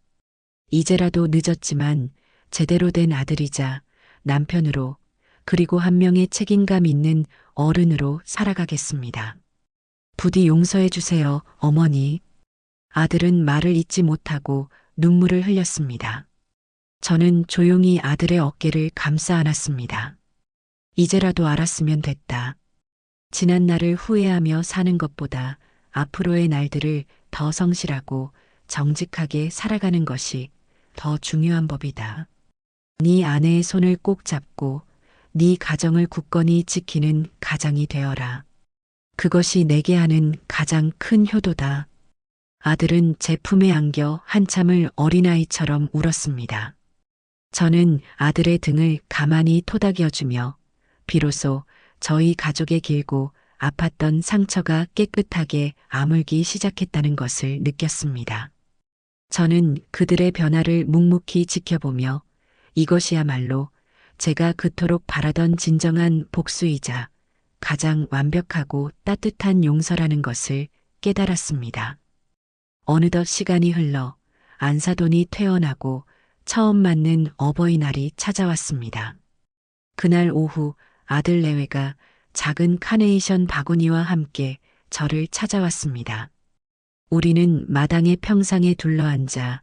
S1: 이제라도 늦었지만 제대로 된 아들이자 남편으로 그리고 한 명의 책임감 있는 어른으로 살아가겠습니다. 부디 용서해 주세요, 어머니. 아들은 말을 잇지 못하고 눈물을 흘렸습니다. 저는 조용히 아들의 어깨를 감싸 안았습니다. 이제라도 알았으면 됐다. 지난 날을 후회하며 사는 것보다 앞으로의 날들을 더 성실하고 정직하게 살아가는 것이 더 중요한 법이다. 네 아내의 손을 꼭 잡고 네 가정을 굳건히 지키는 가장이 되어라. 그것이 내게 하는 가장 큰 효도다. 아들은 제 품에 안겨 한참을 어린아이처럼 울었습니다. 저는 아들의 등을 가만히 토닥여주며 비로소 저희 가족의 길고 아팠던 상처가 깨끗하게 아물기 시작했다는 것을 느꼈습니다. 저는 그들의 변화를 묵묵히 지켜보며 이것이야말로 제가 그토록 바라던 진정한 복수이자 가장 완벽하고 따뜻한 용서라는 것을 깨달았습니다. 어느덧 시간이 흘러 안사돈이 퇴원하고 처음 맞는 어버이날이 찾아왔습니다. 그날 오후 아들 내외가 작은 카네이션 바구니와 함께 저를 찾아왔습니다. 우리는 마당의 평상에 둘러앉아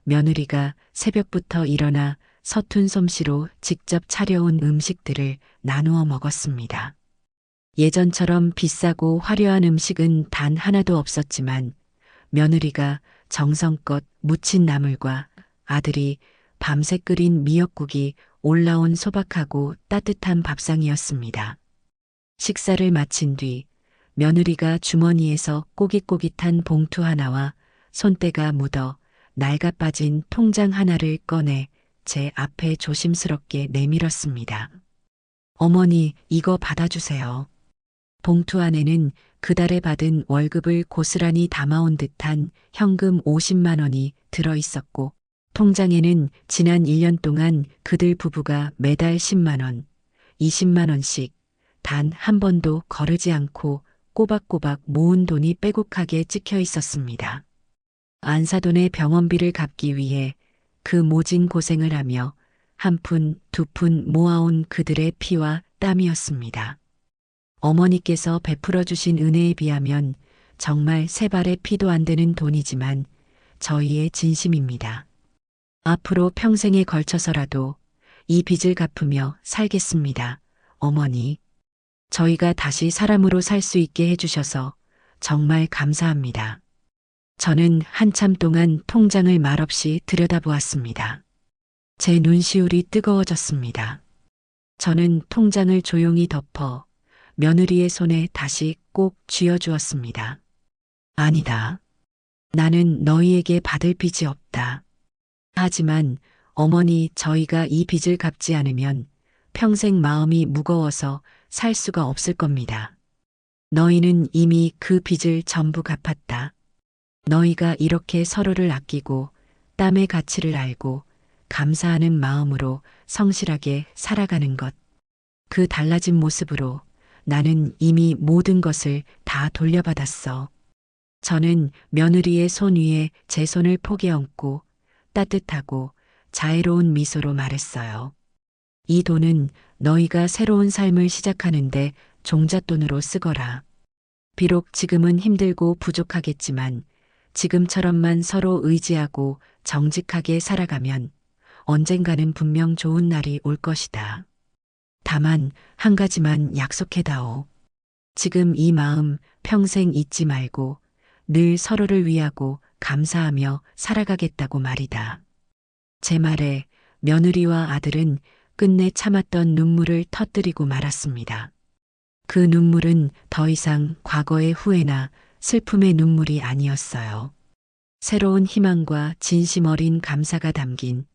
S1: 며느리가 새벽부터 일어나 서툰 솜씨로 직접 차려온 음식들을 나누어 먹었습니다. 예전처럼 비싸고 화려한 음식은 단 하나도 없었지만 며느리가 정성껏 무친 나물과 아들이 밤새 끓인 미역국이 올라온 소박하고 따뜻한 밥상이었습니다. 식사를 마친 뒤 며느리가 주머니에서 꼬깃꼬깃한 봉투 하나와 손때가 묻어 낡아 빠진 통장 하나를 꺼내 제 앞에 조심스럽게 내밀었습니다. 어머니, 이거 받아주세요. 봉투 안에는 그달에 받은 월급을 고스란히 담아온 듯한 현금 50만 원이 들어 있었고, 통장에는 지난 1년 동안 그들 부부가 매달 10만 원, 20만 원씩 단 한 번도 거르지 않고 꼬박꼬박 모은 돈이 빼곡하게 찍혀 있었습니다. 안사돈의 병원비를 갚기 위해 그 모진 고생을 하며 한 푼, 두 푼 모아온 그들의 피와 땀이었습니다. 어머니께서 베풀어 주신 은혜에 비하면 정말 세 발의 피도 안 되는 돈이지만 저희의 진심입니다. 앞으로 평생에 걸쳐서라도 이 빚을 갚으며 살겠습니다. 어머니, 저희가 다시 사람으로 살 수 있게 해주셔서 정말 감사합니다. 저는 한참 동안 통장을 말없이 들여다보았습니다. 제 눈시울이 뜨거워졌습니다. 저는 통장을 조용히 덮어 며느리의 손에 다시 꼭 쥐어주었습니다. 아니다. 나는 너희에게 받을 빚이 없다. 하지만 어머니, 저희가 이 빚을 갚지 않으면 평생 마음이 무거워서 살 수가 없을 겁니다. 너희는 이미 그 빚을 전부 갚았다. 너희가 이렇게 서로를 아끼고 땀의 가치를 알고 감사하는 마음으로 성실하게 살아가는 것. 그 달라진 모습으로 나는 이미 모든 것을 다 돌려받았어. 저는 며느리의 손 위에 제 손을 포개 얹고 따뜻하고 자애로운 미소로 말했어요. 이 돈은 너희가 새로운 삶을 시작하는데 종잣돈으로 쓰거라. 비록 지금은 힘들고 부족하겠지만 지금처럼만 서로 의지하고 정직하게 살아가면 언젠가는 분명 좋은 날이 올 것이다. 다만 한 가지만 약속해다오. 지금 이 마음 평생 잊지 말고 늘 서로를 위하고 감사하며 살아가겠다고 말이다. 제 말에 며느리와 아들은 끝내 참았던 눈물을 터뜨리고 말았습니다. 그 눈물은 더 이상 과거의 후회나 슬픔의 눈물이 아니었어요. 새로운 희망과 진심 어린 감사가 담긴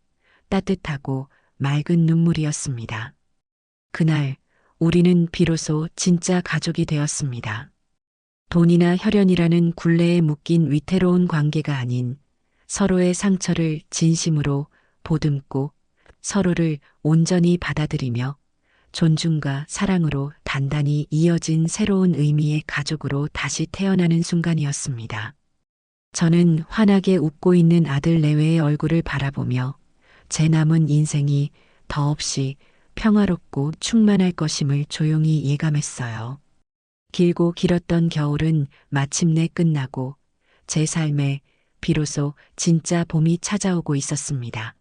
S1: 따뜻하고 맑은 눈물이었습니다. 그날 우리는 비로소 진짜 가족이 되었습니다. 돈이나 혈연이라는 굴레에 묶인 위태로운 관계가 아닌 서로의 상처를 진심으로 보듬고 서로를 온전히 받아들이며 존중과 사랑으로 단단히 이어진 새로운 의미의 가족으로 다시 태어나는 순간이었습니다. 저는 환하게 웃고 있는 아들 내외의 얼굴을 바라보며 제 남은 인생이 더없이 평화롭고 충만할 것임을 조용히 예감했어요. 길고 길었던 겨울은 마침내 끝나고 제 삶에 비로소 진짜 봄이 찾아오고 있었습니다.